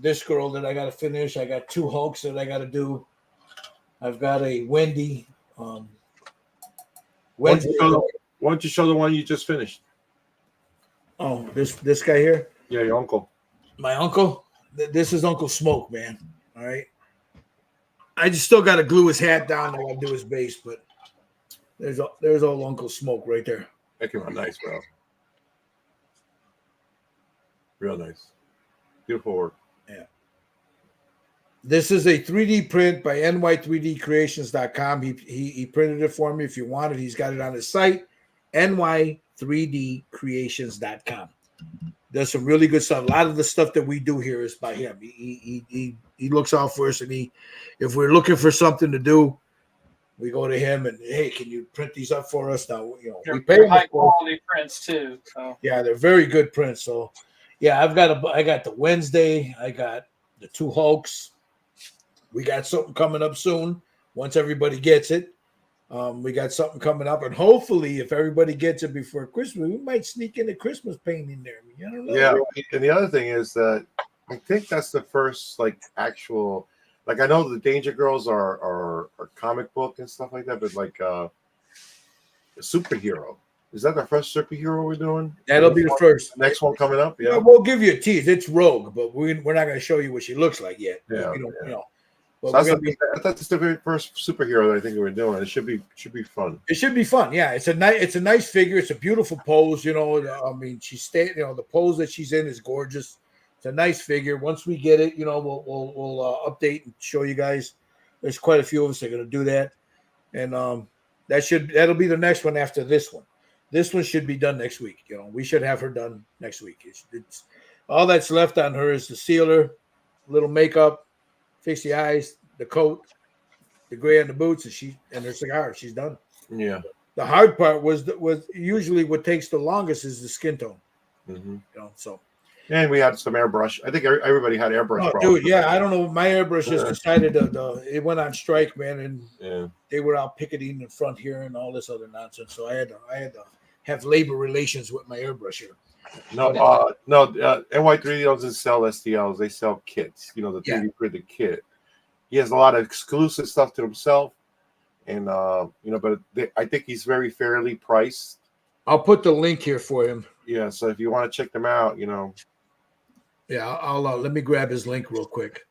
This girl that I got to finish. I got 2 Hulks that I got to do. I've got a Wendy. Why don't you show the one you just finished? Oh, this guy here. Yeah, your uncle. My uncle. This is Uncle Smoke, man. All right. I just still got to glue his hat down. I got to do his base, but there's old Uncle Smoke right there. That came out nice, bro. Real nice. Beautiful work. Yeah. This is a 3D print by ny3dcreations.com. He printed it for me. If you want it, he's got it on his site, ny3dcreations.com. Does some really good stuff. A lot of the stuff that we do here is by him. He looks out for us, and if we're looking for something to do, we go to him and, hey, can you print these up for us? Now, we pay They're him. high quality prints too. So Yeah, they're very good prints. So, yeah, I got the Wednesday. I got the 2 Hulks. We got something coming up soon. Once everybody gets it, we got something coming up, and hopefully, if everybody gets it before Christmas, we might sneak in a Christmas paint in there. I don't know. Yeah, and the other thing is that I think that's the first actual. I know the Danger Girls are comic book and stuff like that, but a superhero. Is that the first superhero we're doing? That'll be the first. Next one coming up. Yeah. We'll give you a tease. It's Rogue, but we're not going to show you what she looks like yet. Yeah, But So that's the very first superhero that I think we're doing. It should be fun. It should be fun. Yeah, it's a nice figure. It's a beautiful pose. I mean, the pose that she's in is gorgeous. It's a nice figure. Once we get it, we'll update and show you guys. There's quite a few of us that are going to do that, and that'll be the next one after this one. This one should be done next week. We should have her done next week. It's all that's left on her is the sealer, little makeup, fix the eyes, the coat, the gray on the boots, and her cigar. She's done. Yeah. The hard part was usually what takes the longest is the skin tone. Mm-hmm. So. And we had some airbrush. I think everybody had airbrush. Oh, dude, yeah, I don't know. My airbrush just decided it went on strike, man, and they were out picketing in front here and all this other nonsense. So I had to have labor relations with my airbrush here. No, NY3D doesn't sell STLs. They sell kits. The 3D printed kit. He has a lot of exclusive stuff to himself, and but I think he's very fairly priced. I'll put the link here for him. Yeah, so if you want to check them out, Yeah, I'll let me grab his link real quick.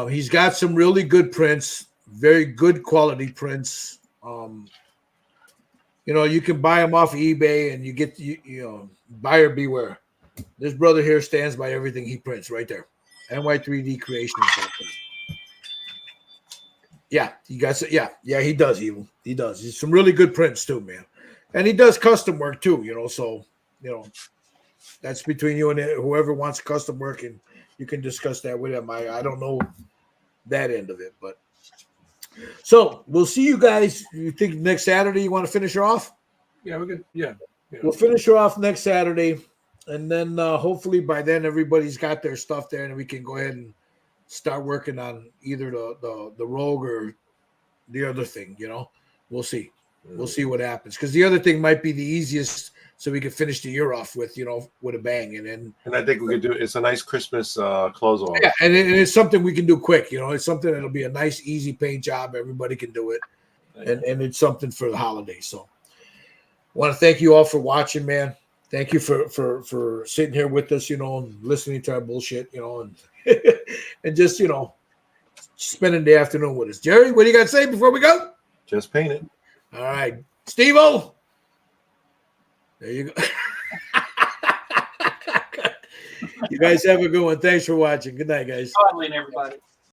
He's got some really good prints, very good quality prints. You can buy them off of eBay, and you get buyer beware. This brother here stands by everything he prints right there. NY3D Creations. Yeah, you guys. Yeah, he does. He does. He's some really good prints too, man. And he does custom work too. So that's between you and whoever wants custom work, and you can discuss that with him. I don't know that end of it, but so we'll see you guys. You think next Saturday you want to finish her off? Yeah, we're good. Yeah. We'll finish her off next Saturday, and then hopefully by then everybody's got their stuff there, and we can go ahead and start working on either the Rogue or the other thing. We'll see. We'll see what happens, because the other thing might be the easiest, so we can finish the year off with with a bang, and I think we could do. It's a nice Christmas close off. Yeah, and it's something we can do quick. It's something that'll be a nice, easy paint job. Everybody can do it, and it's something for the holidays. So, I want to thank you all for watching, man. Thank you for sitting here with us, and listening to our bullshit, and and just spending the afternoon with us. Jerry, what do you got to say before we go? Just paint it. All right, Steve-O. There you go. You guys have a good one. Thanks for watching. Good night, guys. Everybody.